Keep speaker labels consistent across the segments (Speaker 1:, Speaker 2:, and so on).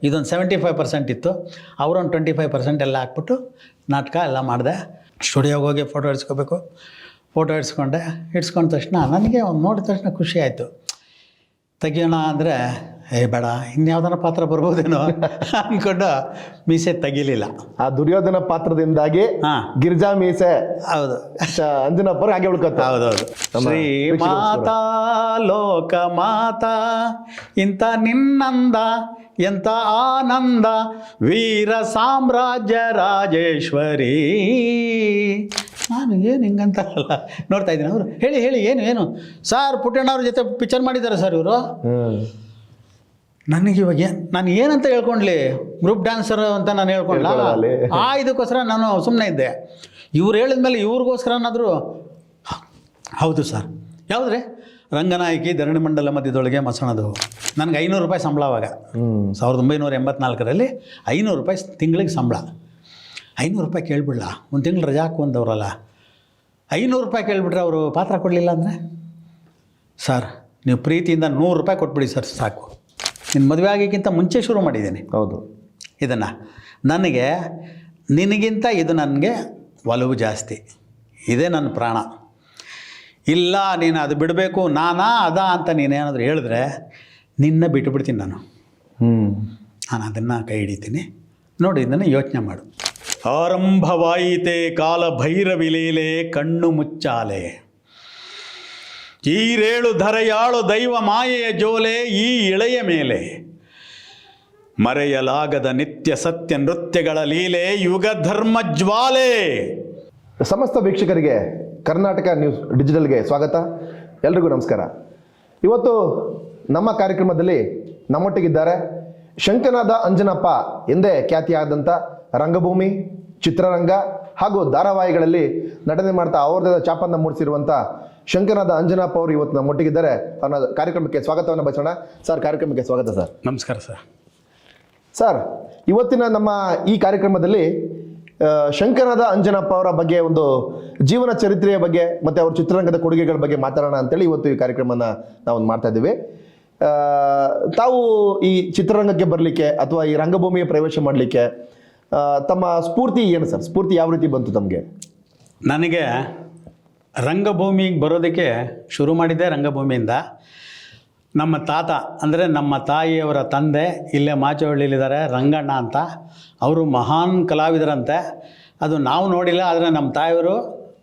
Speaker 1: ಇದೊಂದು 75% ಇತ್ತು, ಅವರೊಂದು 25% ಎಲ್ಲ ಹಾಕ್ಬಿಟ್ಟು ನಾಟಕ ಎಲ್ಲ ಮಾಡಿದೆ. ಸ್ಟುಡಿಯೋಗೆ ಹೋಗಿ ಫೋಟೋ ಇಡ್ಸ್ಕೋಬೇಕು. ಫೋಟೋ ಇಡ್ಸ್ಕೊಂಡ ತಕ್ಷಣ ನನಗೆ ಒಂದು ನೋಡಿದ ತಕ್ಷಣ ಖುಷಿ ಆಯಿತು. ತೆಗಿಯೋಣ ಅಂದರೆ ಬೇಡ, ಇನ್ಯಾವ್ದಾರ ಪಾತ್ರ ಬರ್ಬೋದೇನೋ ಅಂದ್ಕೊಂಡು ಮೀಸೆ ತೆಗಿಲಿಲ್ಲ.
Speaker 2: ಆ ದುರ್ಯೋಧನ ಪಾತ್ರದಿಂದಾಗಿ ಗಿರಿಜಾ ಮೀಸೆ
Speaker 1: ಹೌದು
Speaker 2: ಅಂಜನಪ್ಪರು ಹಾಗೆ ಉಳ್ಕೊತ.
Speaker 1: ಹೌದೌದು. ಶ್ರೀ ಮಾತಾ ಲೋಕ ಮಾತಾ ಇಂಥ ನಿನ್ನಂದ ಎಂಥ ಆನಂದ ವೀರ ಸಾಮ್ರಾಜ್ಯ ರಾಜೇಶ್ವರಿ. ನಾನು ಏನು ಹಿಂಗಂತಾರಲ್ಲ ನೋಡ್ತಾ ಇದ್ದೀನಿ. ಅವರು ಹೇಳಿ ಏನು ಸರ್ ಪುಟ್ಟಣ್ಣವ್ರ ಜೊತೆ ಪಿಕ್ಚರ್ ಮಾಡಿದ್ದಾರೆ ಸರ್ ಇವರು. ನನಗಿವಾಗ ನಾನು ಏನಂತ ಹೇಳ್ಕೊಂಡ್ಲಿ, ಗ್ರೂಪ್ ಡ್ಯಾನ್ಸರ್ ಅಂತ ನಾನು ಹೇಳ್ಕೊಂಡ್ಲ. ಇದಕ್ಕೋಸ್ಕರ ನಾನು ಸುಮ್ಮನೆ ಇದ್ದೆ. ಇವ್ರು ಹೇಳಿದ್ಮೇಲೆ ಇವ್ರಿಗೋಸ್ಕರನಾದರೂ ಹೌದು ಸರ್. ಯಾವುದ್ರಿ ರಂಗನಾಯಕಿ ಧರಣಿ ಮಂಡಲ ಮಧ್ಯದೊಳಗೆ ಮಸಣದು. ನನಗೆ 500 ರೂಪಾಯಿ ಸಂಬಳ ಅವಾಗ 1984ರಲ್ಲಿ 500 ರೂಪಾಯಿ ತಿಂಗಳಿಗೆ ಸಂಬಳ. 500 ರೂಪಾಯಿ ಕೇಳ್ಬಿಡಲ್ಲ, ಒಂದು ತಿಂಗಳು ರಜಾ ಹಾಕು ಅಂದವ್ರಲ್ಲ. 500 ರೂಪಾಯಿ ಕೇಳಿಬಿಟ್ರೆ ಅವರು ಪಾತ್ರ ಕೊಡಲಿಲ್ಲ ಅಂದರೆ, ಸರ್ ನೀವು ಪ್ರೀತಿಯಿಂದ 100 ರೂಪಾಯಿ ಕೊಟ್ಬಿಡಿ ಸರ್ ಸಾಕು, ನಿನ್ನ ಮದುವೆ ಆಗೋಕ್ಕಿಂತ ಮುಂಚೆ ಶುರು ಮಾಡಿದ್ದೀನಿ
Speaker 2: ಹೌದು
Speaker 1: ಇದನ್ನು, ನನಗೆ ನಿನಗಿಂತ ಇದು ನನಗೆ ಒಲವು ಜಾಸ್ತಿ, ಇದೇ ನನ್ನ ಪ್ರಾಣ. ಇಲ್ಲ ನೀನು ಅದು ಬಿಡಬೇಕು ನಾನಾ ಅದಾ ಅಂತ ನೀನೇನಾದರೂ ಹೇಳಿದ್ರೆ ನಿನ್ನ ಬಿಟ್ಟುಬಿಡ್ತೀನಿ ನಾನು ಅದನ್ನು ಕೈ ಹಿಡಿತೀನಿ. ನೋಡಿ ಇದನ್ನು ಯೋಚನೆ ಮಾಡು. ಆರಂಭವಾಯಿತೆ ಕಾಲ ಭೈರವಿ ಲೀಲೆ ಕಣ್ಣು ಮುಚ್ಚಾಲೆ, ಈರೇಳು ಧರೆಯಾಳು ದೈವ ಮಾಯೆಯ ಜೋಲೆ ಈ ಇಳೆಯ ಮೇಲೆ, ಮರೆಯಲಾಗದ ನಿತ್ಯ ಸತ್ಯ ನೃತ್ಯಗಳ ಲೀಲೆ ಯುಗ ಧರ್ಮ ಜ್ವಾಲೆ.
Speaker 2: ಸಮಸ್ತ ವೀಕ್ಷಕರಿಗೆ ಕರ್ನಾಟಕ ನ್ಯೂಸ್ ಡಿಜಿಟಲ್ಗೆ ಸ್ವಾಗತ. ಎಲ್ರಿಗೂ ನಮಸ್ಕಾರ. ಇವತ್ತು ನಮ್ಮ ಕಾರ್ಯಕ್ರಮದಲ್ಲಿ ನಮ್ಮೊಟ್ಟಿಗಿದ್ದಾರೆ ಶಂಕನಾದ ಅಂಜನಪ್ಪ ಎಂದೇ ಖ್ಯಾತಿಯಾದಂಥ ರಂಗಭೂಮಿ, ಚಿತ್ರರಂಗ ಹಾಗೂ ಧಾರಾವಾಹಿಗಳಲ್ಲಿ ನಟನೆ ಮಾಡ್ತಾ ಅವ್ರದೇ ಛಾಪನ್ನು ಮೂಡಿಸಿರುವಂಥ ಶಂಕನಾದ ಅಂಜನಪ್ಪ ಅವರು ಇವತ್ತು ನಮ್ಮೊಟ್ಟಿಗಿದ್ದಾರೆ. ಅವರ ಕಾರ್ಯಕ್ರಮಕ್ಕೆ ಸ್ವಾಗತವನ್ನು ಬಯಸೋಣ. ಸರ್, ಕಾರ್ಯಕ್ರಮಕ್ಕೆ ಸ್ವಾಗತ ಸರ್.
Speaker 1: ನಮಸ್ಕಾರ ಸರ್.
Speaker 2: ಸರ್, ಇವತ್ತಿನ ನಮ್ಮ ಈ ಕಾರ್ಯಕ್ರಮದಲ್ಲಿ ಶಂಕನಾದ ಅಂಜನಪ್ಪ ಅವರ ಬಗ್ಗೆ ಒಂದು ಜೀವನ ಚರಿತ್ರೆಯ ಬಗ್ಗೆ ಮತ್ತು ಅವ್ರ ಚಿತ್ರರಂಗದ ಕೊಡುಗೆಗಳ ಬಗ್ಗೆ ಮಾತಾಡೋಣ ಅಂತೇಳಿ ಇವತ್ತು ಈ ಕಾರ್ಯಕ್ರಮನ ನಾವು ಮಾಡ್ತಾ ಇದ್ದೀವಿ. ತಾವು ಈ ಚಿತ್ರರಂಗಕ್ಕೆ ಬರಲಿಕ್ಕೆ ಅಥವಾ ಈ ರಂಗಭೂಮಿಯ ಪ್ರವೇಶ ಮಾಡಲಿಕ್ಕೆ ತಮ್ಮ ಸ್ಫೂರ್ತಿ ಏನು ಸರ್? ಸ್ಫೂರ್ತಿ ಯಾವ ರೀತಿ ಬಂತು ತಮಗೆ?
Speaker 1: ನನಗೆ ರಂಗಭೂಮಿಗೆ ಬರೋದಕ್ಕೆ ಶುರು ಮಾಡಿದ್ದೆ ರಂಗಭೂಮಿಯಿಂದ. ನಮ್ಮ ತಾತ ಅಂದರೆ ನಮ್ಮ ತಾಯಿಯವರ ತಂದೆ ಇಲ್ಲೇ ಮಾಚವಳ್ಳಿಲಿದ್ದಾರೆ, ರಂಗಣ್ಣ ಅಂತ. ಅವರು ಮಹಾನ್ ಕಲಾವಿದರಂತೆ. ಅದು ನಾವು ನೋಡಿಲ್ಲ, ಆದರೆ ನಮ್ಮ ತಾಯಿಯವರು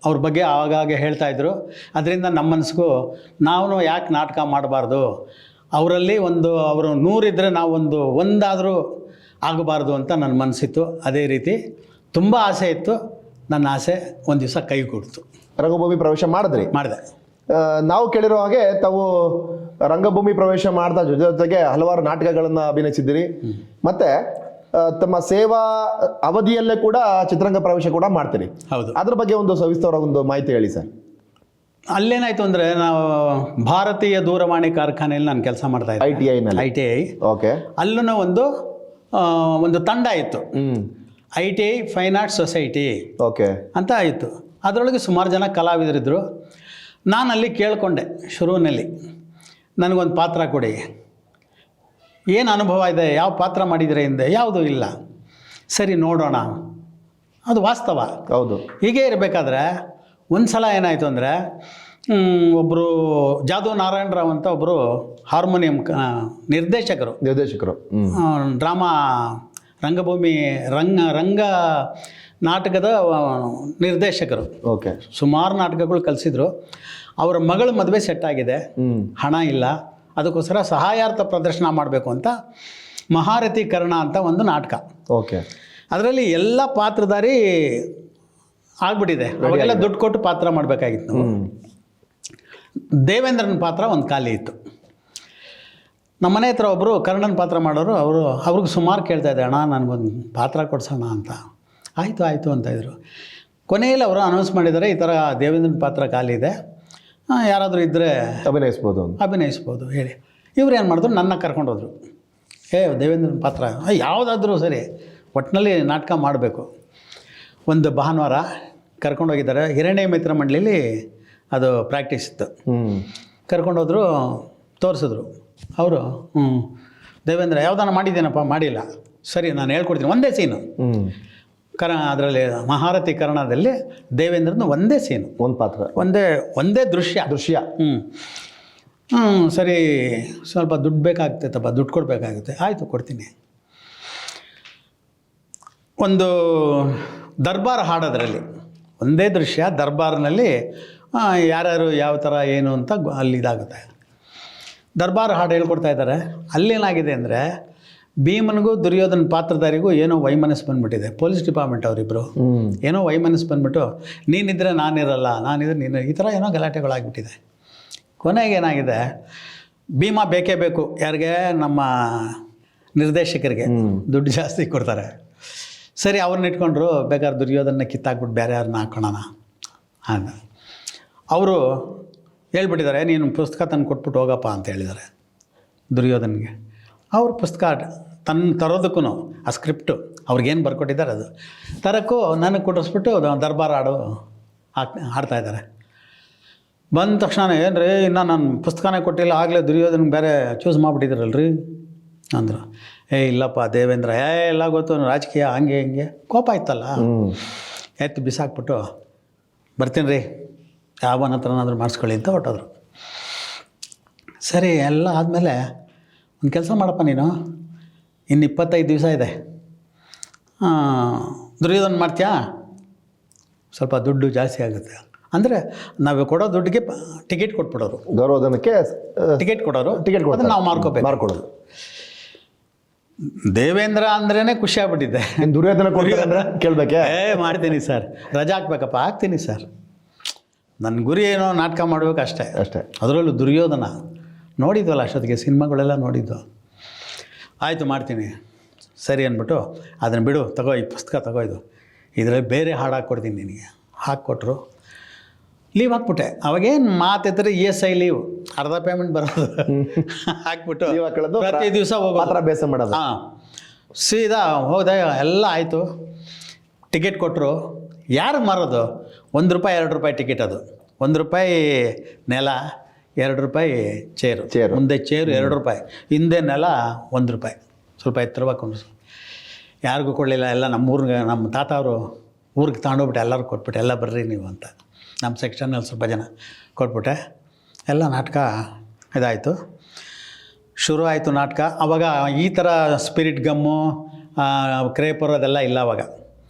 Speaker 1: ಅವ್ರ ಬಗ್ಗೆ ಆಗಾಗ ಹೇಳ್ತಾಯಿದ್ರು. ಅದರಿಂದ ನಮ್ಮ ಮನಸ್ಸಿಗೂ ನಾವು ಯಾಕೆ ನಾಟಕ ಮಾಡಬಾರ್ದು, ಅವರಲ್ಲಿ ಅವರು 100 ಇದ್ದರೆ ನಾವು ಒಂದಾದರೂ ಆಗಬಾರ್ದು ಅಂತ ನನ್ನ ಮನಸ್ಸಿತ್ತು. ಅದೇ ರೀತಿ ತುಂಬ ಆಸೆ ಇತ್ತು. ನನ್ನ ಆಸೆ ಒಂದು ದಿವಸ ಕೈ ಕೊಡ್ತು.
Speaker 2: ರಂಗಭೂಮಿ ಪ್ರವೇಶ ಮಾಡಿದೆ. ನಾವು ಕೇಳಿರೋ ಹಾಗೆ ತಾವು ರಂಗಭೂಮಿ ಪ್ರವೇಶ ಮಾಡ್ತಾ ಜೊತೆಗೆ ಹಲವಾರು ನಾಟಕಗಳನ್ನು ಅಭಿನಯಿಸಿದ್ದೀರಿ. ಮತ್ತೆ ತಮ್ಮ ಸೇವಾ ಅವಧಿಯಲ್ಲೇ ಕೂಡ ಚಿತ್ರರಂಗ ಪ್ರವೇಶ ಕೂಡ ಮಾಡ್ತೀರಿ.
Speaker 1: ಹೌದು.
Speaker 2: ಅದ್ರ ಬಗ್ಗೆ ಒಂದು ಸವಿಸ್ತರ ಒಂದು ಮಾಹಿತಿ ಹೇಳಿ ಸರ್.
Speaker 1: ಅಲ್ಲೇನಾಯಿತು ಅಂದರೆ, ನಾವು ಭಾರತೀಯ ದೂರವಾಣಿ ಕಾರ್ಖಾನೆಯಲ್ಲಿ ನಾನು ಕೆಲಸ ಮಾಡ್ತಾ ಇದ್ದೆ, ITI.
Speaker 2: ಓಕೆ.
Speaker 1: ಅಲ್ಲೂ ಒಂದು ತಂಡ ಇತ್ತು, ITI fine arts society
Speaker 2: okay
Speaker 1: ಅಂತ ಆಯಿತು. ಅದರೊಳಗೆ ಸುಮಾರು ಜನ ಕಲಾವಿದರಿದ್ದರು. ನಾನು ಅಲ್ಲಿ ಕೇಳಿಕೊಂಡೆ ಶುರುವಿನಲ್ಲಿ, ನನಗೊಂದು ಪಾತ್ರ ಕೊಡಿ, ಏನು ಅನುಭವ ಇದೆ, ಯಾವ ಪಾತ್ರ ಮಾಡಿದರೆ ಹಿಂದೆ, ಯಾವುದೂ ಇಲ್ಲ, ಸರಿ ನೋಡೋಣ. ಅದು ವಾಸ್ತವ.
Speaker 2: ಹೌದು.
Speaker 1: ಹೀಗೆ ಇರಬೇಕಾದ್ರೆ ಒಂದು ಸಲ ಏನಾಯಿತು ಅಂದರೆ, ಒಬ್ಬರು ಜಾದು ನಾರಾಯಣರಾವ್ ಅಂತ ಒಬ್ಬರು ಹಾರ್ಮೋನಿಯಂ ನಿರ್ದೇಶಕರು ಡ್ರಾಮಾ ರಂಗಭೂಮಿ ರಂಗ ನಾಟಕದ ನಿರ್ದೇಶಕರು.
Speaker 2: ಓಕೆ.
Speaker 1: ಸುಮಾರು ನಾಟಕಗಳು ಕಲಿಸಿದ್ರು. ಅವರ ಮಗಳ ಮದುವೆ ಸೆಟ್ ಆಗಿದೆ, ಹಣ ಇಲ್ಲ, ಅದಕ್ಕೋಸ್ಕರ ಸಹಾಯಾರ್ಥ ಪ್ರದರ್ಶನ ಮಾಡಬೇಕು ಅಂತ ಮಹಾರಥೀಕರಣ ಅಂತ ಒಂದು ನಾಟಕ.
Speaker 2: ಓಕೆ.
Speaker 1: ಅದರಲ್ಲಿ ಎಲ್ಲ ಪಾತ್ರಧಾರಿ ಆಗ್ಬಿಟ್ಟಿದೆ. ಅವಾಗೆಲ್ಲ ದುಡ್ಡು ಕೊಟ್ಟು ಪಾತ್ರ ಮಾಡಬೇಕಾಗಿತ್ತು. ನಾವು ದೇವೇಂದ್ರನ ಪಾತ್ರ ಒಂದು ಖಾಲಿ ಇತ್ತು. ನಮ್ಮ ಮನೆ ಹತ್ರ ಒಬ್ಬರು ಕರ್ಣನ ಪಾತ್ರ ಮಾಡೋರು, ಅವ್ರಿಗೆ ಸುಮಾರು ಕೇಳ್ತಾಯಿದ್ದೆ, ಅಣ್ಣ ನನಗೊಂದು ಪಾತ್ರ ಕೊಡ್ಸೋಣ ಅಂತ. ಆಯಿತು ಅಂತಾಯಿದ್ರು. ಕೊನೆಯಲ್ಲಿ ಅವರು ಅನೌನ್ಸ್ ಮಾಡಿದ್ದಾರೆ, ಈ ಥರ ದೇವೇಂದ್ರನ ಪಾತ್ರ ಖಾಲಿ ಇದೆ, ಯಾರಾದರೂ ಇದ್ದರೆ ಅಭಿನಯಿಸ್ಬೋದು ಹೇಳಿ. ಇವ್ರು ಏನು ಮಾಡಿದ್ರು, ನನ್ನ ಕರ್ಕೊಂಡೋದ್ರು. ದೇವೇಂದ್ರನ ಪಾತ್ರ ಯಾವುದಾದ್ರೂ ಸರಿ, ಒಟ್ಟಿನಲ್ಲಿ ನಾಟಕ ಮಾಡಬೇಕು. ಒಂದು ಭಾನುವಾರ ಕರ್ಕೊಂಡೋಗಿದ್ದಾರೆ. ಹಿರಣ್ಯ ಮಿತ್ರ ಮಂಡಳಿಲಿ ಅದು ಪ್ರಾಕ್ಟೀಸ್ ಇತ್ತು. ಕರ್ಕೊಂಡೋದ್ರು, ತೋರಿಸಿದ್ರು. ಅವರು ದೇವೇಂದ್ರ ಯಾವ್ದಾನ ಮಾಡಿದ್ದೇನಪ್ಪ, ಮಾಡಿಲ್ಲ. ಸರಿ, ನಾನು ಹೇಳ್ಕೊಡ್ತೀನಿ. ಒಂದೇ ಸೀನು ಅದರಲ್ಲಿ ಮಹಾರಥಿ ಕರ್ಣದಲ್ಲಿ ದೇವೇಂದ್ರನ ಒಂದೇ ಸೀನು,
Speaker 2: ಒಂದು ಪಾತ್ರ,
Speaker 1: ಒಂದೇ ದೃಶ್ಯ. ಸರಿ, ಸ್ವಲ್ಪ ದುಡ್ಡು ಬೇಕಾಗ್ತೈತಪ್ಪ, ದುಡ್ಡು ಕೊಡಬೇಕಾಗುತ್ತೆ. ಆಯಿತು, ಕೊಡ್ತೀನಿ. ಒಂದು ದರ್ಬಾರ್ ಹಾಡೋದ್ರಲ್ಲಿ ಒಂದೇ ದೃಶ್ಯ, ದರ್ಬಾರ್ನಲ್ಲಿ ಯಾರ್ಯಾರು ಯಾವ ಥರ ಏನು ಅಂತ ಅಲ್ಲಿ ಇದಾಗುತ್ತೆ. ದರ್ಬಾರ್ ಹಾಡು ಹೇಳ್ಕೊಡ್ತಾ ಇದ್ದಾರೆ. ಅಲ್ಲೇನಾಗಿದೆ ಅಂದರೆ ಭೀಮನಿಗೂ ದುರ್ಯೋಧನ ಪಾತ್ರಧಾರಿಗೂ ಏನೋ ವೈಮನಸ್ಸು ಬಂದುಬಿಟ್ಟಿದೆ. ಪೊಲೀಸ್ ಡಿಪಾರ್ಟ್ಮೆಂಟ್ ಅವರಿಬ್ಬರು ಏನೋ ವೈಮನಸ್ಸು ಬಂದುಬಿಟ್ಟು ನೀನಿದ್ರೆ ನಾನಿರಲ್ಲ, ನಾನಿದ್ರೆ ನೀನು, ಈ ಥರ ಏನೋ ಗಲಾಟೆಗಳಾಗ್ಬಿಟ್ಟಿದೆ. ಕೊನೆಗೆ ಏನಾಗಿದೆ, ಭೀಮ ಬೇಕೇ ಬೇಕು. ಯಾರಿಗೆ? ನಮ್ಮ ನಿರ್ದೇಶಕರಿಗೆ ದುಡ್ಡು ಜಾಸ್ತಿ ಕೊಡ್ತಾರೆ. ಸರಿ, ಅವ್ರನ್ನ ಇಟ್ಕೊಂಡ್ರು. ಬೇಕಾದ್ರೆ ದುರ್ಯೋಧನ ಕಿತ್ತಾಕ್ಬಿಟ್ಟು ಬೇರೆ ಯಾರನ್ನ ಹಾಕೋಣ ಅಂತ ಅವರು ಹೇಳ್ಬಿಟ್ಟಿದ್ದಾರೆ. ನೀನು ಪುಸ್ತಕ ತಂದು ಕೊಟ್ಬಿಟ್ಟು ಹೋಗಪ್ಪ ಅಂತ ಹೇಳಿದ್ದಾರೆ ದುರ್ಯೋಧನಿಗೆ. ಅವ್ರ ಪುಸ್ತಕ ತರೋದಕ್ಕೂ ಆ ಸ್ಕ್ರಿಪ್ಟು ಅವ್ರಿಗೇನು ಬರ್ಕೊಟ್ಟಿದ್ದಾರೆ ಅದು ತರಕ್ಕೂ ನನಗೆ ಕೊಡಿಸ್ಬಿಟ್ಟು ದರ್ಬಾರ್ ಆಡ್ತಾಯಿದ್ದಾರೆ. ಬಂದ ತಕ್ಷಣ ಏನು ರೀ, ಇನ್ನೂ ನಾನು ಪುಸ್ತಕನೇ ಕೊಟ್ಟಿಲ್ಲ, ಆಗಲೇ ದುರ್ಯೋಧನಿಗೆ ಬೇರೆ ಚೂಸ್ ಮಾಡಿಬಿಟ್ಟಿದ್ರಲ್ರಿ ಅಂದರು. ಇಲ್ಲಪ್ಪ ದೇವೇಂದ್ರ, ಎಲ್ಲ ಗೊತ್ತು, ರಾಜಕೀಯ ಹಂಗೆ ಹಿಂಗೆ ಕೋಪ ಆಯ್ತಲ್ಲ, ಎತ್ತು ಬಿಸಾಕ್ಬಿಟ್ಟು ಬರ್ತೀನಿ ರೀ, ಯಾವನ ಹತ್ರನಾದ್ರೂ ಮಾಡಿಸ್ಕೊಳ್ಳಿ ಅಂತ ಹೊಟ್ಟೋದ್ರು. ಸರಿ, ಎಲ್ಲ ಆದಮೇಲೆ ಒಂದು ಕೆಲಸ ಮಾಡಪ್ಪ ನೀನು, ಇನ್ನು 25 ದಿವಸ ಇದೆ, ದುರ್ಯೋಧನ ಮಾಡ್ತೀಯಾ? ಸ್ವಲ್ಪ ದುಡ್ಡು ಜಾಸ್ತಿ ಆಗುತ್ತೆ ಅಂದರೆ ನಾವು ಕೊಡೋ ದುಡ್ಡಿಗೆ ಟಿಕೆಟ್ ಕೊಟ್ಬಿಡೋರು,
Speaker 2: ಗೌರವಧನಕ್ಕೆ
Speaker 1: ಟಿಕೆಟ್ ಕೊಡೋರು,
Speaker 2: ಕೊಡೋದು
Speaker 1: ನಾವು ಮಾಡ್ಕೊಡೋದು. ದೇವೇಂದ್ರ ಅಂದ್ರೇ ಖುಷಿ ಆಗ್ಬಿಟ್ಟಿದ್ದೆ.
Speaker 2: ದುರ್ಯೋಧನ ಕೊಡ್ತಾರೆ ಕೇಳಬೇಕೆ?
Speaker 1: ಮಾಡ್ತೀನಿ ಸರ್, ರಜಾ ಹಾಕ್ಬೇಕಪ್ಪ, ಹಾಕ್ತೀನಿ ಸರ್, ನನ್ನ ಗುರಿ ಏನೋ ನಾಟಕ ಮಾಡಬೇಕು ಅಷ್ಟೇ. ಅದರಲ್ಲೂ ದುರ್ಯೋಧನ ನೋಡಿದ್ವಲ್ಲ ಅಷ್ಟೊತ್ತಿಗೆ, ಸಿನಿಮಾಗಳೆಲ್ಲ ನೋಡಿದ್ದು. ಆಯಿತು, ಮಾಡ್ತೀನಿ. ಸರಿ ಅಂದ್ಬಿಟ್ಟು ಅದನ್ನು ಬಿಡು, ತಗೋ ಈ ಪುಸ್ತಕ ತಗೋ, ಇದರಲ್ಲಿ ಬೇರೆ ಹಾಡು ಹಾಕ್ಕೊಡ್ತೀನಿ ನಿನಗೆ. ಹಾಕ್ಕೊಟ್ರು. ಲೀವ್ ಹಾಕ್ಬಿಟ್ಟೆ. ಅವಾಗೇನು ಮಾತಿದ್ರೆ ESI ಲೀವ್, ಅರ್ಧ ಪೇಮೆಂಟ್ ಬರೋದು. ಹಾಕ್ಬಿಟ್ಟು ಪ್ರತಿ ದಿವಸ ಹೋಗೋದು,
Speaker 2: ಬೇಸ ಮಾಡೋದು.
Speaker 1: ಸೀದಾ ಹೋದೆ. ಎಲ್ಲ ಆಯಿತು. ಟಿಕೆಟ್ ಕೊಟ್ಟರು. ಯಾರು ಮಾರೋದು? ₹1 ₹2 ಟಿಕೆಟ್. ಅದು ₹1 ನೆಲ, ₹2 ಚೇರು. ಮುಂದೆ ಚೇರು ₹2, ಹಿಂದೆ ನೆಲ ₹1. ಸ್ವಲ್ಪ ಎತ್ತರವಾಗಿ ಕೊಂಡು ಯಾರಿಗೂ ಕೊಡಲಿಲ್ಲ. ಎಲ್ಲ ನಮ್ಮ ತಾತ ಅವರು ಊರಿಗೆ ತಗೊಂಡೋಗ್ಬಿಟ್ಟು ಎಲ್ಲರೂ ಕೊಟ್ಬಿಟ್ಟೆ, ಎಲ್ಲ ಬರ್ರಿ ನೀವು ಅಂತ. ನಮ್ಮ ಸೆಕ್ಷನಲ್ಲಿ ಸ್ವಲ್ಪ ಜನ ಕೊಟ್ಬಿಟ್ಟೆ. ಎಲ್ಲ ನಾಟಕ ಇದಾಯಿತು, ಶುರು ಆಯಿತು ನಾಟಕ. ಆವಾಗ ಈ ಥರ ಸ್ಪಿರಿಟ್ ಗಮ್ಮು, ಕ್ರೇಪರ್ ಅದೆಲ್ಲ ಇಲ್ಲ ಅವಾಗ.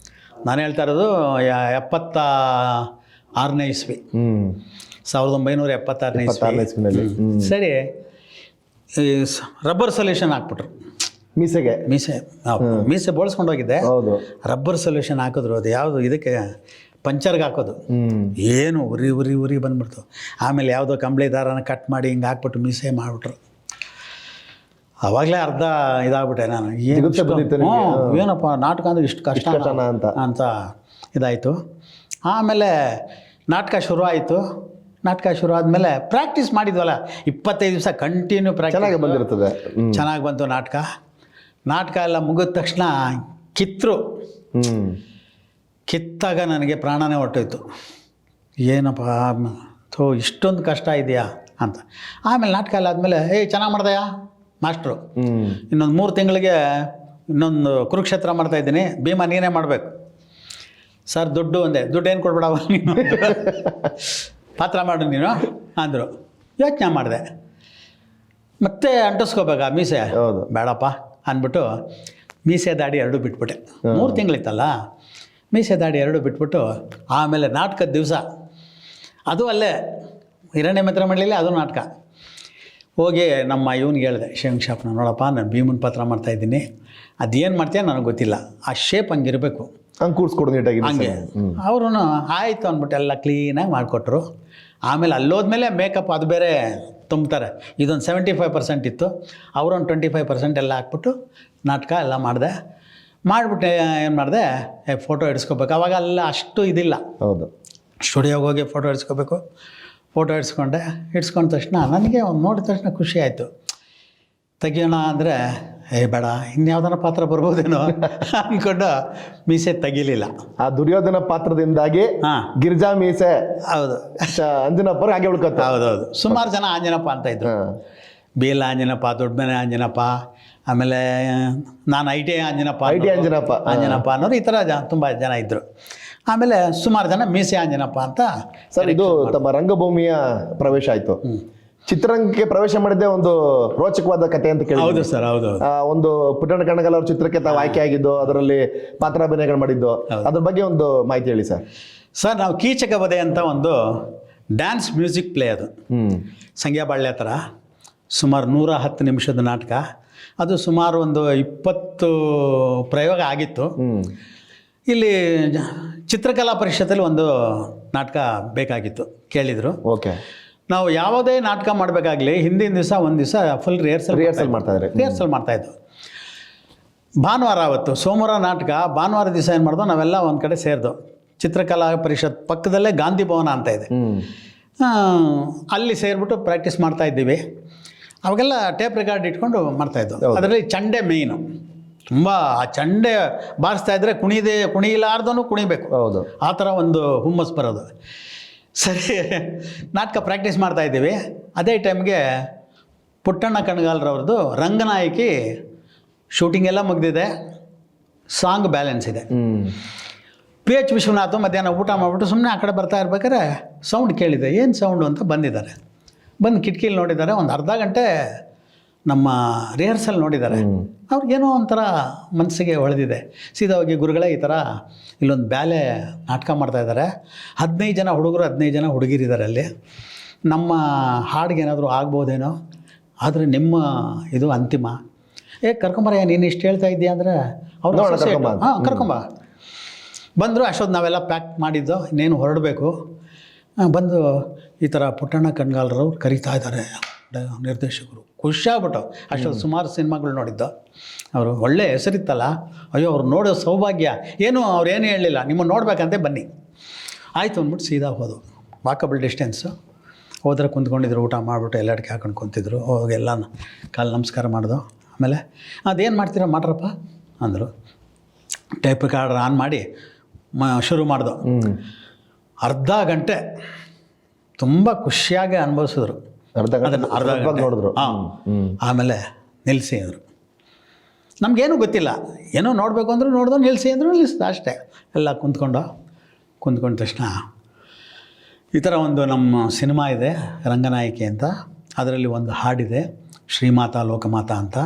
Speaker 1: ನಾನು ಹೇಳ್ತಾ ಇರೋದು 76ನೇ ಇಸ್ವಿ, 1976ನೇ ಇಸ್ವಿ. ಸರಿ, ಈ ರಬ್ಬರ್ ಸೊಲ್ಯೂಷನ್ ಹಾಕ್ಬಿಟ್ರು ಮೀಸೆ ಬೋಳ್ಸ್ಕೊಂಡೋಗಿದ್ದೆ. ರಬ್ಬರ್ ಸೊಲ್ಯೂಷನ್ ಹಾಕಿದ್ರು. ಅದು ಯಾವುದು ಇದಕ್ಕೆ ಪಂಚರ್ಗೆ ಹಾಕೋದು. ಏನು ಉರಿ ಬಂದ್ಬಿಡ್ತು. ಆಮೇಲೆ ಯಾವುದೋ ಕಂಬಳಿ ದಾರನ ಕಟ್ ಮಾಡಿ ಹಿಂಗೆ ಹಾಕ್ಬಿಟ್ಟು ಮೀಸೆ ಮಾಡಿಬಿಟ್ರು. ಆವಾಗಲೇ ಅರ್ಧ ಇದಾಗ್ಬಿಟ್ಟೆ ನಾನು. ಏನಪ್ಪ ನಾಟಕ ಅಂದರೆ ಇಷ್ಟು ಕಷ್ಟ ಅಂತ ಇದಾಯಿತು. ಆಮೇಲೆ ನಾಟಕ ಶುರು ಆಯಿತು. ನಾಟಕ ಶುರು ಆದಮೇಲೆ ಪ್ರಾಕ್ಟೀಸ್ ಮಾಡಿದ್ವಲ್ಲ, 25 ದಿವಸ ಕಂಟಿನ್ಯೂ ಪ್ರಾಕ್ಟೀಸ್
Speaker 2: ಬಂದಿರ್ತದೆ.
Speaker 1: ಚೆನ್ನಾಗಿ ಬಂತು ನಾಟಕ. ನಾಟಕ ಎಲ್ಲ ಮುಗಿದ ತಕ್ಷಣ ಕಿತ್ತಾಗ ನನಗೆ ಪ್ರಾಣನೇ ಹೊಟ್ಟೋಯ್ತು. ಏನಪ್ಪ ಇಷ್ಟೊಂದು ಕಷ್ಟ ಇದೆಯಾ ಅಂತ. ಆಮೇಲೆ ನಾಟಕ ಎಲ್ಲ ಆದಮೇಲೆ ಚೆನ್ನಾಗಿ ಮಾಡ್ದೆಯಾ ಮಾಸ್ಟ್ರು, ಇನ್ನೊಂದು 3 ತಿಂಗಳಿಗೆ ಇನ್ನೊಂದು ಕುರುಕ್ಷೇತ್ರ ಮಾಡ್ತಾಯಿದ್ದೀನಿ, ಭೀಮ ನೀನೇ ಮಾಡಬೇಕು. ಸರ್ ದುಡ್ಡು ಏನು ಕೊಡ್ಬೇಡವ ನೀನು, ಪಾತ್ರ ಮಾಡು ನೀನು ಅಂದರು. ಯೋಚನೆ ಮಾಡಿದೆ, ಮತ್ತೆ ಅಂಟಿಸ್ಕೋಬೇಕಾ ಮೀಸೆ? ಬೇಡಪ್ಪ ಅಂದ್ಬಿಟ್ಟು ಮೀಸೆ ದಾಡಿ 2 ಬಿಟ್ಬಿಟ್ಟೆ. 3 ತಿಂಗಳಿತ್ತಲ್ಲ, ಮೀಸೆ ದಾಡಿ 2 ಬಿಟ್ಬಿಟ್ಟು ಆಮೇಲೆ ನಾಟಕದ ದಿವಸ ಅದು ಅಲ್ಲೇ ಹಿರಣ್ಯ ಮಿತ್ರ ಮಾಡಲಿಲ್ಲ, ಅದು ನಾಟಕ. ಹೋಗಿ ನಮ್ಮ ಇವನಿಗೆ ಹೇಳಿದೆ, ಶಂಕರಪ್ಪನ, ನೋಡಪ್ಪ ನಾನು ಭೀಮನ ಪಾತ್ರ ಮಾಡ್ತಾಯಿದ್ದೀನಿ, ಅದೇನು ಮಾಡ್ತೀಯ ನನಗೆ ಗೊತ್ತಿಲ್ಲ, ಆ ಶೇಪ್ ಹಂಗಿರಬೇಕು,
Speaker 2: ಹಂಗೆ ಕೂರಿಸ್ಕೊಡು ನೀಟಾಗಿ
Speaker 1: ಹಂಗೆ. ಅವರು ಆಯಿತು ಅಂದ್ಬಿಟ್ಟು ಎಲ್ಲ ಕ್ಲೀನಾಗಿ ಮಾಡಿಕೊಟ್ರು. ಆಮೇಲೆ ಅಲ್ಲೋದ್ಮೇಲೆ ಮೇಕಪ್ ಅದು ಬೇರೆ ತುಂಬ್ತಾರೆ. ಇದೊಂದು 75% ಇತ್ತು, ಅವರೊಂದು 25% ಎಲ್ಲ ಹಾಕ್ಬಿಟ್ಟು ನಾಟಕ ಎಲ್ಲ ಮಾಡಿಬಿಟ್ಟು ಏನು ಮಾಡಿದೆ, ಫೋಟೋ ಹಿಡಿಸ್ಕೋಬೇಕು. ಅವಾಗ ಎಲ್ಲ ಅಷ್ಟು ಇದಿಲ್ಲ.
Speaker 2: ಹೌದು,
Speaker 1: ಸ್ಟುಡಿಯೋಗೆ ಹೋಗಿ ಫೋಟೋ ಹಿಡಿಸ್ಕೋಬೇಕು. ಫೋಟೋ ಹಿಡ್ಸ್ಕೊಂಡ ತಕ್ಷಣ ನನಗೆ ನೋಡಿದ ತಕ್ಷಣ ಖುಷಿ ಆಯಿತು. ತೆಗಿಯೋಣ ಅಂದರೆ ಬೇಡ, ಇನ್ಯಾವ್ದಾರ ಪಾತ್ರ ಬರ್ಬೋದೇನೋ ಅಂದ್ಕೊಂಡು ಮೀಸೆ ತೆಗಿಲಿಲ್ಲ.
Speaker 2: ಆ ದುರ್ಯೋಧನ ಪಾತ್ರದಿಂದಾಗಿ ಗಿರಿಜಾ ಮೀಸೆ,
Speaker 1: ಹೌದು,
Speaker 2: ಅಂಜನಪ್ಪ ಹಾಗೆ ಉಳ್ಕೊತ.
Speaker 1: ಹೌದೌದು, ಸುಮಾರು ಜನ ಆಂಜನಪ್ಪ ಅಂತ ಇದ್ರು. ಬೀಲ ಆಂಜನಪ್ಪ, ದೊಡ್ಡಮನೆ ಆಂಜನಪ್ಪ, ಆಮೇಲೆ ನಾನು ಐ ಟಿ ಅಂಜನಪ್ಪ
Speaker 2: ಅಂಜನಪ್ಪ
Speaker 1: ಅನ್ನೋರು ಈ ಥರ ತುಂಬ ಜನ ಇದ್ದರು. ಆಮೇಲೆ ಸುಮಾರು ಜನ ಮೀಸೆ ಅಂಜನಪ್ಪ ಅಂತ.
Speaker 2: ಸರ್, ಇದು ತಮ್ಮ ರಂಗಭೂಮಿಯ ಪ್ರವೇಶ ಆಯ್ತು. ಚಿತ್ರರಂಗಕ್ಕೆ ಪ್ರವೇಶ ಮಾಡಿದ್ದೆ ಒಂದು ರೋಚಕವಾದ ಕಥೆ ಅಂತ ಕೇಳಿ.
Speaker 1: ಹೌದು ಸರ್, ಹೌದು.
Speaker 2: ಒಂದು ಪುಟ್ಟಣ್ಣ ಕಣಗಾಲ್ ಅವ್ರ ಚಿತ್ರಕ್ಕೆ ತಾವು ಆಯ್ಕೆ ಆಗಿದ್ದು, ಅದರಲ್ಲಿ ಪಾತ್ರಾಭಿನಯಗಳು ಮಾಡಿದ್ದು, ಅದ್ರ ಬಗ್ಗೆ ಒಂದು ಮಾಹಿತಿ ಹೇಳಿ ಸರ್.
Speaker 1: ಸರ್, ನಾವು ಕೀಚಕ ವಧೆ ಅಂತ ಒಂದು ಡ್ಯಾನ್ಸ್ ಮ್ಯೂಸಿಕ್ ಪ್ಲೇ, ಅದು ಸಂಗ್ಯಾ ಬಾಳ್ಯ ಥರ ಸುಮಾರು 110 ನಿಮಿಷದ ನಾಟಕ. ಅದು ಸುಮಾರು ಒಂದು 20 ಪ್ರಯೋಗ ಆಗಿತ್ತು. ಇಲ್ಲಿ ಚಿತ್ರಕಲಾ ಪರಿಷತ್ತಲ್ಲಿ ಒಂದು ನಾಟಕ ಬೇಕಾಗಿತ್ತು, ಕೇಳಿದರು.
Speaker 2: ಓಕೆ.
Speaker 1: ನಾವು ಯಾವುದೇ ನಾಟಕ ಮಾಡಬೇಕಾಗಲಿ ಹಿಂದಿನ ದಿವಸ ಒಂದು ದಿವಸ ಫುಲ್ ರಿಹರ್ಸಲ್ ಮಾಡ್ತಾಯಿದ್ದು. ಭಾನುವಾರ ಅವತ್ತು ಸೋಮವಾರ ನಾಟಕ, ಭಾನುವಾರ ದಿವಸ ಏನು ಮಾಡ್ದೋ ನಾವೆಲ್ಲ ಒಂದು ಕಡೆ ಸೇರಿದೋ. ಚಿತ್ರಕಲಾ ಪರಿಷತ್ ಪಕ್ಕದಲ್ಲೇ ಗಾಂಧಿ ಭವನ ಅಂತ ಇದೆ, ಅಲ್ಲಿ ಸೇರಿಬಿಟ್ಟು ಪ್ರಾಕ್ಟೀಸ್ ಮಾಡ್ತಾಯಿದ್ದೀವಿ. ಅವಾಗೆಲ್ಲ ಟೇಪ್ ರೆಕಾರ್ಡ್ ಇಟ್ಕೊಂಡು ಮಾಡ್ತಾಯಿದ್ದು. ಅದರಲ್ಲಿ ಚಂಡೆ ಮೇಯ್ನು. ತುಂಬ ಆ ಚಂಡೆ ಬಾರಿಸ್ತಾ ಇದ್ದರೆ ಕುಣಿಲಾರ್ದೂ ಕುಣಿಬೇಕು, ಆ ಥರ ಒಂದು ಹುಮ್ಮಸ್ ಬರೋದು. ಸರಿ, ನಾಟಕ ಪ್ರಾಕ್ಟೀಸ್ ಮಾಡ್ತಾಯಿದ್ದೀವಿ. ಅದೇ ಟೈಮ್ಗೆ ಪುಟ್ಟಣ್ಣ ಕಣಗಾಲ್ರವ್ರದ್ದು ರಂಗನಾಯಕಿ ಶೂಟಿಂಗ್ ಎಲ್ಲ ಮುಗಿದಿದೆ, ಸಾಂಗ್ ಬ್ಯಾಲೆನ್ಸ್ ಇದೆ. ಪಿ ಎಚ್ ವಿಶ್ವನಾಥ್ ಮಧ್ಯಾಹ್ನ ಊಟ ಮಾಡಿಬಿಟ್ಟು ಸುಮ್ಮನೆ ಆ ಕಡೆ ಬರ್ತಾ ಇರ್ಬೇಕಾದ್ರೆ ಸೌಂಡ್ ಕೇಳಿದೆ. ಏನು ಸೌಂಡು ಅಂತ ಬಂದಿದ್ದಾರೆ. ಬಂದು ಕಿಟಕಿಲಿ ನೋಡಿದ್ದಾರೆ. ಒಂದು ಅರ್ಧ ಗಂಟೆ ನಮ್ಮ ರಿಹರ್ಸಲ್ ನೋಡಿದ್ದಾರೆ. ಅವ್ರಿಗೇನೋ ಒಂಥರ ಮನಸ್ಸಿಗೆ ಹೊಳೆದಿದೆ. ಸೀದಾ ಹೋಗಿ, ಗುರುಗಳೇ ಈ ಥರ ಇಲ್ಲೊಂದು ಬ್ಯಾಲೆ ನಾಟಕ ಮಾಡ್ತಾಯಿದ್ದಾರೆ, 15 ಜನ ಹುಡುಗರು 15 ಜನ ಹುಡುಗಿರಿದ್ದಾರೆ ಅಲ್ಲಿ, ನಮ್ಮ ಹಾಡಿಗೇನಾದರೂ ಆಗ್ಬೋದೇನೋ, ಆದರೆ ನಿಮ್ಮ ಇದು ಅಂತಿಮ. ಕರ್ಕೊಂಬರ, ನೀನು ಇಷ್ಟು ಹೇಳ್ತಾ ಇದ್ದೀಯ ಅಂದರೆ ಅವ್ರು ಕರ್ಕೊಂಬ ಬಂದರು. ಅಷ್ಟೊತ್ತು ನಾವೆಲ್ಲ ಪ್ಯಾಕ್ ಮಾಡಿದ್ದು, ಇನ್ನೇನು ಹೊರಡಬೇಕು. ಬಂದು ಈ ಥರ ಪುಟ್ಟಣ್ಣ ಕಣಗಾಲ್ರವ್ರು ಕರೀತಾ ಇದ್ದಾರೆ ನಿರ್ದೇಶಕರು. ಖುಷಿಯಾಗ್ಬಿಟ್ಟು. ಅಷ್ಟೊಂದು ಸುಮಾರು ಸಿನಿಮಾಗಳು ನೋಡಿದ್ದು. ಅವರು ಒಳ್ಳೆ ಹೆಸರಿತ್ತಲ್ಲ, ಅಯ್ಯೋ ಅವ್ರು ನೋಡೋ ಸೌಭಾಗ್ಯ. ಏನು ಅವ್ರೇನು ಹೇಳಲಿಲ್ಲ, ನಿಮ್ಮನ್ನು ನೋಡ್ಬೇಕಂತೆ ಬನ್ನಿ ಆಯಿತು ಅಂದ್ಬಿಟ್ಟು ಸೀದಾ ಹೋದು. Walkable distance. ಹೋದ್ರೆ ಕುಂತ್ಕೊಂಡಿದ್ರು, ಊಟ ಮಾಡಿಬಿಟ್ಟು ಎಲ್ಲ ಅಡಿಕೆ ಹಾಕೊಂಡು ಕುಂತಿದ್ರು. ಹೋಗಿ ಎಲ್ಲ ಕಾಲು ನಮಸ್ಕಾರ ಮಾಡಿದೋ. ಆಮೇಲೆ ಅದೇನು ಮಾಡ್ತೀರಾ ಮಾಡ್ರಪ್ಪ ಅಂದರು. ಟೈಪ್ ರೆಕಾರ್ಡರ್ ಆನ್ ಮಾಡಿ ಶುರು ಮಾಡ್ದೋ. ಅರ್ಧ ಗಂಟೆ ತುಂಬ ಖುಷಿಯಾಗಿ ಅನುಭವಿಸಿದ್ರು.
Speaker 2: ಅರ್ಧ ಗಂಟೆ ನೋಡಿದ್ರು.
Speaker 1: ಆಮೇಲೆ ನಿಲ್ಲಿಸಿ ಅಂದರು. ನಮಗೇನು ಗೊತ್ತಿಲ್ಲ, ಏನೋ ನೋಡಬೇಕು ಅಂದರು ನೋಡ್ದೋ, ನಿಲ್ಲಿಸಿ ಅಂದರು ನಿಲ್ಲಿಸ್ದು ಅಷ್ಟೇ. ಎಲ್ಲ ಕುಂತ್ಕೊಂಡ ತಕ್ಷಣ ಈ ಥರ ಒಂದು ನಮ್ಮ ಸಿನಿಮಾ ಇದೆ ರಂಗನಾಯಕಿ ಅಂತ. ಅದರಲ್ಲಿ ಒಂದು ಹಾಡಿದೆ, ಶ್ರೀಮಾತಾ ಲೋಕಮಾತಾ ಅಂತ.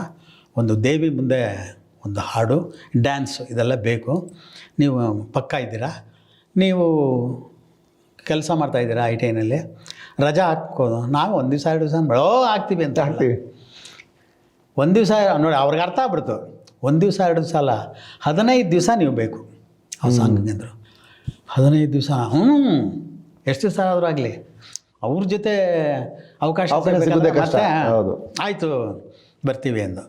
Speaker 1: ಒಂದು ದೇವಿ ಮುಂದೆ ಒಂದು ಹಾಡು, ಡ್ಯಾನ್ಸು, ಇದೆಲ್ಲ ಬೇಕು. ನೀವು ಪಕ್ಕ ಇದ್ದೀರಾ, ನೀವು ಕೆಲಸ ಮಾಡ್ತಾಯಿದ್ದೀರಾ ಐ ಟಿ ಐನಲ್ಲಿ, ರಜಾ ಹಾಕೋದು. ನಾವು ಒಂದು ದಿವಸ 2 ದಿವಸ ಆಗ್ತೀವಿ ಅಂತ
Speaker 2: ಹಾಕ್ತೀವಿ.
Speaker 1: ಒಂದು ದಿವಸ ನೋಡಿ, ಅವ್ರಿಗೆ ಅರ್ಥ ಆಗ್ಬಿಡ್ತು. 1 ದಿವಸ 2 ದಿವಸ ಅಲ್ಲ, 15 ದಿವಸ ನೀವು ಬೇಕು ಅವ್ರು ಸಾಂಗಿಗೆ ಅಂದರು. 15 ದಿವಸ, ಎಷ್ಟು ದಿವಸ ಆದರೂ ಆಗಲಿ ಅವ್ರ ಜೊತೆ ಅವಕಾಶ ಆಯಿತು ಬರ್ತೀವಿ ಅಂದು.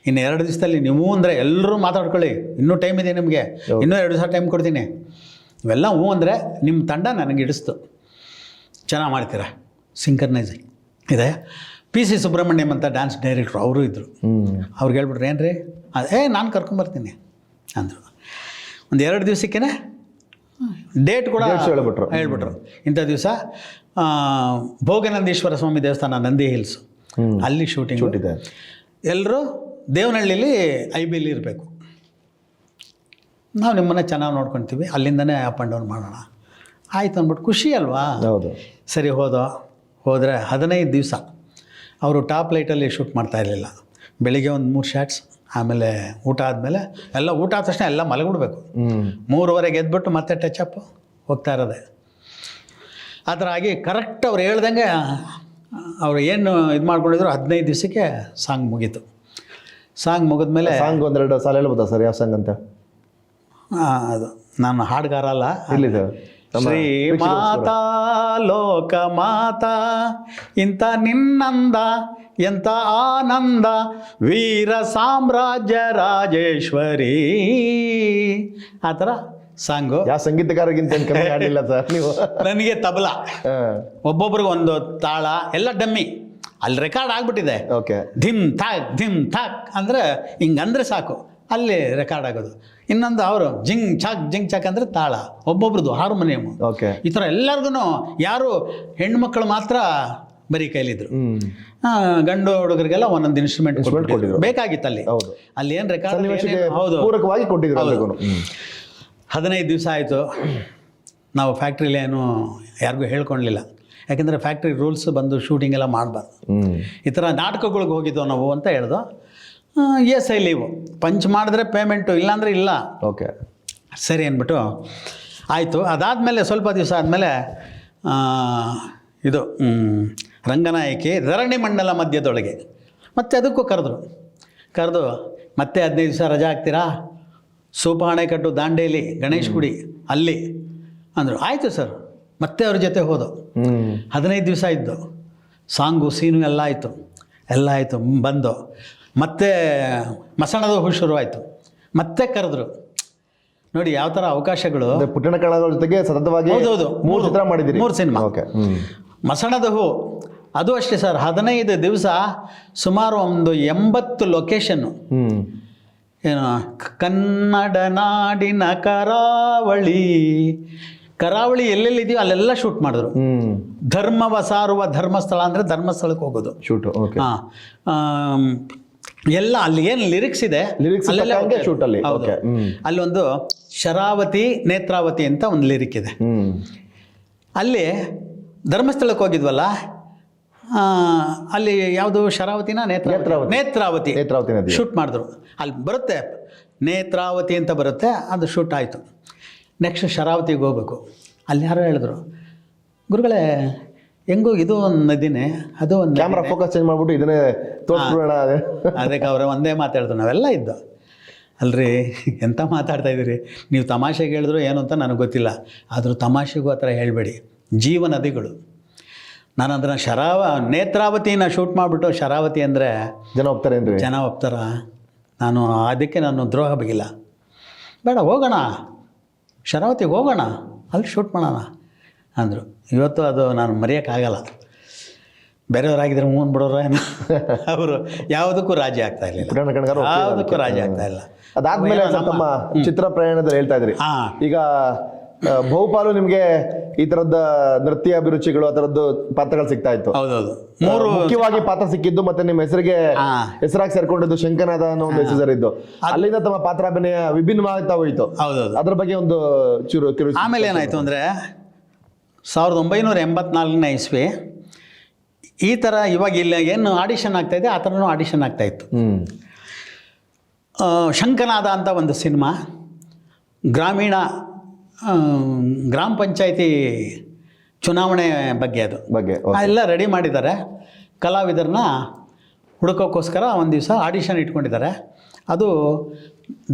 Speaker 1: ಇನ್ನು 2 ದಿವಸದಲ್ಲಿ ನೀವು ಅಂದರೆ ಎಲ್ಲರೂ ಮಾತಾಡ್ಕೊಳ್ಳಿ, ಇನ್ನೂ ಟೈಮ್ ಇದೆ ನಿಮಗೆ, ಇನ್ನೂ 2 ದಿವಸ ಟೈಮ್ ಕೊಡ್ತೀನಿ, ಇವೆಲ್ಲ ಹ್ಞೂ ಅಂದರೆ ನಿಮ್ಮ ತಂಡ ನನಗೆ ಇಡಿಸ್ತು. ಚೆನ್ನಾಗಿ ಮಾಡ್ತೀರಾ, ಸಿಂಕರ್ನೈಸಿಂಗ್ ಇದೆ. ಪಿ ಸಿ ಸುಬ್ರಹ್ಮಣ್ಯಂ ಅಂತ ಡ್ಯಾನ್ಸ್ ಡೈರೆಕ್ಟ್ರು, ಅವರು ಇದ್ದರು. ಅವ್ರಿಗೆ ಹೇಳ್ಬಿಟ್ರು, ಏನು ರೀ ನಾನು ಕರ್ಕೊಂಬರ್ತೀನಿ ಅಂದರು. ಒಂದು 2 ದಿವಸಕ್ಕೇ ಡೇಟ್ ಕೂಡ ಹೇಳ್ಬಿಟ್ರು. ಇಂಥ ದಿವಸ ಭೋಗನಂದೀಶ್ವರ ಸ್ವಾಮಿ ದೇವಸ್ಥಾನ, ನಂದಿ ಹಿಲ್ಸು, ಅಲ್ಲಿ ಶೂಟಿಂಗ್ ಇದೆ. ಎಲ್ಲರೂ ದೇವನಹಳ್ಳಿಲಿ IB ಇರಬೇಕು. ನಾವು ನಿಮ್ಮನ್ನು ಚೆನ್ನಾಗಿ ನೋಡ್ಕೊತೀವಿ, ಅಲ್ಲಿಂದನೇ ಅಪ್ ಆ್ಯಂಡ್ ಡೌನ್ ಮಾಡೋಣ ಆಯಿತು ಅಂದ್ಬಿಟ್ಟು ಖುಷಿ ಅಲ್ವಾ.
Speaker 2: ಹೌದು.
Speaker 1: ಸರಿ ಹೋದರೆ 15 ದಿವಸ ಅವರು ಟಾಪ್ ಲೈಟಲ್ಲಿ ಶೂಟ್ ಮಾಡ್ತಾ ಇರಲಿಲ್ಲ. ಬೆಳಿಗ್ಗೆ ಒಂದು 3 ಶಾಟ್ಸ್, ಆಮೇಲೆ ಊಟ ಆದಮೇಲೆ ಎಲ್ಲ ಊಟ ಆದ ತಕ್ಷಣ ಎಲ್ಲ ಮಲಗಿಬಿಡ್ಬೇಕು. 3:30 ಎದ್ಬಿಟ್ಟು ಮತ್ತೆ ಟಚಪ್ ಹೋಗ್ತಾ ಇರೋದೆ. ಆ ಥರ ಆಗಿ ಕರೆಕ್ಟ್ ಅವ್ರು ಹೇಳ್ದಂಗೆ ಅವರು ಏನು ಇದು ಮಾಡ್ಕೊಂಡಿದ್ರು, 15 ದಿವಸಕ್ಕೆ ಸಾಂಗ್ ಮುಗೀತು. ಸಾಂಗ್ ಮುಗಿದ್ಮೇಲೆ
Speaker 2: ಸಾಂಗ್ 1-2 ಸಾಲ ಹೇಳ್ಬೋದಾ ಸರ್, ಯಾವ ಸಾಂಗ್ ಅಂತ?
Speaker 1: ಅದು ನಾನು ಹಾಡುಗಾರ ಅಲ್ಲ. ಶ್ರೀಮಾತಾ ಲೋಕ ಮಾತಾ ಇಂಥ ನಿನ್ನಂದ ಎಂಥ ಆನಂದ ವೀರ ಸಾಮ್ರಾಜ್ಯ ರಾಜೇಶ್ವರಿ, ಆ ಥರ ಸಾಂಗು.
Speaker 2: ಯಾವ ಸಂಗೀತಗಾರಗಿಂತ ಹಾಡಿಲ್ಲ ಸರ್ ನೀವು?
Speaker 1: ನನಗೆ ತಬಲಾ, ಒಬ್ಬೊಬ್ರಿಗೆ ಒಂದು ತಾಳ, ಎಲ್ಲ ಡಮ್ಮಿ. ಅಲ್ಲಿ ರೆಕಾರ್ಡ್ ಆಗಿಬಿಟ್ಟಿದೆ.
Speaker 2: ಓಕೆ.
Speaker 1: ಧಿಮ್ ಥಾಕ್ ಅಂದರೆ ಹಿಂಗಂದ್ರೆ ಸಾಕು, ಅಲ್ಲಿ ರೆಕಾರ್ಡ್ ಆಗೋದು. ಇನ್ನೊಂದು ಅವರು ಜಿಂಗ್ ಚಾಕ್ ಅಂದರೆ ತಾಳ, ಒಬ್ಬೊಬ್ರದ್ದು ಹಾರ್ಮೋನಿಯಮು.
Speaker 2: ಓಕೆ.
Speaker 1: ಈ ಥರ ಎಲ್ಲರಿಗೂ ಯಾರು ಹೆಣ್ಮಕ್ಳು ಮಾತ್ರ ಬರೀ ಕೈಲಿದ್ರು.
Speaker 2: ಹ್ಮ್
Speaker 1: ಗಂಡು ಹುಡುಗರಿಗೆಲ್ಲ ಒಂದೊಂದು ಇನ್ಸ್ಟ್ರೂಮೆಂಟ್
Speaker 2: ಕೊಟ್ಟಿದ್ರು.
Speaker 1: ಬೇಕಾಗಿತ್ತು ಅಲ್ಲಿ.
Speaker 2: ಹೌದು.
Speaker 1: ಅಲ್ಲಿ ಏನು ರೆಕಾರ್ಡ್
Speaker 2: ಸನ್ನಿವೇಶಕ್ಕೆ
Speaker 1: ಹೌದು
Speaker 2: ಪೂರಕವಾಗಿ ಕೊಟ್ಟಿದ್ರು ಎಲ್ರಿಗೂನು.
Speaker 1: 15 ದಿವಸ ಆಯಿತು. ನಾವು ಫ್ಯಾಕ್ಟ್ರಿಲಿ ಏನು ಯಾರಿಗೂ ಹೇಳ್ಕೊಳ್ಲಿಲ್ಲ, ಯಾಕೆಂದರೆ ಫ್ಯಾಕ್ಟ್ರಿ ರೂಲ್ಸ್ ಬಂದು ಶೂಟಿಂಗ್ ಎಲ್ಲ ಮಾಡಬಾರ್ದು. ಈ ಥರ ನಾಟಕಗಳಿಗೆ ಹೋಗಿದ್ದೋ ನಾವು ಅಂತ ಹೇಳ್ದು. ಎಸ್ ಐ ಲೀವು, ಪಂಚ್ ಮಾಡಿದ್ರೆ ಪೇಮೆಂಟು, ಇಲ್ಲಾಂದರೆ ಇಲ್ಲ.
Speaker 2: ಓಕೆ,
Speaker 1: ಸರಿ ಅಂದ್ಬಿಟ್ಟು ಆಯಿತು. ಅದಾದಮೇಲೆ ಸ್ವಲ್ಪ ದಿವಸ ಆದಮೇಲೆ ಇದು ರಂಗನಾಯಕಿ ಧರಣಿ ಮಂಡಲ ಮಧ್ಯದೊಳಗೆ ಮತ್ತೆ ಅದಕ್ಕೂ ಕರೆದು ಮತ್ತೆ 15 ದಿವಸ ರಜಾ ಹಾಕ್ತೀರಾ, ಸೂಪ ಅಣೆಕಟ್ಟು ದಾಂಡೇಲಿ ಗಣೇಶ್ ಗುಡಿ ಅಲ್ಲಿ ಅಂದರು. ಆಯಿತು ಸರ್, ಮತ್ತೆ ಅವ್ರ ಜೊತೆ ಹೋದೋ. 15 ದಿವಸ ಇದ್ದು, ಸಾಂಗು ಸೀನು ಎಲ್ಲ ಆಯಿತು. ಬಂದು ಮತ್ತೆ ಮಸಣದ ಹೂ ಶುರುವಾಯಿತು. ಮತ್ತೆ ಕರೆದ್ರು. ನೋಡಿ ಯಾವ ಥರ ಅವಕಾಶಗಳು.
Speaker 2: ಪುಟ್ಟಣ ಕಲಾವಿದರ ಜೊತೆಗೆ ಸತತವಾಗಿ
Speaker 1: ಹೌದೌದು
Speaker 2: 3 ಚಿತ್ರ ಮಾಡಿದ್ದೀರಿ.
Speaker 1: 3 ಸಿನಿಮಾ.
Speaker 2: ಓಕೆ.
Speaker 1: ಮಸಣದ ಹೂ ಅದು ಅಷ್ಟೇ ಸರ್, 15 ದಿವಸ ಸುಮಾರು ಒಂದು 80 ಲೊಕೇಶನ್ನು. ಏನು ಕನ್ನಡ ನಾಡಿನ ಕರಾವಳಿ ಎಲ್ಲೆಲ್ಲಿದೆಯೋ ಅಲ್ಲೆಲ್ಲ ಶೂಟ್ ಮಾಡಿದ್ರು. ಧರ್ಮವ ಸಾರುವ ಧರ್ಮಸ್ಥಳ ಅಂದರೆ ಧರ್ಮಸ್ಥಳಕ್ಕೆ ಹೋಗೋದು
Speaker 2: ಶೂಟು.
Speaker 1: ಹಾಂ, ಎಲ್ಲ ಅಲ್ಲಿ ಏನು ಲಿರಿಕ್ಸ್ ಇದೆ
Speaker 2: ಶೂಟ್ ಅಲ್ಲಿ.
Speaker 1: ಹೌದು. ಅಲ್ಲಿ ಒಂದು ಶರಾವತಿ ನೇತ್ರಾವತಿ ಅಂತ ಒಂದು ಲಿರಿಕ್ ಇದೆ. ಅಲ್ಲಿ ಧರ್ಮಸ್ಥಳಕ್ಕೆ ಹೋಗಿದ್ವಲ್ಲ, ಅಲ್ಲಿ ಯಾವುದು ಶರಾವತಿನ ನೇತ್ರಾವತಿ ಶೂಟ್ ಮಾಡಿದ್ರು. ಅಲ್ಲಿ ಬರುತ್ತೆ ನೇತ್ರಾವತಿ ಅಂತ ಬರುತ್ತೆ, ಅದು ಶೂಟ್ ಆಯಿತು. ನೆಕ್ಸ್ಟ್ ಶರಾವತಿಗೆ ಹೋಗ್ಬೇಕು. ಅಲ್ಲಿ ಯಾರೋ ಹೇಳಿದ್ರು, ಗುರುಗಳೇ ಹೆಂಗೂ ಇದು ಒಂದು ನದಿನೇ, ಅದು ಒಂದು
Speaker 2: ಕ್ಯಾಮ್ರಾ ಫೋಕಸ್ ಚೇಂಜ್ ಮಾಡ್ಬಿಟ್ಟು ಇದನ್ನೇ ತೋರಿಸ್ಬಿಡೋಣ.
Speaker 1: ಅದಕ್ಕೆ ಅವರ ಒಂದೇ ಮಾತಾಡಿದ್ರು, ನಾವೆಲ್ಲ ಇದ್ದು. ಅಲ್ರಿ ಎಂತ ಮಾತಾಡ್ತಾ ಇದ್ದೀರಿ ನೀವು, ತಮಾಷೆಗೆ ಹೇಳಿದ್ರು ಏನು ಅಂತ ನನಗೆ ಗೊತ್ತಿಲ್ಲ, ಆದರೂ ತಮಾಷೆಗೂ ಆ ಥರ ಹೇಳಬೇಡಿ. ಜೀವ ನದಿಗಳು. ನಾನು ಅದನ್ನು ನೇತ್ರಾವತಿನ ಶೂಟ್ ಮಾಡಿಬಿಟ್ಟು ಶರಾವತಿ ಅಂದರೆ ಜನ ಒಪ್ತಾರ? ಅದಕ್ಕೆ ನಾನು ದ್ರೋಹ ಬಗಿಲ್ಲ. ಬೇಡ, ಹೋಗೋಣ ಶರಾವತಿಗೆ, ಹೋಗೋಣ ಅಲ್ಲಿ ಶೂಟ್ ಮಾಡೋಣ ಅಂದರು. ಇವತ್ತು ಅದು ನಾನು ಮರೆಯೋಕ್ಕಾಗಲ್ಲ. ಬೇರೆಯವರಾಗಿದ್ದರೆ ಮೂನ್ ಬಿಡೋರು ಅವರು ಯಾವುದಕ್ಕೂ ರಾಜಿ ಆಗ್ತಾ ಇರಲಿಲ್ಲ, ಯಾವುದಕ್ಕೂ ರಾಜಿ ಆಗ್ತಾ ಇಲ್ಲ.
Speaker 2: ಅದಾದ್ಮೇಲೆ ತಮ್ಮ ಚಿತ್ರ ಪ್ರಯಾಣದಲ್ಲಿ ಹೇಳ್ತಾ ಇದ್ರಿ, ಈಗ ಬಹುಪಾಲು ನಿಮ್ಗೆ ಈ ತರದ ನೃತ್ಯ ಅಭಿರುಚಿಗಳು ಆ ತರದ್ದು ಪಾತ್ರಗಳು ಸಿಗ್ತಾ ಇತ್ತು.
Speaker 1: ಹೌದೌದು.
Speaker 2: ಮುಖ್ಯವಾಗಿ ಪಾತ್ರ ಸಿಕ್ಕಿದ್ದು ಮತ್ತೆ ನಿಮ್ಮ ಹೆಸರಾಗಿ ಸೇರ್ಕೊಂಡಿದ್ದು ಶಂಕನಾದ ಅನ್ನೋ ಒಂದು ಹೆಸರಿದ್ದು, ಅಲ್ಲಿಂದ ತಮ್ಮ ಪಾತ್ರಾಭಿನಯ ವಿಭಿನ್ನವಾಗ್ತಾ ಹೋಯಿತು.
Speaker 1: ಹೌದೌದು.
Speaker 2: ಅದ್ರ ಬಗ್ಗೆ ಒಂದು ಚೂರು
Speaker 1: ಆಮೇಲೆ ಏನಾಯ್ತು ಅಂದರೆ 1984ನೇ ಇಸ್ವಿ ಈ ಥರ ಇವಾಗ ಇಲ್ಲ ಏನು ಆಡಿಷನ್ ಆಗ್ತಾಯಿದೆ ಆ ಥರನೂ ಆಡಿಷನ್ ಆಗ್ತಾಯಿತ್ತು. ಶಂಕನಾದ ಅಂತ ಒಂದು ಸಿನಿಮಾ, ಗ್ರಾಮ ಪಂಚಾಯಿತಿ ಚುನಾವಣೆ ಬಗ್ಗೆ ಎಲ್ಲ ರೆಡಿ ಮಾಡಿದ್ದಾರೆ. ಕಲಾವಿದರನ್ನ ಹುಡುಕೋಕ್ಕೋಸ್ಕರ ಒಂದು ದಿವಸ ಆಡಿಷನ್ ಇಟ್ಕೊಂಡಿದ್ದಾರೆ. ಅದು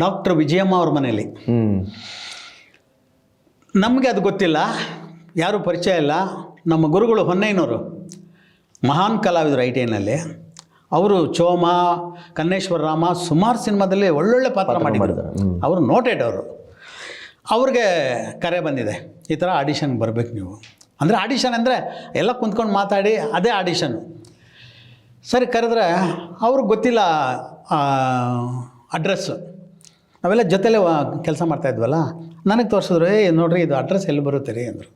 Speaker 1: ಡಾಕ್ಟರ್ ವಿಜಯಮ್ಮ ಅವ್ರ ಮನೇಲಿ. ನಮಗೆ ಅದು ಗೊತ್ತಿಲ್ಲ, ಯಾರೂ ಪರಿಚಯ ಇಲ್ಲ. ನಮ್ಮ ಗುರುಗಳು ಹೊನ್ನೈನವರು ಮಹಾನ್ ಕಲಾವಿದರು ಐಟಿನಲ್ಲಿ. ಅವರು ಚೋಮ, ಕನ್ನೇಶ್ವರ ರಾಮ ಸುಮಾರು ಸಿನಿಮಾದಲ್ಲಿ ಒಳ್ಳೊಳ್ಳೆ ಪಾತ್ರ ಮಾಡಿದ್ದಾರೆ. ಅವರು ನೋಟೆಡ್. ಅವ್ರಿಗೆ ಕರೆ ಬಂದಿದೆ, ಈ ಥರ ಆಡಿಷನ್ಗೆ ಬರಬೇಕು ನೀವು. ಅಂದರೆ ಆಡಿಷನ್ ಅಂದರೆ ಎಲ್ಲ ಕುಂತ್ಕೊಂಡು ಮಾತಾಡಿ ಅದೇ ಆಡಿಷನ್ನು. ಸರಿ ಕರೆದ್ರೆ ಅವ್ರಿಗೆ ಗೊತ್ತಿಲ್ಲ ಅಡ್ರೆಸ್ಸು. ನಾವೆಲ್ಲ ಜೊತೆಲೇ ಕೆಲಸ ಮಾಡ್ತಾಯಿದ್ವಲ್ಲ, ನನಗೆ ತೋರಿಸಿದ್ರು, ನೋಡಿರಿ ಇದು ಅಡ್ರೆಸ್ ಎಲ್ಲಿ ಬರುತ್ತೆ ರೀ ಅಂದರು.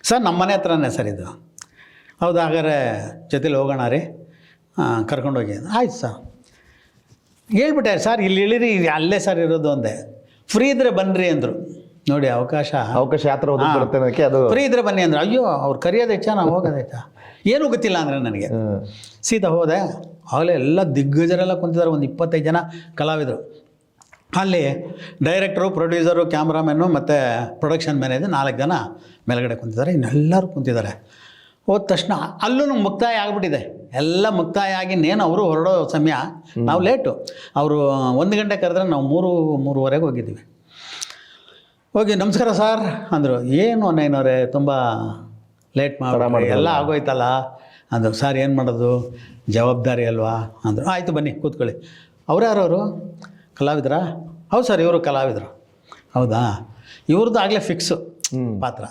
Speaker 1: ಸರ್ ನಮ್ಮ ಮನೆ ಹತ್ರನೇ ಸರ್ ಇದು. ಹೌದು, ಹಾಗಾದ್ರೆ ಜೊತೆಲಿ ಹೋಗೋಣ ರೀ, ಕರ್ಕೊಂಡೋಗಿ. ಆಯ್ತು ಸರ್. ಹೇಳ್ಬಿಟ್ಟೆ, ಸರ್ ಇಲ್ಲಿ ಇಳಿರಿ, ಅಲ್ಲೇ ಸರ್ ಇರೋದು ಅಂದೆ. ಫ್ರೀ ಇದ್ದರೆ ಬನ್ನಿರಿ ಅಂದರು. ನೋಡಿ ಅವಕಾಶ
Speaker 2: ಯಾತ್ರ ಬರುತ್ತೆ, ಅದು
Speaker 1: ಫ್ರೀ ಇದ್ದರೆ ಬನ್ನಿ ಅಂದರು. ಅಯ್ಯೋ ಅವ್ರು ಕರೆಯೋದು ಹೆಚ್ಚಾ, ನಾವು ಹೋಗೋದು ಹೆಚ್ಚಾ, ಏನೂ ಗೊತ್ತಿಲ್ಲ ಅಂದರೆ ನನಗೆ. ಸೀದಾ ಹೋದೆ. ಆಗಲೇ ಎಲ್ಲ ದಿಗ್ಗಜರೆಲ್ಲ ಕುಂತಿದ್ದಾರೆ, ಒಂದು 25 ಜನ ಕಲಾವಿದರು. ಅಲ್ಲಿ ಡೈರೆಕ್ಟ್ರು, ಪ್ರೊಡ್ಯೂಸರು, ಕ್ಯಾಮ್ರಾಮನ್ನು ಮತ್ತು ಪ್ರೊಡಕ್ಷನ್ ಮ್ಯಾನೇಜರ್ 4 ಜನ ಮೇಲ್ಗಡೆ ಕುಂತಿದ್ದಾರೆ. ಇನ್ನೆಲ್ಲರೂ ಕುಂತಿದ್ದಾರೆ. ಹೋದ ತಕ್ಷಣ ಅಲ್ಲೂ ಮುಕ್ತಾಯ ಆಗಿಬಿಟ್ಟಿದೆ. ಎಲ್ಲ ಮುಕ್ತಾಯ ಆಗಿ ಇನ್ನೇನು ಅವರು ಹೊರಡೋ ಸಮಯ. ನಾವು ಲೇಟು. ಅವರು 1 ಗಂಟೆ ಕರೆದ್ರೆ ನಾವು 3:30 ಹೋಗಿದ್ದೀವಿ. ಹೋಗಿ ನಮಸ್ಕಾರ ಸರ್ ಅಂದರು. ಏನು ನೈನವರೇ ತುಂಬ ಲೇಟ್ ಮಾಡಿ ಎಲ್ಲ ಆಗೋಯ್ತಲ್ಲ ಅಂದರು. ಸರ್ ಏನು ಮಾಡೋದು, ಜವಾಬ್ದಾರಿ ಅಲ್ವಾ ಅಂದರು. ಆಯಿತು ಬನ್ನಿ ಕೂತ್ಕೊಳ್ಳಿ. ಯಾರವರು ಕಲಾವಿದರಾ? ಹೌದು ಸರ್, ಇವರು ಕಲಾವಿದರು. ಹೌದಾ, ಇವ್ರದ್ದು ಆಗಲೇ ಫಿಕ್ಸು ಪಾತ್ರ.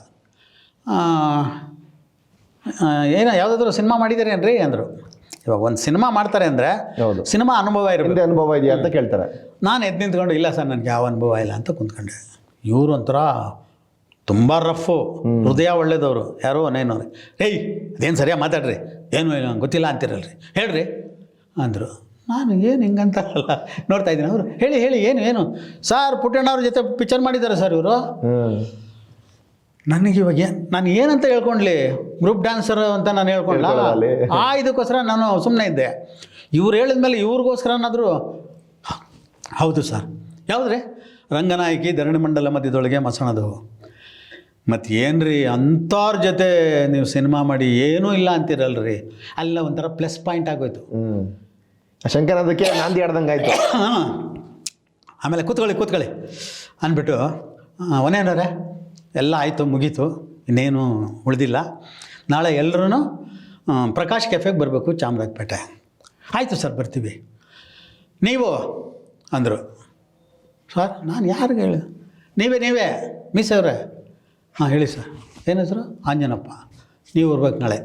Speaker 1: ಏನೋ ಯಾವುದಾದ್ರೂ ಸಿನಿಮಾ ಮಾಡಿದ್ದೀರೇನ್ರಿ ಅಂದರು. ಇವಾಗ ಒಂದು ಸಿನಿಮಾ ಮಾಡ್ತಾರೆ ಅಂದರೆ ಸಿನಿಮಾ ಅನುಭವ
Speaker 2: ಇದೆಯಾ ಅಂತ ಕೇಳ್ತಾರೆ.
Speaker 1: ನಾನು ಎದ್ದು ನಿಂತ್ಕೊಂಡು, ಇಲ್ಲ ಸರ್ ನನಗೆ ಯಾವ ಅನುಭವ ಇಲ್ಲ ಅಂತ ಕುಂತ್ಕೊಂಡೆ. ಇವರು ಒಂಥರ ತುಂಬ ರಫು, ಹೃದಯ ಒಳ್ಳೇದವರು. ಯಾರೋ ನೇನವ್ರೆ, ಏಯ್ ಅದೇನು ಸರಿಯಾಗಿ ಮಾತಾಡ್ರಿ ಏನು ಗೊತ್ತಿಲ್ಲ ಅಂತಿರಲ್ರಿ, ಹೇಳ್ರಿ ಅಂದರು. ನಾನು ಏನು ಹಿಂಗಂತಾರಲ್ಲ ನೋಡ್ತಾ ಇದ್ದೀನಿ. ಅವರು ಹೇಳಿ ಏನು ಸರ್ ಪುಟ್ಟಣ್ಣವ್ರ ಜೊತೆ ಪಿಕ್ಚರ್ ಮಾಡಿದ್ದಾರೆ ಸರ್ ಇವರು. ನನಗೆ ಇವಾಗ ನಾನು ಏನಂತ ಹೇಳ್ಕೊಂಡ್ಲಿ, ಗ್ರೂಪ್ ಡ್ಯಾನ್ಸರ್ ಅಂತ ನಾನು ಹೇಳ್ಕೊಂಡ್ಲ. ಇದಕ್ಕೋಸ್ಕರ ನಾನು ಸುಮ್ಮನೆ ಇದ್ದೆ. ಇವ್ರು ಹೇಳಿದ್ಮೇಲೆ ಇವ್ರಿಗೋಸ್ಕರನಾದರೂ ಹೌದು ಸರ್, ಯಾವುದ್ರಿ ರಂಗನಾಯಕಿ ಧರಣಿ ಮಂಡಲ ಮಧ್ಯದೊಳಗೆ ಮಸಣದು. ಮತ್ತು ಏನು ರೀ ಅಂಥವ್ರ ಜೊತೆ ನೀವು ಸಿನಿಮಾ ಮಾಡಿ ಏನೂ ಇಲ್ಲ ಅಂತಿರಲ್ರಿ, ಅಲ್ಲ ಒಂಥರ ಪ್ಲಸ್ ಪಾಯಿಂಟ್ ಆಗೋಯ್ತು.
Speaker 2: ಶಂಕರನಾದಕ್ಕೆ ನಾಂದಿ ಆಡ್ದಂಗೆ ಆಯಿತು.
Speaker 1: ಆಮೇಲೆ ಕೂತ್ಕೊಳ್ಳಿ ಅಂದ್ಬಿಟ್ಟು ಒನೇನರೇ ಎಲ್ಲ ಆಯಿತು, ಮುಗೀತು, ಇನ್ನೇನು ಉಳಿದಿಲ್ಲ. ನಾಳೆ ಎಲ್ಲರೂ ಪ್ರಕಾಶ್ ಕೆಫೆಗೆ ಬರಬೇಕು ಚಾಮರಾಜಪೇಟೆ. ಆಯಿತು ಸರ್ ಬರ್ತೀವಿ. ನೀವು ಅಂದರು. ಸರ್ ನಾನು ಯಾರಿಗೆ ಹೇಳಿ, ನೀವೇ ಮಿಸ್ ಅವರೇ. ಹಾಂ ಹೇಳಿ ಸರ್, ಏನು ಹೆಸರು? ಆಂಜನಪ್ಪ. ನೀವು ಬರ್ಬೇಕು ನಾಳೆ.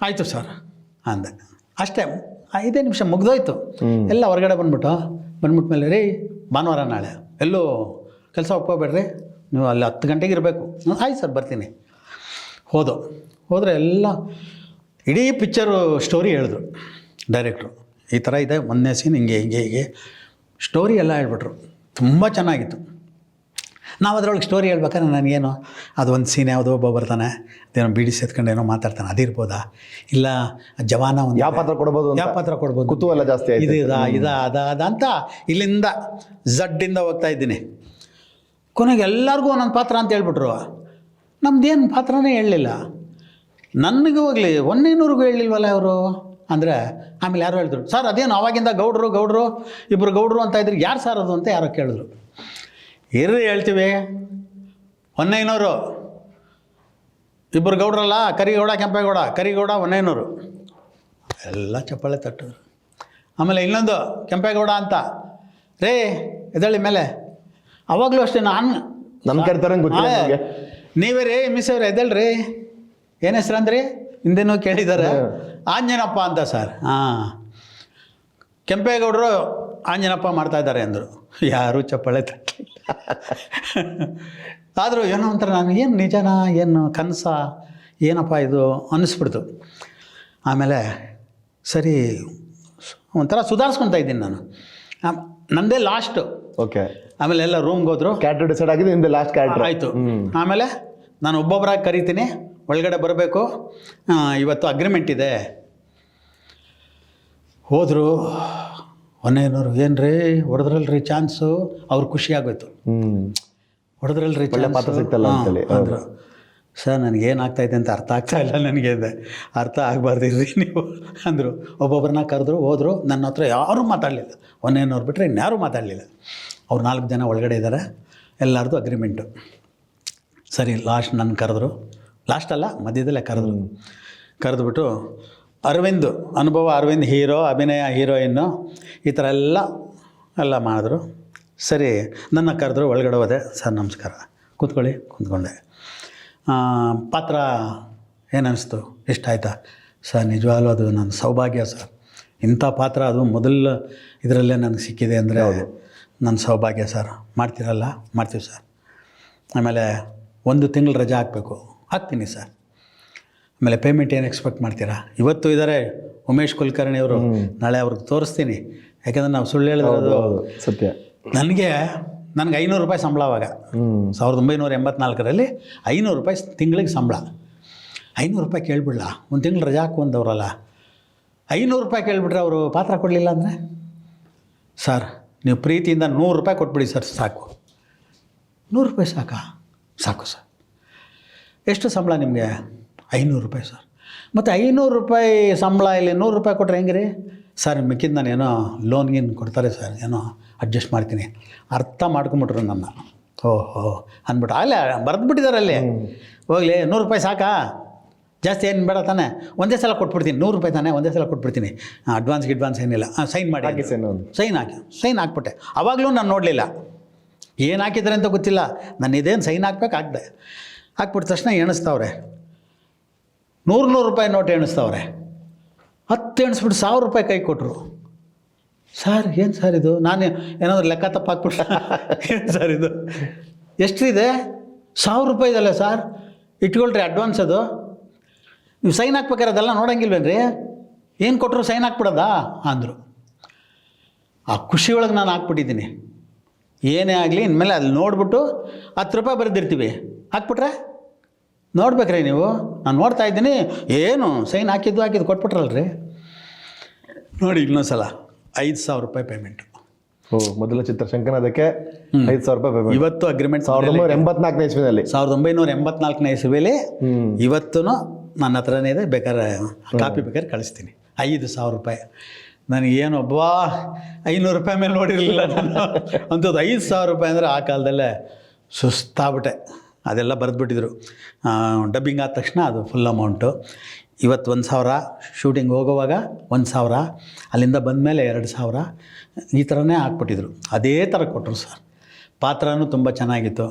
Speaker 1: ಆಯಿತು ಸರ್ ಅಂದೆ. ಅಷ್ಟೇ, 5 ನಿಮಿಷ ಮುಗ್ದೋಯ್ತು. ಎಲ್ಲ ಹೊರಗಡೆ ಬಂದ್ಬಿಟ್ಮೇಲೆ ರೀ ಭಾನುವಾರ ನಾಳೆ ಎಲ್ಲೂ ಕೆಲಸ ಒಪ್ಕೋಬೇಡ್ರಿ, ನೀವು ಅಲ್ಲಿ 10 ಗಂಟೆಗೆ ಇರಬೇಕು. ಆಯ್ತು ಸರ್ ಬರ್ತೀನಿ. ಹೋದರೆ ಎಲ್ಲ ಇಡೀ ಪಿಕ್ಚರು ಸ್ಟೋರಿ ಹೇಳಿದ್ರು ಡೈರೆಕ್ಟ್ರು. ಈ ಥರ ಇದೆ, ಮೊನ್ನೆ ಸೀನ್ ಹಿಂಗೆ ಸ್ಟೋರಿ ಎಲ್ಲ ಹೇಳ್ಬಿಟ್ರು. ತುಂಬ ಚೆನ್ನಾಗಿತ್ತು. ನಾವು ಅದರೊಳಗೆ ಸ್ಟೋರಿ ಹೇಳ್ಬೇಕಾದ್ರೆ ನನಗೇನು ಅದು ಒಂದು ಸೀನ್ ಯಾವುದೋ ಒಬ್ಬ ಬರ್ತಾನೆ, ಅದೇನೋ ಬೀಡಿ ಸೇತ್ಕೊಂಡು ಏನೋ ಮಾತಾಡ್ತಾನೆ, ಅದಿರ್ಬೋದಾ, ಇಲ್ಲ ಜವಾನ ಒಂದು
Speaker 2: ಯಾವ ಪಾತ್ರ ಕೊಡ್ಬೋದು, ಕುತೂಹಲ ಜಾಸ್ತಿ ಆಯ್ತು.
Speaker 1: ಅದ ಅಂತ ಇಲ್ಲಿಂದ ಝಡ್ಡಿಂದ ಹೋಗ್ತಾ ಇದ್ದೀನಿ. ಕೊನೆಗೆ ಎಲ್ಲರಿಗೂ ಒಂದೊಂದು ಪಾತ್ರ ಅಂತ ಹೇಳ್ಬಿಟ್ರು. ನಮ್ದೇನು ಪಾತ್ರನೇ ಹೇಳಲಿಲ್ಲ. ನನಗೆ ಹೋಗಲಿ ಒಂದೇನೂರಿಗೂ ಹೇಳಿಲ್ವಲ್ಲ ಅವರು ಅಂದರೆ. ಆಮೇಲೆ ಯಾರೋ ಹೇಳಿದ್ರು, ಸರ್ ಅದೇನು ಅವಾಗಿಂದ ಗೌಡ್ರು ಇಬ್ಬರು ಗೌಡ್ರು ಅಂತ ಇದ್ರು, ಯಾರು ಸರ್ ಅದು ಅಂತ ಯಾರೋ ಕೇಳಿದ್ರು. ಇರ್ರಿ ಹೇಳ್ತೀವಿ, 1,900 ಇಬ್ಬರು ಗೌಡ್ರಲ್ಲ, ಕರಿಗೌಡ ಕೆಂಪೇಗೌಡ, ಕರಿಗೌಡ 1,900 ಎಲ್ಲ ಚಪ್ಪಾಳೆ ತಟ್ಟಿದ್ರು. ಆಮೇಲೆ ಇನ್ನೊಂದು ಕೆಂಪೇಗೌಡ ಅಂತ, ರೇ ಎದಳಿ ಮೇಲೆ. ಅವಾಗಲೂ ಅಷ್ಟೇ
Speaker 2: ನನ್ನ ಕರಿತಾರೆ ಗೊತ್ತಿಲ್ಲ,
Speaker 1: ನೀವೇ ರೀ ಮಿಸ್ ಅವ್ರೆ ಎದಳ್ರಿ, ಏನು ಹೆಸ್ರು ಅಂದ್ರಿ, ಹಿಂದೇನೋ ಕೇಳಿದ್ದಾರೆ. ಆಂಜನಪ್ಪ ಅಂತ ಸರ್. ಕೆಂಪೇಗೌಡರು ಆಂಜನಪ್ಪ ಮಾಡ್ತಾಯಿದ್ದಾರೆ ಅಂದರು. ಯಾರೂ ಚಪ್ಪಾಳೆ ತಟ್ಟಲಿಲ್ಲ. ಆದರೂ ಏನೋ ಒಂಥರ ನಾನು ಏನು ನಿಜನಾ ಏನು ಕನಸ ಏನಪ್ಪ ಇದು ಅನ್ನಿಸ್ಬಿಡ್ತು. ಆಮೇಲೆ ಸರಿ ಒಂಥರ ಸುಧಾರಿಸ್ಕೊತಾ ಇದ್ದೀನಿ ನಾನು. ನನ್ನದೇ ಲಾಸ್ಟು.
Speaker 2: ಓಕೆ.
Speaker 1: ಆಮೇಲೆ ಎಲ್ಲ ರೂಮ್ಗೆ ಹೋದ್ರು.
Speaker 2: ಕ್ಯಾರೆಕ್ಟರ್ ಡಿಸೈಡ್ ಆಗಿದೆ, ನಿಮ್ಮದು ಲಾಸ್ಟ್ ಕ್ಯಾರೆಕ್ಟರ್
Speaker 1: ಆಯಿತು. ಆಮೇಲೆ ನಾನು ಒಬ್ಬೊಬ್ಬರಾಗಿ ಕರಿತೀನಿ, ಒಳಗಡೆ ಬರಬೇಕು, ಇವತ್ತು ಅಗ್ರಿಮೆಂಟ್ ಇದೆ. ಹೋದರು 1,900. ಏನು ರೀ ಹೊಡೆದ್ರಲ್ರಿ ಚಾನ್ಸು, ಅವ್ರು ಖುಷಿ ಆಗೋಯ್ತು. ಹೊಡೆದ್ರಲ್ರಿ
Speaker 2: ಪಾತ್ರ ಸಿಗ್ತಲ್ಲ ಅಂತೇಳಿ
Speaker 1: ಅಂದರು. ಸರ್ ನನಗೇನಾಗ್ತಾಯಿದೆ ಅಂತ ಅರ್ಥ ಆಗ್ತಾಯಿಲ್ಲ ನನಗೆ ಅಂದೆ. ಅರ್ಥ ಆಗಬಾರ್ದಿರ್ರಿ ನೀವು ಅಂದರು. ಒಬ್ಬೊಬ್ಬರನ್ನ ಕರೆದ್ರು, ಹೋದರು. ನನ್ನ ಹತ್ರ ಯಾರೂ ಮಾತಾಡಲಿಲ್ಲ. 1,900 ಬಿಟ್ಟರೆ ಇನ್ಯಾರೂ ಮಾತಾಡಲಿಲ್ಲ. ಅವ್ರು 4 ಜನ ಒಳಗಡೆ ಇದ್ದಾರೆ, ಎಲ್ಲರದು ಅಗ್ರಿಮೆಂಟು. ಸರಿ ಲಾಸ್ಟ್ ನನ್ನ ಕರೆದ್ರು, ಲಾಸ್ಟ್ ಅಲ್ಲ ಮಧ್ಯದಲ್ಲೇ ಕರೆದ್ಬಿಟ್ಟು ಅರವಿಂದ್ ಅನುಭವ, ಅರವಿಂದ್ ಹೀರೋ, ಅಭಿನಯ ಹೀರೋಯಿನ್ನು, ಈ ಥರ ಎಲ್ಲ ಮಾಡಿದ್ರು. ಸರಿ ನನ್ನ ಕರೆದ್ರು, ಒಳಗಡೆ ಹೋದೆ. ಸರ್ ನಮಸ್ಕಾರ, ಕೂತ್ಕೊಂಡೆ. ಪಾತ್ರ ಏನನ್ನಿಸ್ತು, ಇಷ್ಟ ಆಯಿತಾ? ಸರ್ ನಿಜವಾಗ್ಲೂ ಅದು ನನ್ನ ಸೌಭಾಗ್ಯ ಸರ್, ಇಂಥ ಪಾತ್ರ ಅದು ಮೊದಲ ಇದರಲ್ಲೇ ನನಗೆ ಸಿಕ್ಕಿದೆ ಅಂದರೆ ನನ್ನ ಸೌಭಾಗ್ಯ ಸರ್. ಮಾಡ್ತೀರಲ್ಲ? ಮಾಡ್ತೀವಿ ಸರ್. ಆಮೇಲೆ 1 ತಿಂಗಳು ರಜೆ ಹಾಕಬೇಕು, ಹಾಕ್ತೀನಿ ಸರ್. ಆಮೇಲೆ ಪೇಮೆಂಟ್ ಏನು ಎಕ್ಸ್ಪೆಕ್ಟ್ ಮಾಡ್ತೀರಾ? ಇವತ್ತು ಇದ್ದಾರೆ ಉಮೇಶ್ ಕುಲಕರ್ಣಿ ಅವರು, ನಾಳೆ ಅವ್ರಿಗೆ ತೋರಿಸ್ತೀನಿ. ಯಾಕೆಂದರೆ ನಾವು ಸುಳ್ಳು ಹೇಳಿರೋದು
Speaker 2: ಸತ್ಯ. ನನಗೆ
Speaker 1: ₹500 ಸಂಬಳ ಅವಾಗ 1984ರಲ್ಲಿ ₹500 ತಿಂಗಳಿಗೆ ಸಂಬಳ. ₹500 ಕೇಳಿಬಿಡ್ಲ, 1 ತಿಂಗಳು ರಜಾ ಹಾಕು ಅಂದವ್ರಲ್ಲ. ₹500 ಕೇಳಿಬಿಟ್ರೆ ಅವರು ಪಾತ್ರ ಕೊಡಲಿಲ್ಲ ಅಂದರೆ, ಸರ್ ನೀವು ಪ್ರೀತಿಯಿಂದ ₹100 ಕೊಟ್ಬಿಡಿ ಸರ್, ಸಾಕು. ₹100 ಸಾಕಾ? ಸಾಕು ಸರ್. ಎಷ್ಟು ಸಂಬಳ ನಿಮಗೆ? ₹500 ಸರ್. ಮತ್ತು ₹500 ಸಂಬಳ ಇಲ್ಲಿ ₹100 ಕೊಟ್ಟರೆ ಹೆಂಗೆ ರೀ ಸರ್? ಮಿಕ್ಕಿದ್ದು ನಾನು ಏನೋ ಲೋನ್ಗೇನು ಕೊಡ್ತಾರೆ ಸರ್, ಏನೋ ಅಡ್ಜಸ್ಟ್ ಮಾಡ್ತೀನಿ. ಅರ್ಥ ಮಾಡ್ಕೊಂಬಿಟ್ರು ನನ್ನ. ಓಹೋ ಅಂದ್ಬಿಟ್ಟು ಆಗಲೇ ಬರೆದ್ಬಿಟ್ಟಿದ್ದಾರೆ ಅಲ್ಲಿ. ಹೋಗಲಿ ₹100 ಸಾಕಾ? ಜಾಸ್ತಿ ಏನು ಬೇಡ ತಾನೆ, ಒಂದೇ ಸಲ ಕೊಟ್ಬಿಡ್ತೀನಿ. ₹100 ತಾನೆ, ಒಂದೇ ಸಲ ಕೊಟ್ಬಿಡ್ತೀನಿ. ಅಡ್ವಾನ್ಸ್ ಏನಿಲ್ಲ. ಸೈನ್ ಮಾಡಿ, ಸೈನ್ ಹಾಕ್ಬಿಟ್ಟೆ. ಆವಾಗಲೂ ನಾನು ನೋಡಲಿಲ್ಲ ಏನು ಹಾಕಿದ್ದಾರೆ ಅಂತ ಗೊತ್ತಿಲ್ಲ. ನಾನು ಇದೇನು ಸೈನ್ ಹಾಕ್ಬೇಕಾಗ್ದೆ. ಹಾಕ್ಬಿಟ್ಟ ತಕ್ಷಣ ಎಣಿಸ್ತಾವ್ರೆ, ₹100 ನೋಟ್ ಎಣಿಸ್ತಾವ್ರೆ. 10 ಎಣಿಸ್ಬಿಟ್ಟು ₹1,000 ಕೈ ಕೊಟ್ಟರು. ಸರ್ ಏನು ಸರ್ ಇದು? ನಾನು ಏನಾದರೂ ಲೆಕ್ಕ ತಪ್ಪು ಹಾಕ್ಬಿಟ್ಟ? ಏನು ಸರ್ ಇದು? ಎಷ್ಟಿದೆ? ₹1,000 ಇದಲ್ಲ ಸರ್, ಇಟ್ಕೊಳ್ರಿ ಅಡ್ವಾನ್ಸ್ ಅದು. ನೀವು ಸೈನ್ ಹಾಕ್ಬೇಕಾರೆ ಅದೆಲ್ಲ ನೋಡಂಗಿಲ್ವೇನ್ರಿ, ಏನು ಕೊಟ್ಟರು ಸೈನ್ ಹಾಕ್ಬಿಡೋದಾ ಅಂದರು. ಆ ಖುಷಿ ಒಳಗೆ ನಾನು ಹಾಕ್ಬಿಟ್ಟಿದ್ದೀನಿ. ಏನೇ ಆಗಲಿ ಇನ್ಮೇಲೆ ಅಲ್ಲಿ ನೋಡ್ಬಿಟ್ಟು 10 ರೂಪಾಯಿ ಬರೆದಿರ್ತೀವಿ, ಹಾಕ್ಬಿಟ್ರೆ ನೋಡ್ಬೇಕ್ರಿ ನೀವು, ನಾನು ನೋಡ್ತಾ ಇದ್ದೀನಿ, ಏನು ಸೈನ್ ಹಾಕಿದ್ದು ಕೊಟ್ಬಿಟ್ರಲ್ರಿ. ನೋಡಿ ಇನ್ನೊಂದ್ಸಲ 5,000 ರೂಪಾಯಿ ಪೇಮೆಂಟು.
Speaker 2: ಮೊದಲ ಚಿತ್ರ ಶಂಕನಾದಕ್ಕೆ 5,000 ರೂಪಾಯಿ ಪೇಮೆಂಟ್.
Speaker 1: ಇವತ್ತು ಅಗ್ರಿಮೆಂಟ್
Speaker 2: 1984ನೇ ಇಸ್ವಿನಲ್ಲಿ
Speaker 1: 1984ನೇ ಇಸ್ವಿಯಲ್ಲಿ ಇವತ್ತು ನನ್ನ ಹತ್ರನೇ ಇದೆ, ಬೇಕಾದ್ರೆ ಕಾಪಿ ಬೇಕಾದ್ರೆ ಕಳಿಸ್ತೀನಿ. 5,000 ರೂಪಾಯಿ ನನಗೇನು ಒಬ್ಬ 500 ರೂಪಾಯಿ ಮೇಲೆ ನೋಡಿರಲಿಲ್ಲ ನಾನು. ಅಂಥದ್ದು 5,000 ರೂಪಾಯಿ ಅಂದರೆ ಆ ಕಾಲದಲ್ಲೇ ಸುಸ್ತಾಗ್ಬಿಟ್ಟೆ. ಅದೆಲ್ಲ ಬರೆದ್ಬಿಟ್ಟಿದ್ರು. ಡಬ್ಬಿಂಗ್ ಆದ ತಕ್ಷಣ ಅದು ಫುಲ್ ಅಮೌಂಟು. ಇವತ್ತು 1,000, ಶೂಟಿಂಗ್ ಹೋಗುವಾಗ 1,000, ಅಲ್ಲಿಂದ ಬಂದಮೇಲೆ 2,000, ಈ ಥರನೇ ಹಾಕ್ಬಿಟ್ಟಿದ್ರು. ಅದೇ ಥರ ಕೊಟ್ಟರು ಸರ್. ಪಾತ್ರನೂ ತುಂಬ ಚೆನ್ನಾಗಿತ್ತು.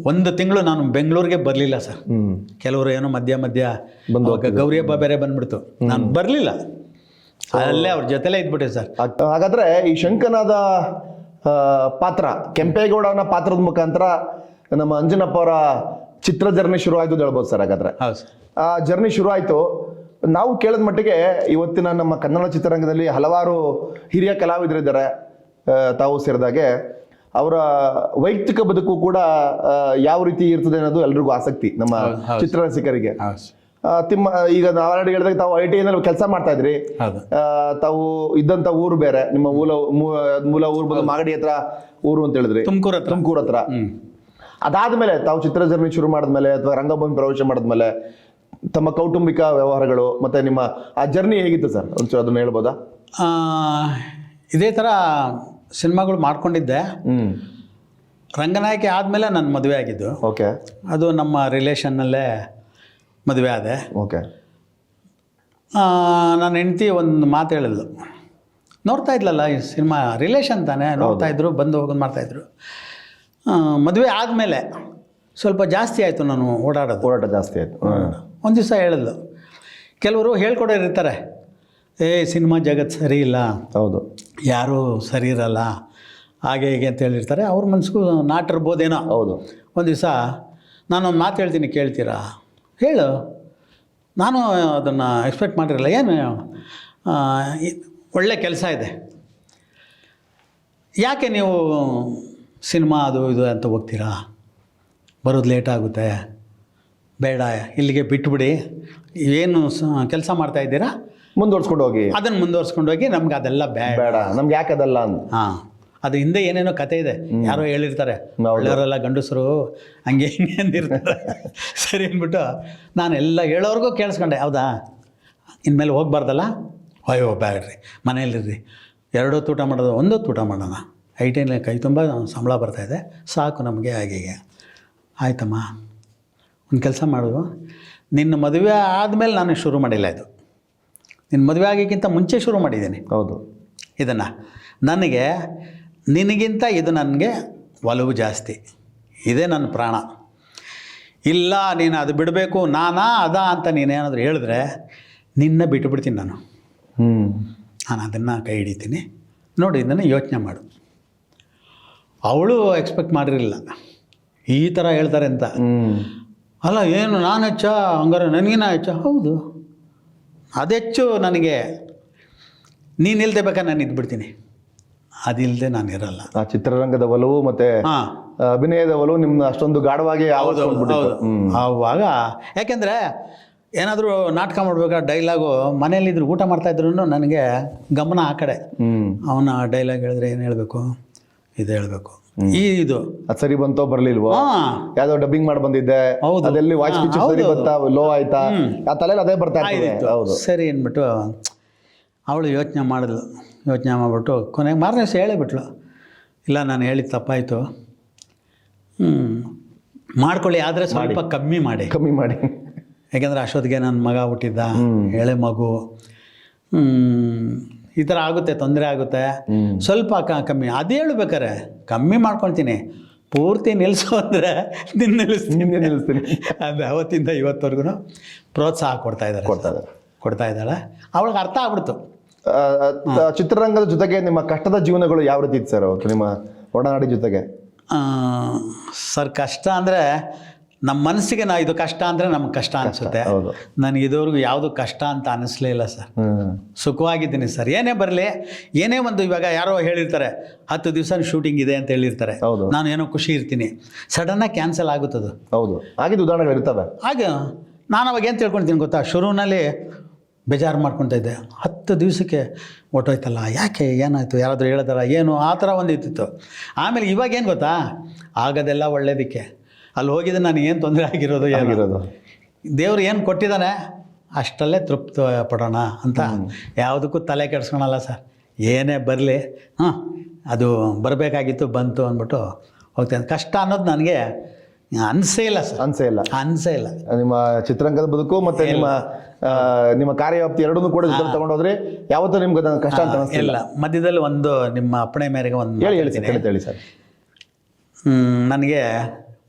Speaker 1: 1 ತಿಂಗಳು ನಾನು ಬೆಂಗಳೂರಿಗೆ ಬರಲಿಲ್ಲ ಸರ್. ಕೆಲವರು ಏನೋ ಮಧ್ಯ ಗೌರಿ ಹಬ್ಬ ಬೇರೆ ಬಂದ್ಬಿಡ್ತು, ನಾನು ಬರಲಿಲ್ಲ. ಅಲ್ಲೇ ಅವ್ರ ಜೊತೆಲೇ ಇದ್ಬಿಟ್ಟೆ ಸರ್.
Speaker 2: ಹಾಗಾದರೆ ಈ ಶಂಕನಾದ ಪಾತ್ರ, ಕೆಂಪೇಗೌಡನ ಪಾತ್ರದ ಮುಖಾಂತರ ನಮ್ಮ ಅಂಜನಪ್ಪ ಅವರ ಚಿತ್ರ ಜರ್ನಿ ಶುರು ಆಯಿತು ಅಂತ ಹೇಳ್ಬೋದು ಸರ್. ಹಾಗಾದರೆ
Speaker 1: ಹೌದು ಸರ್,
Speaker 2: ಆ ಜರ್ನಿ ಶುರು ಆಯಿತು. ನಾವು ಕೇಳಿದ ಮಟ್ಟಿಗೆ ಇವತ್ತಿನ ನಮ್ಮ ಕನ್ನಡ ಚಿತ್ರರಂಗದಲ್ಲಿ ಹಲವಾರು ಹಿರಿಯ ಕಲಾವಿದರಿದ್ದಾರೆ. ತಾವು ಸೇರಿದಾಗೆ ಅವರ ವೈಯಕ್ತಿಕ ಬದುಕು ಕೂಡ ಯಾವ ರೀತಿ ಇರ್ತದೆ ಅನ್ನೋದು ಎಲ್ರಿಗೂ ಆಸಕ್ತಿ ನಮ್ಮ ಚಿತ್ರರಸಿಕರಿಗೆ. ಈಗ ನಾವು ಆಲ್ರೆಡಿ ಹೇಳಿದಾಗ ತಾವು ITನಲ್ಲಿ ಕೆಲಸ ಮಾಡ್ತಾ ಇದ್ರಿ. ತಾವು ಇದ್ದಂಥ ಊರು ಬೇರೆ, ನಿಮ್ಮ ಮೂಲ ಊರು ಬಂದು ಮಾಗಡಿ ಹತ್ರ ಊರು ಅಂತ ಹೇಳಿದ್ರಿ, ತುಮಕೂರು ಹತ್ರ. ಅದಾದ್ಮೇಲೆ ತಾವು ಚಿತ್ರ ಜರ್ನಿ ಶುರು ಮಾಡಿದ್ಮೇಲೆ ಅಥವಾ ರಂಗಭೂಮಿ ಪ್ರವೇಶ ಮಾಡಿದ್ಮೇಲೆ ತಮ್ಮ ಕೌಟುಂಬಿಕ ವ್ಯವಹಾರಗಳು ಮತ್ತೆ ನಿಮ್ಮ ಆ ಜರ್ನಿ ಹೇಗಿತ್ತು ಸರ್? ಒಂಚೂರು ಅದನ್ನ ಹೇಳ್ಬೋದಾ?
Speaker 1: ಇದೇ ಥರ ಸಿನಿಮಾಗಳು ಮಾಡ್ಕೊಂಡಿದ್ದೆ. ರಂಗನಾಯಕಿ ಆದಮೇಲೆ ನಾನು ಮದುವೆ ಆಗಿದ್ದು.
Speaker 2: ಓಕೆ.
Speaker 1: ಅದು ನಮ್ಮ ರಿಲೇಷನ್ನಲ್ಲೇ ಮದುವೆ ಆದೆ.
Speaker 2: ಓಕೆ.
Speaker 1: ನನ್ನ ಹೆಂಡ್ತಿ ಒಂದು ಮಾತು ಹೇಳಿದ್ಲು, ನೋಡ್ತಾ ಇದ್ಲಲ್ಲ ಈ ಸಿನಿಮಾ, ರಿಲೇಷನ್ ತಾನೇ, ನೋಡ್ತಾಯಿದ್ರು, ಬಂದು ಹೋಗೋದು ಮಾಡ್ತಾಯಿದ್ರು. ಮದುವೆ ಆದಮೇಲೆ ಸ್ವಲ್ಪ ಜಾಸ್ತಿ ಆಯಿತು, ನಾನು ಓಡಾಟ ಜಾಸ್ತಿ ಆಯಿತು. ಒಂದು ದಿವಸ ಹೇಳಿದ್ಲು, ಕೆಲವರು ಹೇಳ್ಕೊಡೋರಿರ್ತಾರೆ, ಸಿನಿಮಾ ಜಗತ್ತು ಸರಿ ಇಲ್ಲ, ಹೌದು, ಯಾರೂ ಸರಿ ಇರಲ್ಲ, ಹಾಗೆ ಹೀಗೆ ಅಂತ ಹೇಳಿರ್ತಾರೆ. ಅವ್ರ ಮನಸ್ಸಿಗೂ ನಾಟಿರ್ಬೋದೇನೋ. ಹೌದು. ಒಂದು ದಿವಸ ನಾನೊಂದು ಮಾತು ಹೇಳ್ತೀನಿ, ಕೇಳ್ತೀರಾ? ಹೇಳು. ನಾನು ಅದನ್ನು ಎಕ್ಸ್ಪೆಕ್ಟ್ ಮಾಡಿರಲ್ಲ. ಏನು ಒಳ್ಳೆ ಕೆಲಸ ಇದೆ, ಯಾಕೆ ನೀವು ಸಿನಿಮಾ ಅದು ಇದು ಅಂತ ಹೋಗ್ತೀರಾ? ಬರೋದು ಲೇಟ್ ಆಗುತ್ತೆ, ಬೇಡ, ಇಲ್ಲಿಗೆ ಬಿಟ್ಬಿಡಿ. ಏನು ಕೆಲಸ ಮಾಡ್ತಾ ಇದ್ದೀರಾ
Speaker 2: ಮುಂದುವರ್ಸ್ಕೊಂಡು ಹೋಗಿ,
Speaker 1: ಅದನ್ನು ಮುಂದುವರ್ಸ್ಕೊಂಡು ಹೋಗಿ, ನಮ್ಗೆ ಅದೆಲ್ಲ ಬೇಡ,
Speaker 2: ನಮ್ಗೆ ಯಾಕೆ ಅದಲ್ಲ ಅಂತ.
Speaker 1: ಹಾಂ, ಅದು ಹಿಂದೆ ಏನೇನೋ ಕತೆ ಇದೆ, ಯಾರೋ ಹೇಳಿರ್ತಾರೆ, ಒಳ್ಳೆಯವರೆಲ್ಲ ಗಂಡಸರು ಹಂಗೆ ಹಿಂಗೆ ಅಂದಿರ್ತಾರೆ. ಸರಿ ಅಂದ್ಬಿಟ್ಟು ನಾನು ಎಲ್ಲ ಹೇಳೋರ್ಗೂ ಕೇಳಿಸ್ಕೊಂಡೆ. ಹೌದಾ, ಇನ್ಮೇಲೆ ಹೋಗ್ಬಾರ್ದಲ್ಲ? ಅಯ್ಯೋ ಬೇಡ್ರಿ, ಮನೇಲಿರ್ರಿ, 2 ಹೊತ್ತು ಊಟ ಮಾಡೋದು, 1 ಹೊತ್ತು ಊಟ ಮಾಡೋಣ, ITನಲ್ಲಿ ಕೈ ತುಂಬ ಸಂಬಳ ಬರ್ತಾಯಿದೆ, ಸಾಕು ನಮಗೆ, ಹಾಗೆ. ಆಯ್ತಮ್ಮ, ಒಂದು ಕೆಲಸ ಮಾಡು, ನಿನ್ನ ಮದುವೆ ಆದಮೇಲೆ ನಾನು ಶುರು ಮಾಡಿಲ್ಲ ಇದು, ನಿನ್ನ ಮದುವೆ ಆಗೋಕ್ಕಿಂತ ಮುಂಚೆ ಶುರು ಮಾಡಿದ್ದೀನಿ. ಹೌದು. ಇದನ್ನು ನನಗೆ ನಿನಗಿಂತ ಇದು ನನಗೆ ಒಲವು ಜಾಸ್ತಿ, ಇದೇ ನನ್ನ ಪ್ರಾಣ. ಇಲ್ಲ ನೀನು ಅದು ಬಿಡಬೇಕು, ನಾನಾ ಅದಾ ಅಂತ ನೀನೇನಾದರೂ ಹೇಳಿದ್ರೆ ನಿನ್ನ ಬಿಟ್ಟುಬಿಡ್ತೀನಿ ನಾನು ಅದನ್ನು ಕೈ ಹಿಡಿತೀನಿ. ನೋಡಿ, ಇದನ್ನು ಯೋಚನೆ ಮಾಡು. ಅವಳು ಎಕ್ಸ್ಪೆಕ್ಟ್ ಮಾಡಿರಲಿಲ್ಲ ಈ ಥರ ಹೇಳ್ತಾರೆ ಅಂತ. ಅಲ್ಲ, ಏನು ನಾನು ಹೆಚ್ಚ, ಹಂಗಾರೆ ನನಗಿನ ಹೆಚ್ಚ? ಹೌದು, ಅದೆಚ್ಚು ನನಗೆ. ನೀನಿಲ್ಲದೆ ಬೇಕಾದ್ರೆ ನಾನು ಇದ್ಬಿಡ್ತೀನಿ, ಅದಿಲ್ಲದೆ ನಾನು ಇರಲ್ಲ.
Speaker 2: ಆ ಚಿತ್ರರಂಗದ ಒಲವು ಮತ್ತು ಅಭಿನಯದ ಒಲವು ನಿಮ್ದು ಅಷ್ಟೊಂದು ಗಾಢವಾಗಿ
Speaker 1: ಆವಾಗ. ಯಾಕೆಂದರೆ ಏನಾದರೂ ನಾಟಕ ಮಾಡ್ಬೇಕಾದ್ರೆ ಡೈಲಾಗು ಮನೇಲಿದ್ರು ಊಟ ಮಾಡ್ತಾಯಿದ್ರು ನನಗೆ ಗಮನ ಆ ಕಡೆ. ಅವನ ಡೈಲಾಗ್ ಹೇಳಿದ್ರೆ ಏನು ಹೇಳಬೇಕು, ಇದು ಹೇಳಬೇಕು, ಇದು
Speaker 2: ಅದು ಸರಿ ಬಂತೋ ಬರಲಿಲ್ವೋ, ಯಾವುದೋ ಡಬ್ಬಿಂಗ್ ಮಾಡಿ ಬಂದಿದ್ದೆ, ಅದೆಲ್ಲಿ ವಾಯ್ಸ್ ಪಿಚ್ ಸರಿ ಬಂತಾ, ಲೋ ಆಯ್ತಾ, ಆ ತಲೆಯಲ್ಲಿ ಅದೇ ಬರ್ತಾ ಇತ್ತು. ಹೌದು,
Speaker 1: ಸರಿ ಅಂದ್ಬಿಟ್ಟು ಅವಳು ಯೋಚನೆ ಮಾಡಿದ್ಲು. ಯೋಚನೆ ಮಾಡಿಬಿಟ್ಟು ಕೊನೆಗೆ ಮಾರನೇ ದಿವಸ ಹೇಳಿಬಿಟ್ಲು, ಇಲ್ಲ ನಾನು ಹೇಳಿದ್ದು ತಪ್ಪಾಯಿತು, ಮಾಡ್ಕೊಳ್ಳಿ, ಆದರೆ ಸ್ವಲ್ಪ ಕಮ್ಮಿ ಮಾಡಿ. ಯಾಕೆಂದರೆ ಅಷ್ಟೊತ್ತಿಗೆ ನನ್ನ ಮಗ ಹುಟ್ಟಿದ್ದ, ಎಳೆ ಮಗು, ಈ ಥರ ಆಗುತ್ತೆ, ತೊಂದರೆ ಆಗುತ್ತೆ, ಸ್ವಲ್ಪ ಕಮ್ಮಿ. ಅದು ಹೇಳ್ಬೇಕಾರೆ ಕಮ್ಮಿ ಮಾಡ್ಕೊಳ್ತೀನಿ, ಪೂರ್ತಿ ನಿಲ್ಲಿಸು ಅಂದರೆ ನಿಲ್ಲಿಸ್ತೀನಿ. ಅದು ಅವತ್ತಿಂದ ಇವತ್ತವರೆಗೂ ಪ್ರೋತ್ಸಾಹ ಕೊಡ್ತಾ ಇದ್ದಾಳೆ. ಅವಳಿಗೆ ಅರ್ಥ ಆಗ್ಬಿಡ್ತು.
Speaker 2: ಚಿತ್ರರಂಗದ ಜೊತೆಗೆ ನಿಮ್ಮ ಕಷ್ಟದ ಜೀವನಗಳು ಯಾವ ರೀತಿ ಇತ್ತು ಸರ್ ಅವತ್ತು ನಿಮ್ಮ ಒಡನಾಡಿ ಜೊತೆಗೆ?
Speaker 1: ಸರ್, ಕಷ್ಟ ಅಂದರೆ ನಮ್ಮ ಮನಸ್ಸಿಗೆ ನಾವು ಇದು ಕಷ್ಟ ಅಂದರೆ ನಮ್ಗೆ ಕಷ್ಟ ಅನಿಸುತ್ತೆ.
Speaker 2: ಹೌದು.
Speaker 1: ನನಗೆ ಇದುವರೆಗೂ ಯಾವುದು ಕಷ್ಟ ಅಂತ ಅನ್ನಿಸ್ಲೇ ಇಲ್ಲ ಸರ್. ಸುಖವಾಗಿದ್ದೀನಿ ಸರ್. ಏನೇ ಬರಲಿ, ಏನೇ ಒಂದು ಇವಾಗ ಯಾರೋ ಹೇಳಿರ್ತಾರೆ 10 ದಿವಸ ಶೂಟಿಂಗ್ ಇದೆ ಅಂತ ಹೇಳಿರ್ತಾರೆ,
Speaker 2: ಹೌದು.
Speaker 1: ನಾನು ಏನೋ ಖುಷಿ ಇರ್ತೀನಿ, ಸಡನ್ನಾಗಿ ಕ್ಯಾನ್ಸಲ್ ಆಗುತ್ತದು.
Speaker 2: ಹೌದು, ಆಗಿದ್ದು ಉದಾಹರಣೆಗಳು ಇರ್ತವೆ.
Speaker 1: ಆಗ ನಾನು ಅವಾಗ ಏನು ತಿಳ್ಕೊಳ್ತೀನಿ ಗೊತ್ತಾ, ಶುರುವಿನಲ್ಲಿ ಬೇಜಾರು ಮಾಡ್ಕೊತಾ ಇದ್ದೆ, 10 ದಿವಸಕ್ಕೆ ಹೊಟ್ಟೋಯ್ತಲ್ಲ, ಯಾಕೆ ಏನಾಯಿತು, ಯಾರಾದರೂ ಹೇಳಿದಾರ ಏನು, ಆ ಥರ ಒಂದು ಇತ್ತಿತ್ತು. ಆಮೇಲೆ ಇವಾಗ ಏನು ಗೊತ್ತಾ, ಆಗೋದೆಲ್ಲ ಒಳ್ಳೇದಕ್ಕೆ. ಅಲ್ಲಿ ಹೋಗಿದ್ದು ನನಗೆ ಏನು ತೊಂದರೆ ಆಗಿರೋದು, ಏನಿರೋದು ದೇವ್ರು ಏನು ಕೊಟ್ಟಿದ್ದಾನೆ ಅಷ್ಟಲ್ಲೇ ತೃಪ್ತಿ ಪಡೋಣ ಅಂತ ಯಾವುದಕ್ಕೂ ತಲೆ ಕೆಡಿಸ್ಕೊಳಲ್ಲ ಸರ್. ಏನೇ ಬರಲಿ, ಅದು ಬರಬೇಕಾಗಿತ್ತು, ಬಂತು ಅಂದ್ಬಿಟ್ಟು ಹೋಗ್ತೇನೆ. ಕಷ್ಟ ಅನ್ನೋದು ನನಗೆ ಅನಿಸೇ ಇಲ್ಲ ಸರ್, ಅನಿಸೇ ಇಲ್ಲ.
Speaker 2: ನಿಮ್ಮ ಚಿತ್ರರಂಗದ ಬದುಕು ಮತ್ತೆ ನಿಮ್ಮ ಕಾರ್ಯವ್ಯಾಪ್ತಿ ಎರಡನ್ನೂ ಕೂಡ ತಗೊಂಡೋದ್ರೆ ಯಾವತ್ತೂ ನಿಮ್ಗೆ ಕಷ್ಟ ಅಂತ
Speaker 1: ಇಲ್ಲ. ಮಧ್ಯದಲ್ಲಿ ಒಂದು ನಿಮ್ಮ ಅಪ್ಪಣೆ ಮೇರೆಗೆ ಒಂದು
Speaker 2: ಹೇಳಿ ಸರ್.
Speaker 1: ನನಗೆ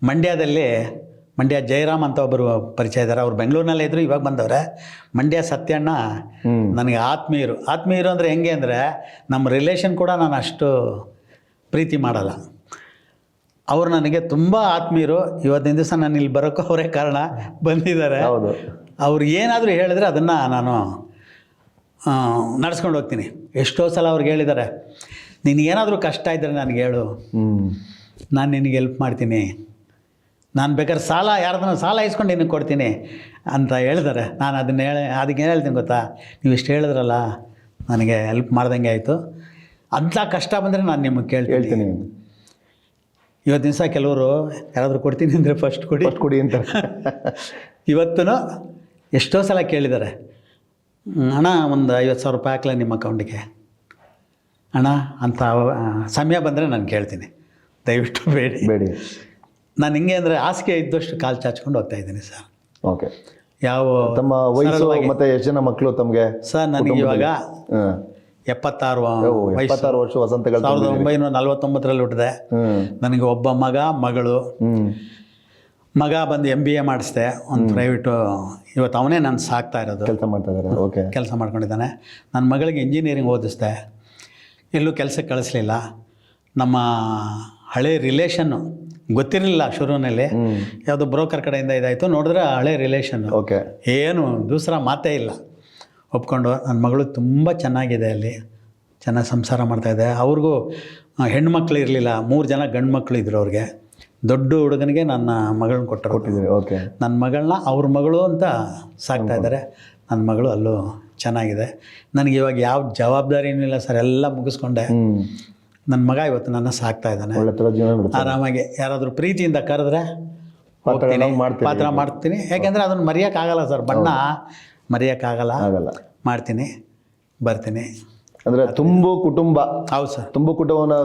Speaker 1: ಮಂಡ್ಯ ಜಯರಾಮ್ ಅಂತ ಒಬ್ಬರು ಪರಿಚಯ ಇದ್ದಾರೆ. ಅವ್ರು ಬೆಂಗಳೂರಿನಲ್ಲೇ ಇದ್ರು, ಇವಾಗ ಬಂದವ್ರೆ. ಮಂಡ್ಯ ಸತ್ಯಣ್ಣ ನನಗೆ ಆತ್ಮೀಯರು ಅಂದರೆ ಹೆಂಗೆ ಅಂದರೆ, ನಮ್ಮ ರಿಲೇಷನ್ ಕೂಡ ನಾನು ಅಷ್ಟು ಪ್ರೀತಿ ಮಾಡಲ್ಲ. ಅವರು ನನಗೆ ತುಂಬ ಆತ್ಮೀಯರು. ಇವತ್ತಿನ ದಿವಸ ನಾನು ಇಲ್ಲಿ ಬರೋಕ್ಕೂ ಅವರೇ ಕಾರಣ, ಬಂದಿದ್ದಾರೆ. ಅವ್ರು ಏನಾದರೂ ಹೇಳಿದ್ರೆ ಅದನ್ನು ನಾನು ನಡೆಸ್ಕೊಂಡು ಹೋಗ್ತೀನಿ. ಎಷ್ಟೋ ಸಲ ಅವ್ರಿಗೆ ಹೇಳಿದ್ದಾರೆ, ನಿನಗೇನಾದರೂ ಕಷ್ಟ ಇದ್ದರೆ ನನಗೆ ಹೇಳು, ನಾನು ನಿನಗೆ ಹೆಲ್ಪ್ ಮಾಡ್ತೀನಿ, ನಾನು ಬೇಕಾದ್ರೆ ಯಾರ್ದನ್ನ ಸಾಲ ಇಸ್ಕೊಂಡು ನಿನಗೆ ಕೊಡ್ತೀನಿ ಅಂತ ಹೇಳಿದ್ದಾರೆ. ನಾನು ಅದಕ್ಕೆ ಏನು ಹೇಳ್ತೀನಿ ಗೊತ್ತಾ, ನೀವು ಇಷ್ಟು ಹೇಳಿದ್ರಲ್ಲ, ನನಗೆ ಹೆಲ್ಪ್ ಮಾಡ್ದಂಗೆ ಆಯಿತು. ಅಂಥ ಕಷ್ಟ ಬಂದರೆ ನಾನು ನಿಮಗೆ ಕೇಳ್ತೀನಿ. ಇವತ್ತು ದಿವಸ ಕೆಲವರು ಯಾರಾದರೂ ಕೊಡ್ತೀನಿ ಅಂದರೆ ಫಸ್ಟ್ ಕೊಡಿ ಅಂತ ಇವತ್ತೂ ಎಷ್ಟೋ ಸಲ ಕೇಳಿದ್ದಾರೆ, ಅಣ್ಣ ಒಂದು 50,000 ರೂಪಾಯಿ ಹಾಕ್ಲ ನಿಮ್ಮ ಅಕೌಂಟಿಗೆ ಅಣ್ಣ ಅಂತ. ಸಮಯ ಬಂದರೆ ನಾನು ಕೇಳ್ತೀನಿ, ದಯವಿಟ್ಟು ಬೇಡಿ. ನಾನು ಹಿಂಗೆ ಅಂದರೆ ಹಾಸಿಗೆ ಇದ್ದಷ್ಟು ಕಾಲು ಚಾಚ್ಕೊಂಡು ಹೋಗ್ತಾ ಇದ್ದೀನಿ ಸರ್.
Speaker 2: ಓಕೆ.
Speaker 1: ಯಾವ
Speaker 2: ತಮ್ಮ ವಯಸ್ಸು ಮತ್ತು ಎಷ್ಟು ಜನ ಮಕ್ಕಳು ತಮಗೆ?
Speaker 1: ಸರ್ ನನಗೆ ಇವಾಗ 76
Speaker 2: ವರ್ಷ ವಸಂತಗಳು.
Speaker 1: 1949ರಲ್ಲಿ ಹುಟ್ಟಿದೆ. ನನಗೆ ಒಬ್ಬ ಮಗಳು. ಮಗ ಬಂದು MBA ಮಾಡಿಸ್ದೆ ಒಂದು ಪ್ರೈವೇಟು. ಇವತ್ತು ಅವನೇ ನಾನು ಸಾಕ್ತಾ ಇರೋದು,
Speaker 2: ಕೆಲಸ ಮಾಡ್ತಾ ಇದ್ದಾರೆ. ಓಕೆ,
Speaker 1: ಕೆಲಸ ಮಾಡ್ಕೊಂಡಿದ್ದಾನೆ. ನನ್ನ ಮಗಳಿಗೆ ಇಂಜಿನಿಯರಿಂಗ್ ಓದಿಸ್ದೆ, ಎಲ್ಲೂ ಕೆಲಸಕ್ಕೆ ಕಳಿಸ್ಲಿಲ್ಲ. ನಮ್ಮ ಹಳೆ ರಿಲೇಷನ್ನು ಗೊತ್ತಿರಲಿಲ್ಲ ಶುರುವಿನಲ್ಲಿ, ಯಾವುದೋ ಬ್ರೋಕರ್ ಕಡೆಯಿಂದ ಇದಾಯಿತು. ನೋಡಿದ್ರೆ ಹಳೆ ರಿಲೇಷನ್ನು.
Speaker 2: ಓಕೆ,
Speaker 1: ಏನು ದೂಸರ ಮಾತೇ ಇಲ್ಲ. ಒಪ್ಕೊಂಡು ನನ್ನ ಮಗಳು ತುಂಬ ಚೆನ್ನಾಗಿದೆ, ಅಲ್ಲಿ ಚೆನ್ನಾಗಿ ಸಂಸಾರ ಮಾಡ್ತಾಯಿದ್ದೆ. ಅವ್ರಿಗೂ ಹೆಣ್ಮಕ್ಳು ಇರಲಿಲ್ಲ, 3 ಜನ ಗಂಡು ಮಕ್ಕಳು ಇದ್ರು ಅವ್ರಿಗೆ. ದೊಡ್ಡ ಹುಡುಗನಿಗೆ ನನ್ನ ಮಗಳನ್ನ ಕೊಟ್ಟಿದ್ದೀರಿ.
Speaker 2: ಓಕೆ, ನನ್ನ
Speaker 1: ಮಗಳನ್ನ ಅವ್ರ ಮಗಳು ಅಂತ ಸಾಕ್ತಾ ಇದ್ದಾರೆ. ನನ್ನ ಮಗಳು ಅಲ್ಲೂ ಚೆನ್ನಾಗಿದೆ. ನನಗೆ ಇವಾಗ ಯಾವ ಜವಾಬ್ದಾರಿನೂ ಇಲ್ಲ ಸರ್, ಎಲ್ಲ ಮುಗಿಸ್ಕೊಂಡೆ. ನನ್ನ ಮಗ ಇವತ್ತು ನನ್ನ ಸಾಕ್ತಾ ಇದ್ದಾನೆ ಆರಾಮಾಗಿ. ಯಾರಾದರೂ ಪ್ರೀತಿಯಿಂದ ಕರೆದ್ರೆ ಪಾತ್ರ ಮಾಡ್ತೀನಿ, ಯಾಕೆಂದರೆ ಅದನ್ನು ಮರೆಯೋಕ್ಕಾಗಲ್ಲ ಸರ್. ಬಣ್ಣ ಮರೆಯೋಕ್ಕಾಗಲ್ಲ, ಮಾಡ್ತೀನಿ, ಬರ್ತೀನಿ.
Speaker 2: ಅಂದ್ರೆ ಕುಟುಂಬ.
Speaker 1: ಹೌದು ಸರ್,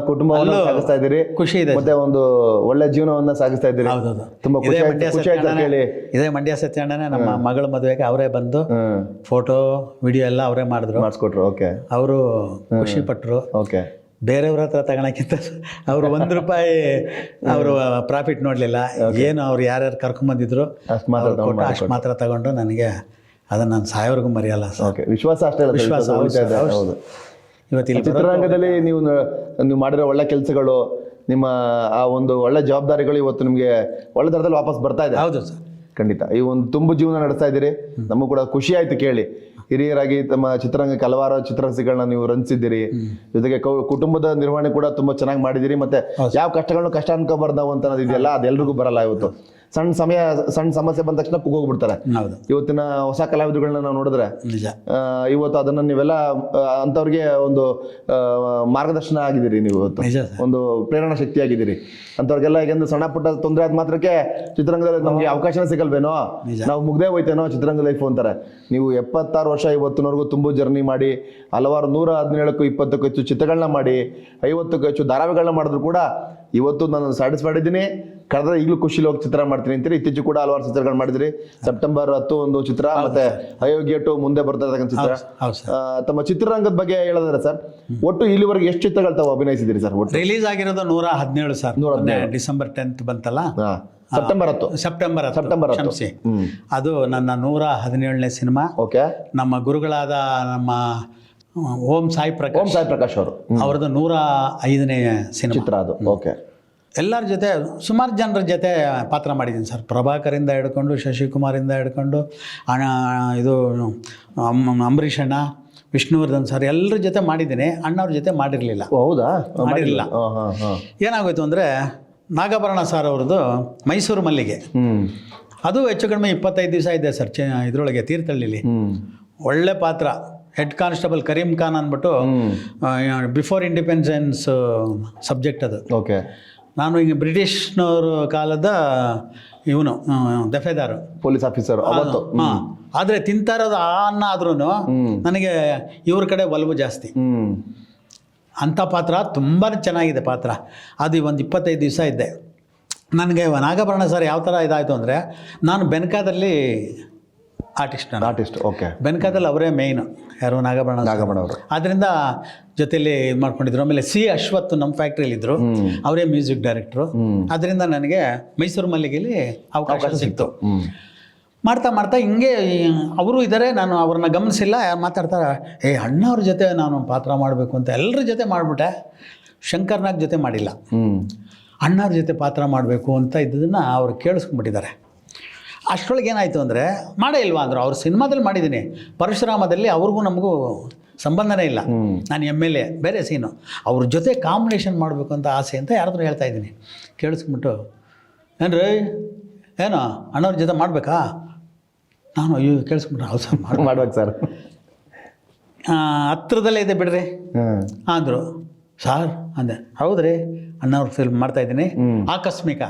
Speaker 2: ಕುಟುಂಬವನ್ನು ಸಾಗಿಸ್ತಾ ಇದ್ದೀರಿ, ಖುಷಿ ಇದೆ. ಮತ್ತೆ ಒಂದು ಒಳ್ಳೆ ಜೀವನವನ್ನ ಸಾಗಿಸ್ತಾ ಇದ್ದೀರಿ.
Speaker 1: ಹೌದೌದು.
Speaker 2: ತುಂಬಾ
Speaker 1: ಇದೇ ಮಂಡ್ಯ ಸತ್ಯಣ್ಣನೇ ನಮ್ಮ ಮಗಳ ಮದುವೆಗೆ ಅವರೇ ಬಂದು ಫೋಟೋ ವಿಡಿಯೋ ಎಲ್ಲ ಅವರೇ ಮಾಡಿಸ್ಕೊಟ್ರು.
Speaker 2: ಓಕೆ, ಅವರು
Speaker 1: ಖುಷಿ ಪಟ್ಟರು.
Speaker 2: ಓಕೆ,
Speaker 1: ಬೇರೆಯವ್ರ ಹತ್ರ ತಗೊಳಕ್ಕಿಂತ ಅವರು ₹1 ಅವರು ಪ್ರಾಫಿಟ್ ನೋಡಲಿಲ್ಲ. ಏನು ಅವ್ರು ಯಾರ್ಯಾರು ಕರ್ಕೊಂಬಂದಿದ್ರು ಅಷ್ಟು ಮಾತ್ರ ತಗೊಂಡು ನನಗೆ ಅದನ್ನು ನಾನು ಸಾಯೋವರೆಗೂ ಮರೆಯಲ್ಲ ಸರ್.
Speaker 2: ಓಕೆ, ವಿಶ್ವಾಸ ಅಷ್ಟೇ.
Speaker 1: ವಿಶ್ವಾಸ.
Speaker 2: ಇವತ್ತು ಚಿತ್ರರಂಗದಲ್ಲಿ ನೀವು ಮಾಡಿರೋ ಒಳ್ಳೆ ಕೆಲಸಗಳು, ನಿಮ್ಮ ಆ ಒಂದು ಒಳ್ಳೆ ಜವಾಬ್ದಾರಿಗಳು ಇವತ್ತು ನಿಮಗೆ ಒಳ್ಳೆ ದರದಲ್ಲಿ ವಾಪಸ್ ಬರ್ತಾ ಇದೆ.
Speaker 1: ಹೌದು ಸರ್,
Speaker 2: ಖಂಡಿತ. ಈ ಒಂದು ತುಂಬು ಜೀವನ ನಡೆಸ್ತಾ ಇದ್ದೀರಿ. ನಮಗೂ ಕೂಡ ಖುಷಿ ಆಯ್ತು ಕೇಳಿ. ಹಿರಿಯರಾಗಿ ತಮ್ಮ ಚಿತ್ರರಂಗಕ್ಕೆ ಹಲವಾರು ಚಿತ್ರರಸಿಗಳನ್ನ ನೀವು ರಂಜಿಸಿದ್ದೀರಿ. ಜೊತೆಗೆ ಕುಟುಂಬದ ನಿರ್ವಹಣೆ ಕೂಡ ತುಂಬಾ ಚೆನ್ನಾಗಿ ಮಾಡಿದಿರಿ. ಮತ್ತೆ ಯಾವ ಕಷ್ಟಗಳನ್ನು ಕಷ್ಟ ಅನ್ಕೋಬಾರ್ದು ನಾವು ಅಂತ ಅನ್ನೋದಿದೆಯಲ್ಲ, ಅದೆಲ್ರಿಗೂ ಬರಲ್ಲ. ಇವತ್ತು ಸಣ್ಣ ಸಮಸ್ಯೆ ಬಂದ ತಕ್ಷಣ ಹೋಗ್ಬಿಡ್ತಾರೆ. ಇವತ್ತಿನ ಹೊಸ ಕಲಾವಿದರುಗಳನ್ನ ನಾವು ನೋಡಿದ್ರೆ ಇವತ್ತು ಅದನ್ನ ನೀವೆಲ್ಲ ಅಂತವ್ರಿಗೆ ಒಂದು ಮಾರ್ಗದರ್ಶನ ಆಗಿದ್ದೀರಿ. ನೀವು ಇವತ್ತು ಒಂದು ಪ್ರೇರಣಾ ಶಕ್ತಿ ಆಗಿದ್ದೀರಿ ಅಂತವ್ರಿಗೆಲ್ಲ. ಯಾಕೆಂದ್ರೆ ಸಣ್ಣ ಪುಟ್ಟ ತೊಂದರೆ ಆದ ಮಾತ್ರಕ್ಕೆ ಚಿತ್ರರಂಗದಲ್ಲಿ ನಮ್ಗೆ ಅವಕಾಶನ ಸಿಗಲ್ವೇನೋ, ನಾವು ಮುಗ್ದೇ ಹೋಯ್ತೇನೋ ಚಿತ್ರರಂಗ ಲೈಫ್ ಅಂತಾರೆ. ನೀವು 76 ವರ್ಷ ಇವತ್ತಿನವರೆಗೂ ತುಂಬು ಜರ್ನಿ ಮಾಡಿ, ಹಲವಾರು 117ಕ್ಕೂ 20ಕ್ಕೂ ಹೆಚ್ಚು ಚಿತ್ರಗಳನ್ನ ಮಾಡಿ, 50ಕ್ಕೂ ಹೆಚ್ಚು ಧಾರಾವಾಹಿಗಳನ್ನ ಮಾಡಿದ್ರು ಕೂಡ ಇವತ್ತು ನಾನು ಸ್ಯಾಟಿಸ್ಫೈಡ್ ಇದ್ದೀನಿ. ಕಳೆದ ಈಗಲೂ ಖುಷಿಲಿ ಹೋಗಿ ಚಿತ್ರ ಮಾಡ್ತೀನಿ ಅಂತೀರಿ. ಇತ್ತೀಚೆಗೆ ಕೂಡ ಹಲವಾರು ಚಿತ್ರಗಳು ಮಾಡಿದ್ರಿ. ಸೆಪ್ಟೆಂಬರ್ 10 ಒಂದು ಚಿತ್ರ, ಮತ್ತೆ ಅಯೋಗ್ಯ 2 ಮುಂದೆ ಬರ್ತಾ ಇರ್ತಕ್ಕಂಥ ಚಿತ್ರ. ತಮ್ಮ ಚಿತ್ರರಂಗದ ಬಗ್ಗೆ ಹೇಳಿದ್ರೆ ಸರ್, ಒಟ್ಟು ಇಲ್ಲಿವರೆಗೆ ಎಷ್ಟು ಚಿತ್ರಗಳು ತಾವು ಅಭಿನಯಿಸಿದಿರಿ ಸರ್? ಒಟ್ಟು
Speaker 1: ರಿಲೀಸ್ ಆಗಿರೋದು 117 ಸರ್. ಡಿಸೆಂಬರ್ 10 ಬಂತಲ್ಲ,
Speaker 2: ಸೆಪ್ಟೆಂಬರ್
Speaker 1: 10 ಅದು ನನ್ನ 117ನೇ ಸಿನಿಮಾ.
Speaker 2: ಓಕೆ,
Speaker 1: ನಮ್ಮ ಗುರುಗಳಾದ ನಮ್ಮ ಓಂ ಸಾಯಿ ಪ್ರಕಾಶ್
Speaker 2: ಅವರು,
Speaker 1: ಅವ್ರದ್ದು 105ನೇ ಸಿನಿಮಾ
Speaker 2: ಚಿತ್ರ ಅದು. ಓಕೆ,
Speaker 1: ಎಲ್ಲರ ಜೊತೆ ಸುಮಾರು ಜನರ ಜೊತೆ ಪಾತ್ರ ಮಾಡಿದ್ದೀನಿ ಸರ್. ಪ್ರಭಾಕರಿಂದ ಹಿಡ್ಕೊಂಡು, ಶಶಿಕುಮಾರಿಂದ ಹಿಡ್ಕೊಂಡು, ಇದು ಅಂಬರೀಷ್ ಅಣ್ಣ, ವಿಷ್ಣುವರ್ಧನ್ ಸರ್ ಎಲ್ಲರ ಜೊತೆ ಮಾಡಿದ್ದೀನಿ. ಅಣ್ಣವ್ರ ಜೊತೆ ಮಾಡಿರಲಿಲ್ಲ.
Speaker 2: ಹೌದಾ?
Speaker 1: ಮಾಡಿರಲಿಲ್ಲ. ಏನಾಗೋಯ್ತು ಅಂದರೆ, ನಾಗಾಭರಣ ಸರ್ ಅವ್ರದ್ದು ಮೈಸೂರು ಮಲ್ಲಿಗೆ, ಅದು ಹೆಚ್ಚು ಕಡಿಮೆ 25 ದಿವಸ ಇದೆ ಸರ್. ಇದರೊಳಗೆ ತೀರ್ಥಹಳ್ಳಿಲಿ ಒಳ್ಳೆ ಪಾತ್ರ. ಹೆಡ್ ಕಾನ್ಸ್ಟೇಬಲ್ ಕರೀಂ ಖಾನ್ ಅಂದ್ಬಿಟ್ಟು, ಬಿಫೋರ್ ಇಂಡಿಪೆಂಡೆನ್ಸ್ ಸಬ್ಜೆಕ್ಟ್ ಅದು.
Speaker 2: ಓಕೆ.
Speaker 1: ನಾನು ಈಗ ಬ್ರಿಟಿಷ್ನವ್ರ ಕಾಲದ ಇವನು ದಫೇದಾರು,
Speaker 2: ಪೊಲೀಸ್ ಆಫೀಸರ್ ಅವತ್ತು.
Speaker 1: ಹಾಂ. ಆದರೆ ತಿಂತಾ ಇರೋದು ಆ ಅನ್ನ ಆದ್ರೂ ನನಗೆ ಇವ್ರ ಕಡೆ ಒಲವು ಜಾಸ್ತಿ. ಅಂಥ ಪಾತ್ರ ತುಂಬ ಚೆನ್ನಾಗಿದೆ ಪಾತ್ರ. ಅದು ಒಂದು 25 ದಿವಸ ಇದ್ದೆ. ನನಗೆ ನಾಗಾಭರಣ ಸರ್ ಯಾವ ಥರ ಇದಾಯಿತು ಅಂದರೆ, ನಾನು ಬೆನಕಾದಲ್ಲಿ ಆರ್ಟಿಸ್ಟ್. ಓಕೆ. ಬೆನಕಾದಲ್ಲಿ ಅವರೇ ಮೇಯ್ನು, ಯಾರು ನಾಗಾಭರಣ ಅವರು. ಆದ್ದರಿಂದ ಜೊತೆಯಲ್ಲಿ ಇದು ಮಾಡ್ಕೊಂಡಿದ್ರು. ಆಮೇಲೆ ಸಿ ಅಶ್ವತ್ ನಮ್ಮ ಫ್ಯಾಕ್ಟ್ರಿಯಲ್ಲಿದ್ದರು, ಅವರೇ ಮ್ಯೂಸಿಕ್ ಡೈರೆಕ್ಟ್ರು. ಅದರಿಂದ ನನಗೆ ಮೈಸೂರು ಮಲ್ಲಿಗೆಯಲ್ಲಿ ಅವಕಾಶ ಸಿಕ್ತು. ಮಾಡ್ತಾ ಮಾಡ್ತಾ ಹಿಂಗೆ ಅವರು ಇದ್ದಾರೆ, ನಾನು ಅವ್ರನ್ನ ಗಮನಿಸಿಲ್ಲ. ಮಾತಾಡ್ತಾರೆ, ಅಣ್ಣವ್ರ ಜೊತೆ ನಾನು ಪಾತ್ರ ಮಾಡಬೇಕು ಅಂತ ಎಲ್ಲರ ಜೊತೆ ಮಾಡಿಬಿಟ್ಟೆ. ಶಂಕರ್ನಾಗ್ ಜೊತೆ ಮಾಡಿಲ್ಲ, ಅಣ್ಣವ್ರ ಜೊತೆ ಪಾತ್ರ ಮಾಡಬೇಕು ಅಂತ ಇದ್ದದನ್ನು ಅವ್ರು ಕೇಳಿಸ್ಕೊಂಡ್ಬಿಟ್ಟಿದ್ದಾರೆ. ಅಷ್ಟರೊಳಗೆ ಏನಾಯಿತು ಅಂದರೆ, ಮಾಡೇ ಇಲ್ವಾ ಅಂದರು. ಅವ್ರ ಸಿನಿಮಾದಲ್ಲಿ ಮಾಡಿದ್ದೀನಿ, ಪರಶುರಾಮದಲ್ಲಿ ಅವ್ರಿಗೂ ನಮಗೂ ಸಂಬಂಧನೇ ಇಲ್ಲ. ನಾನು MLA, ಬೇರೆ ಸೀನು. ಅವ್ರ ಜೊತೆ ಕಾಂಬಿನೇಷನ್ ಮಾಡಬೇಕು ಅಂತ ಆಸೆ ಅಂತ ಯಾರಾದರೂ ಹೇಳ್ತಾ ಇದ್ದೀನಿ. ಕೇಳಿಸ್ಕೊಂಬಿಟ್ಟು, ಏನ್ರಿ ಏನೋ ಅಣ್ಣವ್ರ ಜೊತೆ ಮಾಡಬೇಕಾ? ನಾನು ಅಯ್ಯೋ ಕೇಳಿಸ್ಕೊಂಬಿಟ್ರೆ, ಹೌದು ಸರ್
Speaker 2: ಮಾಡ್ಬೇಕು ಸರ್,
Speaker 1: ಹತ್ರದಲ್ಲೇ ಇದೆ ಬಿಡ್ರಿ ಅಂದರು. ಸಾರ್ ಅಂದೆ. ಹೌದ್ರಿ, ಅಣ್ಣವ್ರ ಫಿಲ್ಮ್ ಮಾಡ್ತಾಯಿದ್ದೀನಿ, ಆಕಸ್ಮಿಕ.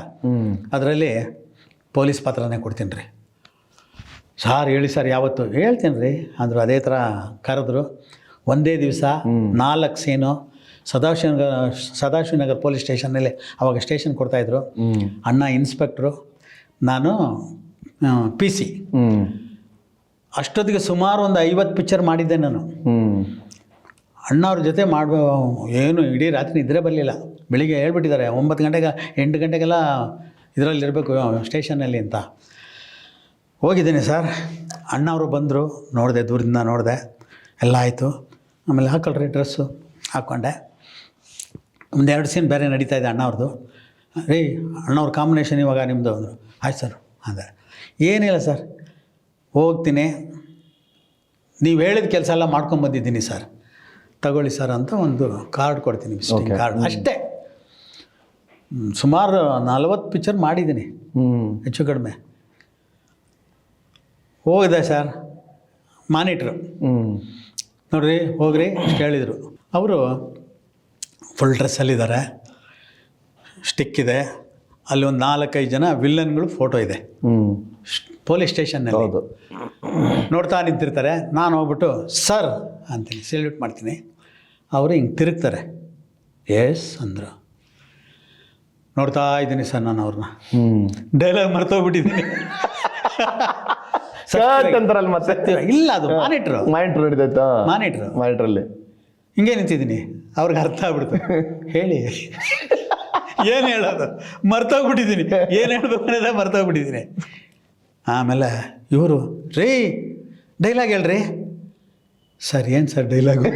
Speaker 1: ಅದರಲ್ಲಿ ಪೊಲೀಸ್ ಪಾತ್ರನೇ ಕೊಡ್ತೀನಿ ರೀ. ಸಾರ್ ಹೇಳಿ ಸರ್ ಯಾವತ್ತು? ಹೇಳ್ತೀನಿ ರೀ ಅಂದರು. ಅದೇ ಥರ ಕರೆದ್ರು. ಒಂದೇ ದಿವಸ 4 ಸೀನು. ಸದಾಶಿವನಗರ ಪೊಲೀಸ್ ಸ್ಟೇಷನ್ನಲ್ಲಿ ಅವಾಗ ಸ್ಟೇಷನ್ ಕೊಡ್ತಾಯಿದ್ರು. ಅಣ್ಣ ಇನ್ಸ್ಪೆಕ್ಟ್ರು, ನಾನು PC. ಅಷ್ಟೊತ್ತಿಗೆ ಸುಮಾರು ಒಂದು 50 ಪಿಕ್ಚರ್ ಮಾಡಿದ್ದೆ ನಾನು. ಅಣ್ಣವ್ರ ಜೊತೆ ಏನು ಇಡೀ ರಾತ್ರಿ ನಿದ್ರೆ ಬರಲಿಲ್ಲ. ಬೆಳಿಗ್ಗೆ ಹೇಳ್ಬಿಟ್ಟಿದ್ದಾರೆ 9 ಗಂಟೆಗೆ 8 ಗಂಟೆಗೆಲ್ಲ ಇದರಲ್ಲಿರಬೇಕು ಸ್ಟೇಷನಲ್ಲಿ ಅಂತ. ಹೋಗಿದ್ದೀನಿ ಸರ್. ಅಣ್ಣವರು ಬಂದರು, ನೋಡಿದೆ, ದೂರದಿಂದ ನೋಡಿದೆ, ಎಲ್ಲ ಆಯಿತು. ಆಮೇಲೆ ಹಾಕೊಳ್ರಿ ಡ್ರೆಸ್ಸು ಹಾಕ್ಕೊಂಡೆ. 1-2 ಸೀನ್ ಬೇರೆ ನಡೀತಾ ಇದೆ ಅಣ್ಣವ್ರದ್ದು. ರೀ ಅಣ್ಣವ್ರ ಕಾಂಬಿನೇಷನ್ ಇವಾಗ ನಿಮ್ಮದು ಅಂದರು. ಆಯ್ತು ಸರ್ ಅಂದೆ. ಏನಿಲ್ಲ ಸರ್, ಹೋಗ್ತೀನಿ, ನೀವು ಹೇಳಿದ ಕೆಲಸ ಎಲ್ಲ ಮಾಡ್ಕೊಂಬಂದಿದ್ದೀನಿ ಸರ್, ತಗೊಳ್ಳಿ ಸರ್ ಅಂತ ಒಂದು ಕಾರ್ಡ್ ಕೊಡ್ತೀನಿ, ವಿಸಿಟಿಂಗ್ ಕಾರ್ಡ್ ಅಷ್ಟೇ. ಸುಮಾರು 40 ಪಿಕ್ಚರ್ ಮಾಡಿದ್ದೀನಿ, ಹೆಚ್ಚು ಕಡಿಮೆ. ಹೋಗಿದೆ ಸರ್. ಮಾನಿಟ್ರು ನೋಡ್ರಿ ಹೋಗ್ರಿ ಅಷ್ಟು ಹೇಳಿದರು. ಅವರು ಫುಲ್ ಡ್ರೆಸ್ಸಲ್ಲಿದ್ದಾರೆ, ಸ್ಟಿಕ್ ಇದೆ, ಅಲ್ಲಿ ಒಂದು 4-5 ಜನ ವಿಲ್ಲನ್ಗಳು ಫೋಟೋ ಇದೆ ಪೊಲೀಸ್ ಸ್ಟೇಷನ್ನಲ್ಲಿ. ನೋಡ್ತಾ ನಿಂತಿರ್ತಾರೆ. ನಾನು ಹೋಗ್ಬಿಟ್ಟು ಸರ್ ಅಂತೀನಿ, ಸೆಲ್ಯೂಟ್ ಮಾಡ್ತೀನಿ. ಅವರು ಹಿಂಗೆ ತಿರುಗ್ತಾರೆ. ಎಸ್ ಅಂದರು. ನೋಡ್ತಾ ಇದ್ದೀನಿ ಸರ್ ನಾನು ಅವ್ರನ್ನ. ಡೈಲಾಗ್ ಮರ್ತೋಗ್ಬಿಟ್ಟಿದ್ದೀನಿ.
Speaker 2: ಅಂತಾರಲ್ಲ ಮತ್ತೆ.
Speaker 1: ಇಲ್ಲ, ಅದು ಮಾನಿಟ್ರು
Speaker 2: ನಡೀತಾಯ್ತಾ? ಮಾನಿಟ್ರಲ್ಲಿ
Speaker 1: ಹಿಂಗೆ ನಿಂತಿದ್ದೀನಿ. ಅವ್ರಿಗೆ ಅರ್ಥ ಆಗ್ಬಿಡ್ತು. ಹೇಳಿ ಏನು ಹೇಳೋದು, ಮರ್ತೋಗ್ಬಿಟ್ಟಿದ್ದೀನಿ, ಏನು ಹೇಳ್ಬೇಕು ಅನ್ನೋದೇ ಮರ್ತೋಗ್ಬಿಟ್ಟಿದ್ದೀನಿ. ಆಮೇಲೆ ಇವರು ರೀ ಡೈಲಾಗ್ ಹೇಳ್ರಿ. ಸರ್ ಏನು ಸರ್ ಡೈಲಾಗು?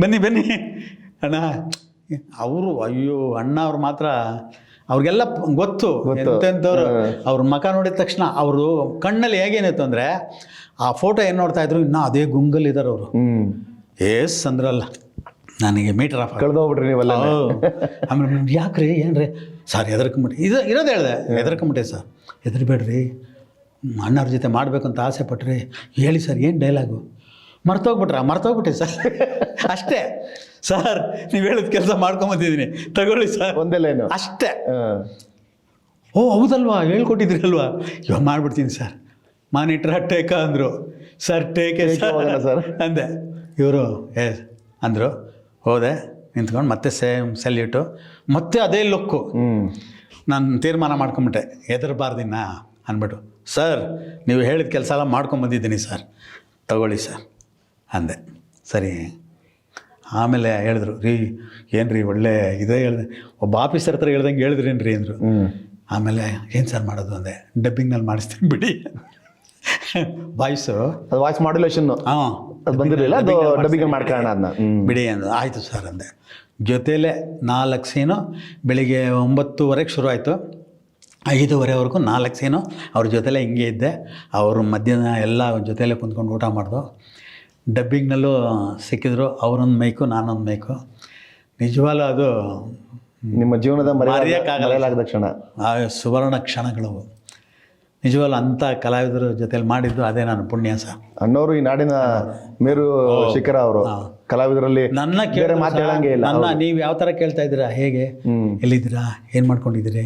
Speaker 1: ಬನ್ನಿ ಬನ್ನಿ ಅಣ್ಣ. ಅವರು ಅಯ್ಯೋ ಅಣ್ಣ ಅವ್ರು ಮಾತ್ರ ಅವ್ರಿಗೆಲ್ಲ ಗೊತ್ತು ಎಂತೆಂಥವ್ರು. ಅವ್ರ ಮುಖ ನೋಡಿದ ತಕ್ಷಣ ಅವರು ಕಣ್ಣಲ್ಲಿ ಹೇಗೇನಿತ್ತು ಅಂದರೆ, ಆ ಫೋಟೋ ಏನು ನೋಡ್ತಾ ಇದ್ರು, ಇನ್ನೂ ಅದೇ ಗುಂಗಲ್ಲಿದ್ದಾರೆ ಅವರು. ಏಸ್ ಅಂದ್ರಲ್ಲ, ನನಗೆ ಮೀಟರ್ ಆಫ್
Speaker 2: ಕಳೆದೋಗ್ಬಿಟ್ರಿ ನೀವೆಲ್ಲ.
Speaker 1: ಆಮೇಲೆ ಯಾಕ್ರಿ ಏನ್ರಿ ಸರ್ ಹೆದರ್ಕೊಂಬಿಟ್ಟು ಇರೋದು ಹೇಳಿದೆ. ಹೆದರ್ಕೊಂಬಿಟ್ಟೆ ಸರ್. ಹೆದರ್ಬೇಡ್ರಿ, ಅಣ್ಣವ್ರ ಜೊತೆ ಮಾಡಬೇಕು ಅಂತ ಆಸೆ ಪಟ್ರಿ, ಹೇಳಿ ಸರ್ ಏನು ಡೈಲಾಗು? ಮರ್ತೋಗ್ಬಿಟ್ಟೆ ಸರ್. ಅಷ್ಟೇ ಸರ್, ನೀವು ಹೇಳಿದ ಕೆಲಸ ಮಾಡ್ಕೊಂಬಂದಿದ್ದೀನಿ, ತಗೊಳ್ಳಿ ಸರ್, ಒಂದೇ ಲೈನು ಅಷ್ಟೇ. ಓ ಹೌದಲ್ವಾ, ಹೇಳ್ಕೊಟ್ಟಿದ್ರಿ ಅಲ್ವಾ, ಇವಾಗ ಮಾಡಿಬಿಡ್ತೀನಿ ಸರ್. ಮಾನಿಟ್ರ ಟೇಕ ಅಂದರು. ಸರ್ ಟೇಕೆ ಸರ್ ಅಂದೆ. ಇವರು ಅಂದರು. ಹೋದೆ, ನಿಂತ್ಕೊಂಡು ಮತ್ತೆ ಸೇಮ್ ಸೆಲ್ಯೂಟು, ಮತ್ತೆ ಅದೇ ಲುಕ್ಕು. ನಾನು ತೀರ್ಮಾನ ಮಾಡ್ಕೊಂಬಿಟ್ಟೆ, ಹೆದರಬಾರ್ದಿನ್ನ ಅಂದ್ಬಿಟ್ಟು. ಸರ್ ನೀವು ಹೇಳಿದ ಕೆಲಸ ಎಲ್ಲ ಮಾಡ್ಕೊಂಬಂದಿದ್ದೀನಿ ಸರ್, ತಗೊಳ್ಳಿ ಸರ್ ಅಂದೆ. ಸರಿ. ಆಮೇಲೆ ಹೇಳಿದ್ರು, ರೀ ಏನು ರೀ ಒಳ್ಳೆ ಇದೇ ಹೇಳಿದೆ, ಒಬ್ಬ ಆಫೀಸರ್ ಹತ್ರ ಹೇಳ್ದಂಗೆ ಹೇಳಿದ್ರೇನು ರೀ ಅಂದರು. ಆಮೇಲೆ ಏನು ಸರ್ ಮಾಡೋದು ಅಂದೆ. ಡಬ್ಬಿಂಗ್ನಲ್ಲಿ ಮಾಡಿಸ್ತೀನಿ ಬಿಡಿ. ವಾಯ್ಸು
Speaker 2: ಅದು ವಾಯ್ಸ್ ಮಾಡ್ಯುಲೇಷನ್
Speaker 1: ಹಾಂ
Speaker 2: ಅದು ಬಂದಿರಲಿಲ್ಲ, ಅದು ಡಬ್ಬಿಂಗ್ ಮಾಡ್ಕೊಳ್ಳೋಣ ಅದನ್ನ.
Speaker 1: ಬಿಡಿ ಅಂದು ಆಯಿತು ಸರ್ ಅಂದೆ. ಜೊತೆಲೇ 4 ಸೀನು, ಬೆಳಿಗ್ಗೆ 9:30 ಶುರು ಆಯಿತು, 5:30ವರೆಗೂ 4 ಸೀನು ಅವ್ರ ಜೊತೆಲೇ ಹಿಂಗೆ ಇದ್ದೆ. ಅವರು ಮಧ್ಯಾಹ್ನ ಎಲ್ಲ ಜೊತೆಲೇ ಕುಂತ್ಕೊಂಡು ಊಟ ಮಾಡ್ದು. ಡಬ್ಬಿಂಗ್ನಲ್ಲೂ ಸಿಕ್ಕಿದ್ರು, ಅವರೊಂದು ಮೈಕು ನಾನೊಂದು ಮೈಕು. ನಿಜವಾಗ್ಲೂ ಅದು
Speaker 2: ನಿಮ್ಮ ಜೀವನದ
Speaker 1: ಮರೆಯೋಕ್ಕಾಗಲ್ಲ
Speaker 2: ಕ್ಷಣ,
Speaker 1: ಆ ಸುವರ್ಣ ಕ್ಷಣಗಳು. ನಿಜವಾಗ್ಲೂ ಅಂಥ ಕಲಾವಿದರ ಜೊತೆಲಿ ಮಾಡಿದ್ದು ಅದೇ ನಾನು ಪುಣ್ಯ ಸರ್.
Speaker 2: ಅಣ್ಣವರು ಈ ನಾಡಿನ ಮೇರು ಶಿಖರ ಅವರು, ಕಲಾವಿದರಲ್ಲಿ
Speaker 1: ನನ್ನ
Speaker 2: ಬೇರೆ ಮಾತು ಹೇಳಂಗೆ ಇಲ್ಲ.
Speaker 1: ನನ್ನ ನೀವು ಯಾವ ಥರ ಕೇಳ್ತಾ ಇದ್ದೀರಾ, ಹೇಗೆ ಎಲ್ಲಿದ್ದೀರಾ, ಏನು ಮಾಡ್ಕೊಂಡಿದ್ದೀರಿ,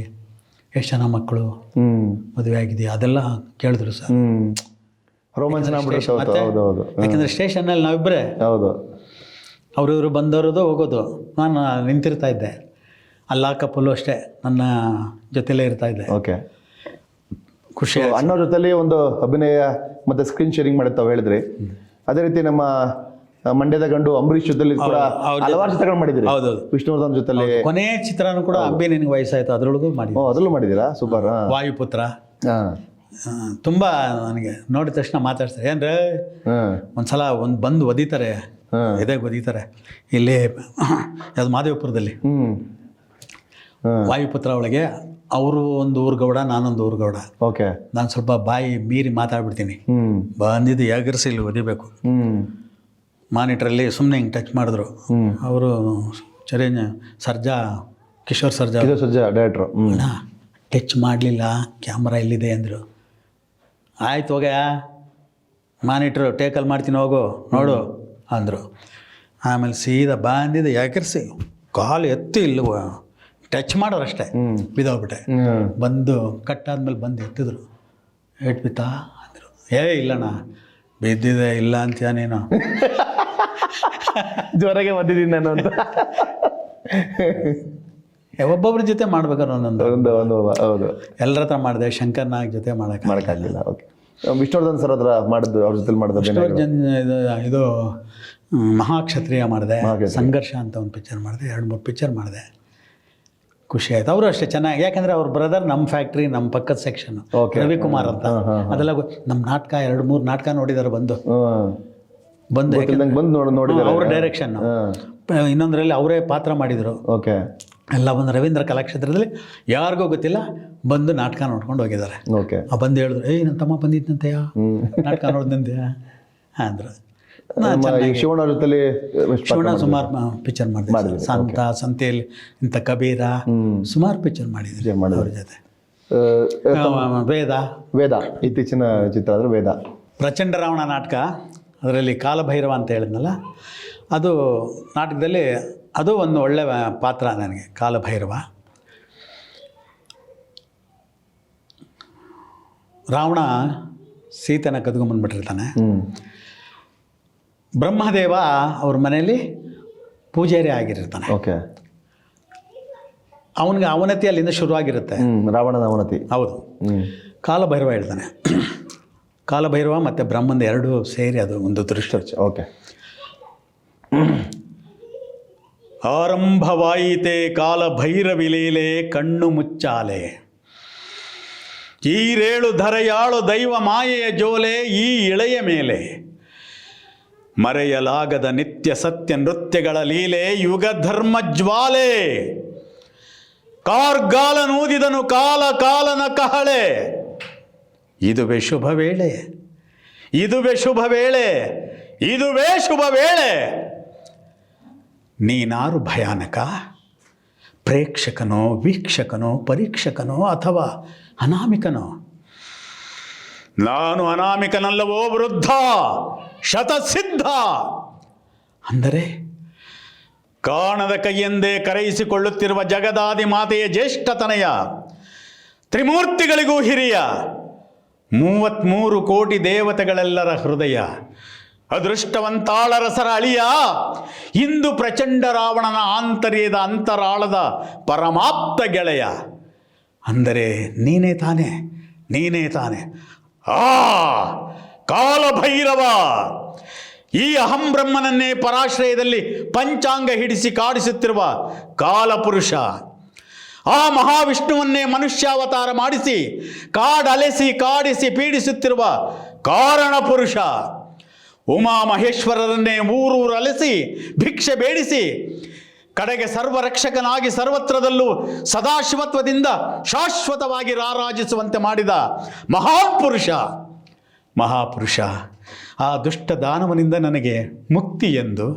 Speaker 1: ಎಷ್ಟು ಜನ ಮಕ್ಕಳು, ಮದುವೆ ಆಗಿದೆಯಾ, ಅದೆಲ್ಲ ಕೇಳಿದ್ರು ಸರ್.
Speaker 2: ರೋಮಾಂಚನ ಆಗ್ಬಿಡುತ್ತೆ. ಹೌದು ಹೌದು.
Speaker 1: ಯಾಕಂದರೆ ಸ್ಟೇಷನ್ನಲ್ಲಿ ನಾವಿಬ್ಬರೇ,
Speaker 2: ಹೌದು,
Speaker 1: ಅವ್ರಿವ್ರು ಬಂದವರದು ಹೋಗೋದು, ನಾನು ನಿಂತಿರ್ತಾ ಇದ್ದೆ. ಅಲ್ಲ ಕಪ್ಪಲು ಅಷ್ಟೇ ನನ್ನ ಜೊತೆಲೇ ಇರ್ತಾ ಇದ್ದೆ.
Speaker 2: ಓಕೆ.
Speaker 1: ಖುಷಿ.
Speaker 2: ಅಣ್ಣವ್ರ ಜೊತೆಲಿ ಒಂದು ಅಭಿನಯ ಮತ್ತೆ ಸ್ಕ್ರೀನ್ ಶೇರಿಂಗ್ ಮಾಡಿರ್ತಾವೆ ಹೇಳಿದ್ರಿ. ಅದೇ ರೀತಿ ನಮ್ಮ ಮಂಡ್ಯದ ಗಂಡು ಅಂಬರೀಷ್ ಜೊತೆಲಿ ಕೂಡ ಹಲವಾರು ಚಿತ್ರಗಳು ಮಾಡಿದಿರಿ.
Speaker 1: ಹೌದೌದು.
Speaker 2: ವಿಷ್ಣುವರ್ಧನ್ ಜೊತೆಲಿ
Speaker 1: ಕೊನೆಯ ಚಿತ್ರನೂ ಕೂಡ ಅಬ್ಬಿ ನಿನಗೆ ವಯಸ್ಸಾಯಿತು ಅದರೊಳಗೂ ಮಾಡಿ.
Speaker 2: ಅದರಲ್ಲೂ ಮಾಡಿದ್ದೀರಾ? ಸೂಪರ್.
Speaker 1: ವಾಯುಪುತ್ರ ತುಂಬ ನನಗೆ ನೋಡಿದ ತಕ್ಷಣ ಮಾತಾಡ್ತಾರೆ, ಏನ್ರೆ ಒಂದ್ಸಲ ಬಂದು ಒದಿತಾರೆ, ಎದೆಗೆ ಒದಿತಾರೆ. ಇಲ್ಲಿ ಯಾವುದು ಮಾದೇವಪುರದಲ್ಲಿ ವಾಯುಪುತ್ರ ಒಳಗೆ ಅವರು ಒಂದು ಊರುಗೌಡ, ನಾನೊಂದು ಊರುಗೌಡ.
Speaker 2: ಓಕೆ.
Speaker 1: ನಾನು ಸ್ವಲ್ಪ ಬಾಯಿ ಮೀರಿ ಮಾತಾಡ್ಬಿಡ್ತೀನಿ. ಬಂದಿದ್ದು ಎಗರಿಸಿ ಇಲ್ಲಿ ಒದಿಬೇಕು. ಮಾನಿಟ್ರಲ್ಲಿ ಸುಮ್ಮನೆ ಹಿಂಗೆ ಟಚ್ ಮಾಡಿದ್ರು ಅವರು. ಕಿಶೋರ್ ಸರ್ಜಾ
Speaker 2: ಡೈರೆಕ್ಟ್ರು.
Speaker 1: ಟಚ್ ಮಾಡಲಿಲ್ಲ, ಕ್ಯಾಮ್ರಾ ಇಲ್ಲಿದೆ ಅಂದರು. ಆಯ್ತು ಹೋಗ, ಮಾನಿಟ್ರು ಟೇಕಲ್ಲಿ ಮಾಡ್ತೀನಿ ಹೋಗು ನೋಡು ಅಂದರು. ಆಮೇಲೆ ಸೀದಾ ಬಂದಿದ್ದು ಎಗರಿಸಿ ಕಾಲು ಎತ್ತಿ ಇಲ್ಲಿ ಟಚ್ ಮಾಡೋರಷ್ಟೇ, ಬಿದ್ದೋಗ್ಬಿಟ್ಟೆ. ಬಂದು ಕಟ್ಟಾದ್ಮೇಲೆ ಬಂದು ಎತ್ತಿದ್ರು. ಏಟ್ ಬಿತ್ತಾ ಅಂದರು. ಇಲ್ಲಣ್ಣ ಬಿದ್ದಿದೆ, ಇಲ್ಲ ಅಂತೀಯ ನೀನು,
Speaker 2: ಜ್ವರಗೆ ಬಂದಿದ್ದೀನಿ ನಾನು ಅಂತ.
Speaker 1: ಒಬ್ಬೊಬ್ರ ಜೊತೆ ಮಾಡ್ಬೇಕಾದ್ರೆ ಒಂದೊಂದು.
Speaker 2: ಹೌದು,
Speaker 1: ಎಲ್ಲರ ಹತ್ರ ಮಾಡಿದೆ. ಶಂಕರ್ನಾಗ್ ಜೊತೆ
Speaker 2: ಮಾಡೋಕ್ಕಾಗಲಿಲ್ಲ. ಓಕೆ. ವಿಷ್ಣುವರ್ಧನ್ ಸರ್ ಹತ್ರ ಮಾಡಿದ್ದು, ಅವ್ರ ಜೊತೆ ಮಾಡಿದ್ದು
Speaker 1: ಇದು ಮಹಾಕ್ಷತ್ರಿಯ ಮಾಡಿದೆ, ಸಂಘರ್ಷ ಅಂತ ಒಂದು ಪಿಕ್ಚರ್ ಮಾಡಿದೆ, 2-3 ಪಿಕ್ಚರ್ ಮಾಡಿದೆ. ಖುಷಿ ಆಯ್ತು. ಅವರು ಅಷ್ಟೇ ಚೆನ್ನಾಗಿ, ಯಾಕಂದರೆ ಅವ್ರ ಬ್ರದರ್ ನಮ್ಮ ಫ್ಯಾಕ್ಟ್ರಿ, ನಮ್ಮ ಪಕ್ಕದ ಸೆಕ್ಷನ್, ರವಿಕುಮಾರ್ ಅಂತ. ಅದೆಲ್ಲ ನಮ್ಮ ನಾಟಕ 2-3 ನಾಟಕ ನೋಡಿದ್ದಾರೆ. ಬಂದು ಅವ್ರ ಡೈರೆಕ್ಷನ್. ಇನ್ನೊಂದರಲ್ಲಿ ಅವರೇ ಪಾತ್ರ ಮಾಡಿದರು.
Speaker 2: ಓಕೆ.
Speaker 1: ಎಲ್ಲ ಬಂದು ರವೀಂದ್ರ ಕಲಾಕ್ಷೇತ್ರದಲ್ಲಿ ಯಾರಿಗೂ ಗೊತ್ತಿಲ್ಲ, ಬಂದು ನಾಟಕ ನೋಡ್ಕೊಂಡು ಹೋಗಿದ್ದಾರೆ.
Speaker 2: ಓಕೆ.
Speaker 1: ಬಂದು ಹೇಳಿದ್ರು, ನನ್ನ ತಮ್ಮ ಬಂದಿದ್ದಂತೆಯಾ, ನಾಟಕ ನೋಡಿದಂತೆಯಾ ಅಂದರು.
Speaker 2: ಶಿವಣ್ಣ ಜೊತೆಲಿ
Speaker 1: ಸುಮಾರು ಪಿಕ್ಚರ್ ಮಾಡಿದೆ. ಸಂತೆಯಲ್ಲಿ ಇಂಥ ಕಬೀರ ಸುಮಾರು ಪಿಕ್ಚರ್ ಮಾಡಿದ್ರಿ ಅವ್ರ ಜೊತೆ.
Speaker 2: ವೇದ ಇತ್ತೀಚಿನ ಚಿತ್ರ ಆದರೆ ವೇದ.
Speaker 1: ಪ್ರಚಂಡ ರಾವಣ ನಾಟಕ, ಅದರಲ್ಲಿ ಕಾಲಭೈರವ ಅಂತ ಹೇಳಿದ್ನಲ್ಲ, ಅದು ನಾಟಕದಲ್ಲಿ ಅದು ಒಂದು ಒಳ್ಳೆ ಪಾತ್ರ ನನಗೆ. ಕಾಲಭೈರವ, ರಾವಣ ಸೀತೆನ ಕದ್ಕೊಂಬಂದ್ಬಿಟ್ಟಿರ್ತಾನೆ. ಬ್ರಹ್ಮದೇವ ಅವ್ರ ಮನೆಯಲ್ಲಿ ಪೂಜಾರಿ ಆಗಿರ್ತಾನೆ.
Speaker 2: ಓಕೆ.
Speaker 1: ಅವನಿಗೆ ಅವನತಿ ಅಲ್ಲಿಂದ ಶುರುವಾಗಿರುತ್ತೆ,
Speaker 2: ರಾವಣನ ಅವನತಿ.
Speaker 1: ಹೌದು. ಕಾಲಭೈರವ ಹೇಳ್ತಾನೆ. ಕಾಲಭೈರವ ಮತ್ತು ಬ್ರಹ್ಮಂದ ಎರಡೂ ಸೇರಿ ಅದು ಒಂದು ದೃಶ್ಯ.
Speaker 2: ಓಕೆ.
Speaker 1: ಆರಂಭವಾಯಿತೆ ಕಾಲಭೈರವಿ ಲೀಲೆ ಕಣ್ಣು ಮುಚ್ಚಾಲೆ, ಈರೇಳು ಧರೆಯಾಳು ದೈವ ಮಾಯೆಯ ಜೋಲೆ ಈ ಇಳೆಯ ಮೇಲೆ, ಮರೆಯಲಾಗದ ನಿತ್ಯ ಸತ್ಯ ನೃತ್ಯಗಳ ಲೀಲೆ ಯುಗ ಧರ್ಮ ಜ್ವಾಲೆ, ಕಾರ್ಗಾಲನೂದಿದನು ಕಾಲ ಕಾಲನ ಕಹಳೆ, ಇದುವೇ ಶುಭ ವೇಳೆ, ಇದುವೇ ಶುಭ ವೇಳೆ, ಇದುವೇ ಶುಭ ವೇಳೆ, ನೀನಾರು ಭಯಾನಕ, ಪ್ರೇಕ್ಷಕನೋ ವೀಕ್ಷಕನೋ ಪರೀಕ್ಷಕನೋ ಅಥವಾ ಅನಾಮಿಕನೋ, ನಾನು ಅನಾಮಿಕನಲ್ಲವೋ ವೃದ್ಧ ಶತಸಿದ್ಧ, ಅಂದರೆ ಕಾಣದ ಕೈಯೆಂದೇ ಕರೆಯಿಸಿಕೊಳ್ಳುತ್ತಿರುವ ಜಗದಾದಿ ಮಾತೆಯ ಜ್ಯೇಷ್ಠತನಯ, ತ್ರಿಮೂರ್ತಿಗಳಿಗೂ ಹಿರಿಯ, 33 ಕೋಟಿ ದೇವತೆಗಳೆಲ್ಲರ ಹೃದಯ, ಅದೃಷ್ಟವಂತಾಳರಸರ ಅಳಿಯ, ಇಂದು ಪ್ರಚಂಡ ರಾವಣನ ಆಂತರ್ಯದ ಅಂತರಾಳದ ಪರಮಾಪ್ತ ಗೆಳೆಯ, ಅಂದರೆ ನೀನೇ ತಾನೆ, ನೀನೇ ತಾನೆ. ಕಾಲಭೈರವ, ಈ ಅಹಂ ಬ್ರಹ್ಮನನ್ನೇ ಪರಾಶ್ರಯದಲ್ಲಿ ಪಂಚಾಂಗ ಹಿಡಿಸಿ ಕಾಡಿಸುತ್ತಿರುವ ಕಾಲಪುರುಷ, ಆ ಮಹಾವಿಷ್ಣುವನ್ನೇ ಮನುಷ್ಯಾವತಾರ ಮಾಡಿಸಿ ಕಾಡಲೆಸಿ ಕಾಡಿಸಿ ಪೀಡಿಸುತ್ತಿರುವ ಕಾರಣ ಪುರುಷ. ಉಮಾಮಹೇಶ್ವರರನ್ನೇ ಊರೂರು ಅಲೆಸಿ ಭಿಕ್ಷೆ ಬೇಡಿಸಿ ಕಡೆಗೆ ಸರ್ವರಕ್ಷಕನಾಗಿ ಸರ್ವತ್ರದಲ್ಲೂ ಸದಾಶಿವತ್ವದಿಂದ ಶಾಶ್ವತವಾಗಿ ರಾರಾಜಿಸುವಂತೆ ಮಾಡಿದ ಮಹಾಪುರುಷ. ಆ ದುಷ್ಟ ದಾನವನಿಂದ ನನಗೆ ಮುಕ್ತಿ ಎಂದು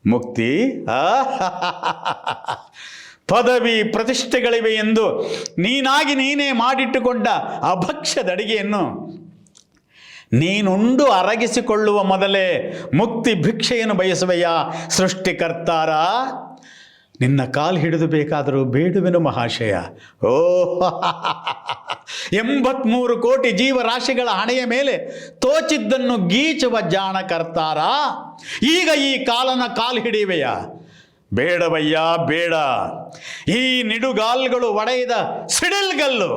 Speaker 1: ಮುಕ್ತಿ ಪದವಿ ಪ್ರತಿಷ್ಠೆಗಳಿವೆ ಎಂದು ನೀನಾಗಿ ನೀನೇ ಮಾಡಿಟ್ಟುಕೊಂಡ ಅಭಕ್ಷ್ಯದ ಅಡಿಗೆಯನ್ನು ನೀನುಂಡು ಅರಗಿಸಿಕೊಳ್ಳುವ ಮೊದಲೇ ಮುಕ್ತಿ ಭಿಕ್ಷೆಯನ್ನು ಬಯಸುವೆಯಾ ಸೃಷ್ಟಿಕರ್ತಾರ? ನಿನ್ನ ಕಾಲು ಹಿಡಿದು ಬೇಕಾದರೂ ಬೇಡುವೆನು ಮಹಾಶಯ. 83 ಕೋಟಿ ಜೀವರಾಶಿಗಳ ಹಣೆಯ ಮೇಲೆ ತೋಚಿದ್ದನ್ನು ಗೀಚುವ ಜಾಣಕರ್ತಾರ, ಈಗ ಈ ಕಾಲನ ಕಾಲು ಹಿಡಿಯುವೆಯ? ಬೇಡವಯ್ಯ ಬೇಡ. ಈ ನಿಡುಗಾಲ್ಗಳು ಒಡೆಯದ ಸಿಡಿಲ್ಗಲ್ಲು,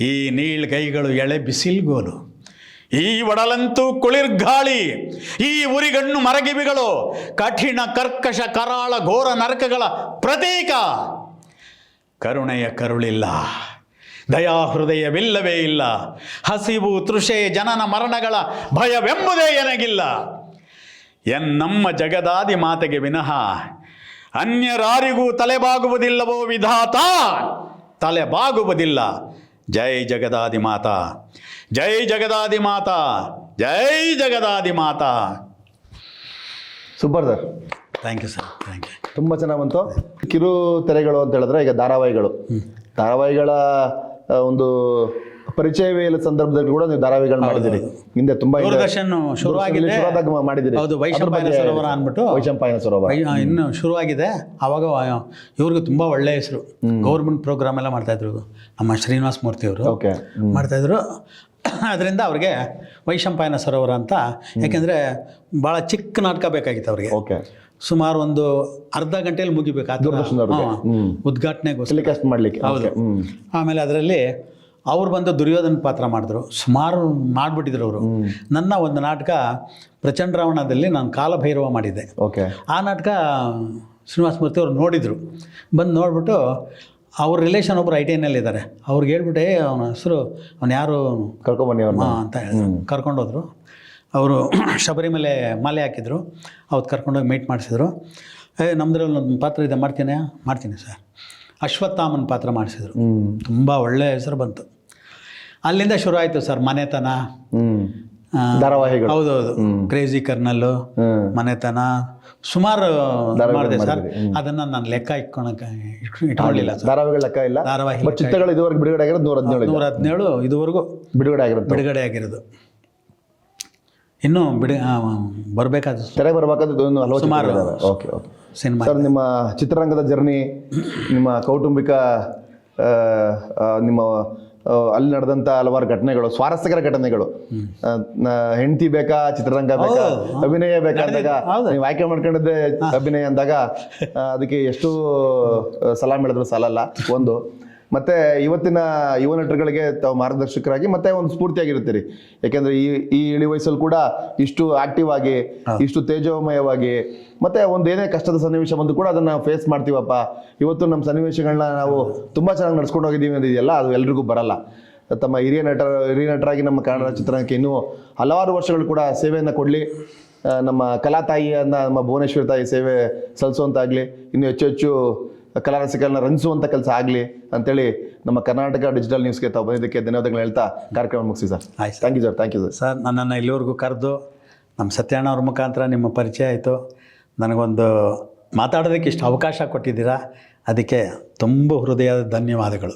Speaker 1: ಈ ನೀಳ್ಗೈಗಳು ಎಳೆ ಬಿಸಿಲ್ಗೋಲು, ಈ ಒಡಲಂತೂ ಕುಳಿರ್ಗಾಳಿ, ಈ ಉರಿಗಣ್ಣು ಮರಗಿವಿಗಳು ಕಠಿಣ ಕರ್ಕಶ ಕರಾಳ ಘೋರ ನರಕಗಳ ಪ್ರತೀಕ. ಕರುಣೆಯ ಕರುಳಿಲ್ಲ, ದಯಾ ಹೃದಯವಿಲ್ಲವೇ ಇಲ್ಲ. ಹಸಿವು ತೃಷೆ ಜನನ ಮರಣಗಳ ಭಯವೆಂಬುದೇ ಎನಗಿಲ್ಲ. ಎನ್ನಮ್ಮ ಜಗದಾದಿ ಮಾತೆಗೆ ವಿನಃ ಅನ್ಯರಾರಿಗೂ ತಲೆಬಾಗುವುದಿಲ್ಲವೋ ವಿಧಾತ, ತಲೆಬಾಗುವುದಿಲ್ಲ. ಜೈ ಜಗದಾದಿ ಮಾತಾ, ಜೈ ಜಗದಾದಿ ಮಾತಾ, ಜೈ ಜಗದಾದಿ ಮಾತಾ.
Speaker 2: Super sir,
Speaker 1: thank you sir, thank you.
Speaker 2: ತುಂಬ ಚೆನ್ನಾಗಿ ಬಂತು. ಕಿರು ತೆರೆಗಳು ಅಂತ ಹೇಳಿದ್ರೆ ಈಗ ಧಾರಾವಾಹಿಗಳ ಒಂದು ಪರಿಚಯವೇ ಇಲ್ಲ ಸಂದರ್ಭದಲ್ಲಿ ಕೂಡ ನೀವು ಧಾರಾವಾಹಿಗಳು ಮಾಡಿದಿರಿ. ಹಿಂದೆ ತುಂಬಾ
Speaker 1: ದೂರದರ್ಶನ ಶುರುವಾಗಿದೆ,
Speaker 2: ಮಾಡಿದಿರಿ.
Speaker 1: ಹೌದು, ವೈಶಂಪಾಯನ ಸರೋವರ ಅಂದ್ಬಿಟ್ಟು
Speaker 2: ವೈಶಂಪಾಯನ ಸರೋವರ
Speaker 1: ಇನ್ನು ಶುರುವಾಗಿದೆ. ಆವಾಗ ಇವ್ರಿಗೆ ತುಂಬ ಒಳ್ಳೆಯ ಹೆಸರು, ಗೌರ್ಮೆಂಟ್ ಪ್ರೋಗ್ರಾಮ್ ಎಲ್ಲ ಮಾಡ್ತಾಯಿದ್ರು. ನಮ್ಮ ಶ್ರೀನಿವಾಸ ಮೂರ್ತಿ ಅವರು ಮಾಡ್ತಾಯಿದ್ರು. ಅದರಿಂದ ಅವ್ರಿಗೆ ವೈಶಂಪಾಯನ ಸರೋವರ ಅಂತ, ಯಾಕೆಂದರೆ ಭಾಳ ಚಿಕ್ಕ ನಾಟಕ ಬೇಕಾಗಿತ್ತು ಅವ್ರಿಗೆ. ಸುಮಾರು ಒಂದು ಅರ್ಧ ಗಂಟೆಯಲ್ಲಿ ಮುಗಿಬೇಕಾದ ಉದ್ಘಾಟನೆಗೋಸ್ಕರ
Speaker 2: ಮಾಡಲಿಕ್ಕೆ.
Speaker 1: ಹೌದು. ಆಮೇಲೆ ಅದರಲ್ಲಿ ಅವ್ರು ಬಂದು ದುರ್ಯೋಧನ ಪಾತ್ರ ಮಾಡಿದ್ರು. ಸುಮಾರು ಮಾಡಿಬಿಟ್ಟಿದ್ರು ಅವರು. ನನ್ನ ಒಂದು ನಾಟಕ ಪ್ರಚಂಡ ರಾವಣದಲ್ಲಿ ನಾನು ಕಾಲಭೈರವ ಮಾಡಿದ್ದೆ. ಆ ನಾಟಕ ಶ್ರೀನಿವಾಸ ಮೂರ್ತಿ ಅವರು ನೋಡಿದರು. ಬಂದು ನೋಡಿಬಿಟ್ಟು ಅವ್ರ ರಿಲೇಷನ್ ಒಬ್ಬರು ITNL ಇದ್ದಾರೆ. ಅವ್ರಿಗೆ ಹೇಳ್ಬಿಟ್ಟೆ ಅವನ ಹೆಸರು ಅವನು ಯಾರು
Speaker 2: ಕರ್ಕೊಂಬನ್ನಿ
Speaker 1: ಅಂತ ಕರ್ಕೊಂಡೋದ್ರು. ಅವರು ಶಬರಿಮಲೆ ಮಾಲೆ ಹಾಕಿದ್ರು. ಅವತ್ತು ಕರ್ಕೊಂಡೋಗಿ ಮೀಟ್ ಮಾಡಿಸಿದ್ರು. ನಮ್ಮದ್ರಲ್ಲಿ ಒಂದು ಪಾತ್ರ ಇದೆ, ಮಾಡ್ತೀನಿ ಸರ್. ಅಶ್ವತ್ಥಾಮನ ಪಾತ್ರ ಮಾಡಿಸಿದ್ರು. ತುಂಬ ಒಳ್ಳೆಯ ಹೆಸರು ಬಂತು. ಅಲ್ಲಿಂದ ಶುರು ಆಯಿತು ಸರ್ ಮನೆತನ
Speaker 2: ಧಾರಾವಾಹಿಗಳು.
Speaker 1: ಹೌದೌದು, ಕ್ರೇಜಿ ಕರ್ನಲ್ಲು, ಮನೆತನ ಸುಮಾರು ಮಾಡಿದೆ ಸರ್. ಅದನ್ನು ನಾನು ಲೆಕ್ಕ ಇಟ್ಕೊಳ್ಳಿಲ್ಲ ಸರ್.
Speaker 2: ಧಾರಾವಾಹಿಗಳ ಲೆಕ್ಕ ಇಲ್ಲ.
Speaker 1: ಧಾರಾವಾಹಿ
Speaker 2: ಚಿತ್ರಗಳು ಇದುವರೆಗೆ ಬಿಡುಗಡೆ ಆಗಿರೋದು 117
Speaker 1: ಇದುವರೆಗೂ ಬಿಡುಗಡೆ ಆಗಿರೋದು. ಇನ್ನೂ ಬರಬೇಕಾದ
Speaker 2: ತೆರೆ ಬರಬೇಕಾದ
Speaker 1: ಸುಮಾರು
Speaker 2: ಸಿನಿಮಾ. ಸರ್, ನಿಮ್ಮ ಚಿತ್ರರಂಗದ ಜರ್ನಿ, ನಿಮ್ಮ ಕೌಟುಂಬಿಕ, ನಿಮ್ಮ ಅಲ್ಲಿ ನಡೆದಂಥ ಹಲವಾರು ಘಟನೆಗಳು, ಸ್ವಾರಸ್ಯಕರ ಘಟನೆಗಳು, ಹೆಂಡತಿ ಬೇಕಾ, ಚಿತ್ರರಂಗ ಬೇಕಾ, ಅಭಿನಯ ಬೇಕಾ ಅಂದಾಗ ನೀವು ಆಯ್ಕೆ ಮಾಡ್ಕೊಂಡಿದ್ದೆ ಅಭಿನಯ ಅಂದಾಗ ಅದಕ್ಕೆ ಎಷ್ಟು ಸಲಾಮ್ ಹೇಳಿದ್ರು ಸಾಲಲ್ಲ. ಒಂದು ಮತ್ತೆ ಇವತ್ತಿನ ಯುವ ನಟರುಗಳಿಗೆ ತಾವು ಮಾರ್ಗದರ್ಶಕರಾಗಿ ಮತ್ತೆ ಒಂದು ಸ್ಫೂರ್ತಿಯಾಗಿರ್ತೀರಿ. ಯಾಕೆಂದ್ರೆ ಈ ಇಳಿ ವಯಸ್ಸಲ್ಲಿ ಕೂಡ ಇಷ್ಟು ಆಕ್ಟಿವ್ ಆಗಿ, ಇಷ್ಟು ತೇಜೋಮಯವಾಗಿ, ಮತ್ತೆ ಏನೇ ಕಷ್ಟದ ಸನ್ನಿವೇಶ ಬಂದು ಕೂಡ ಅದನ್ನ ಫೇಸ್ ಮಾಡ್ತೀವಪ್ಪ. ಇವತ್ತು ನಮ್ಮ ಸನ್ನಿವೇಶಗಳನ್ನ ನಾವು ತುಂಬಾ ಚೆನ್ನಾಗಿ ನಡ್ಸ್ಕೊಂಡು ಹೋಗಿದ್ದೀವಿ ಅನ್ನೋದಿದೆಯಲ್ಲ, ಅದು ಎಲ್ರಿಗೂ ಬರಲ್ಲ. ತಮ್ಮ ಹಿರಿಯ ನಟರಾಗಿ ನಮ್ಮ ಕನ್ನಡ ಚಿತ್ರರಂಗಕ್ಕೆ ಇನ್ನೂ ಹಲವಾರು ವರ್ಷಗಳು ಕೂಡ ಸೇವೆಯನ್ನು ಕೊಡಲಿ. ನಮ್ಮ ಕಲಾ ತಾಯಿಯನ್ನ, ನಮ್ಮ ಭುವನೇಶ್ವರಿ ತಾಯಿ ಸೇವೆ ಸಲ್ಲಿಸುವಂತಾಗಲಿ, ಇನ್ನೂ ಹೆಚ್ಚು ಕಲಾರಸಿಕರನ್ನ ರಂಜಿಸುವಂಥ ಕೆಲಸ ಆಗಲಿ ಅಂತೇಳಿ ನಮ್ಮ ಕರ್ನಾಟಕ ಡಿಜಿಟಲ್ ನ್ಯೂಸ್ಗೆ ತಾವು ಬಂದಿದ್ದಕ್ಕೆ ಧನ್ಯವಾದಗಳು ಹೇಳ್ತಾ ಕಾರ್ಯಕ್ರಮ ಮುಗಿಸಿ sir. Thank you sir. Thank you sir.
Speaker 1: ನನ್ನನ್ನು ಇಲ್ಲಿವರೆಗೂ ಕರೆದು ನಮ್ಮ ಸತ್ಯಣ್ಣ ಅವ್ರ ಮುಖಾಂತರ ನಿಮ್ಮ ಪರಿಚಯ ಆಯಿತು. ನನಗೊಂದು ಮಾತಾಡೋದಕ್ಕೆ ಇಷ್ಟು ಅವಕಾಶ ಕೊಟ್ಟಿದ್ದೀರಾ, ಅದಕ್ಕೆ ತುಂಬ ಹೃದಯದ ಧನ್ಯವಾದಗಳು.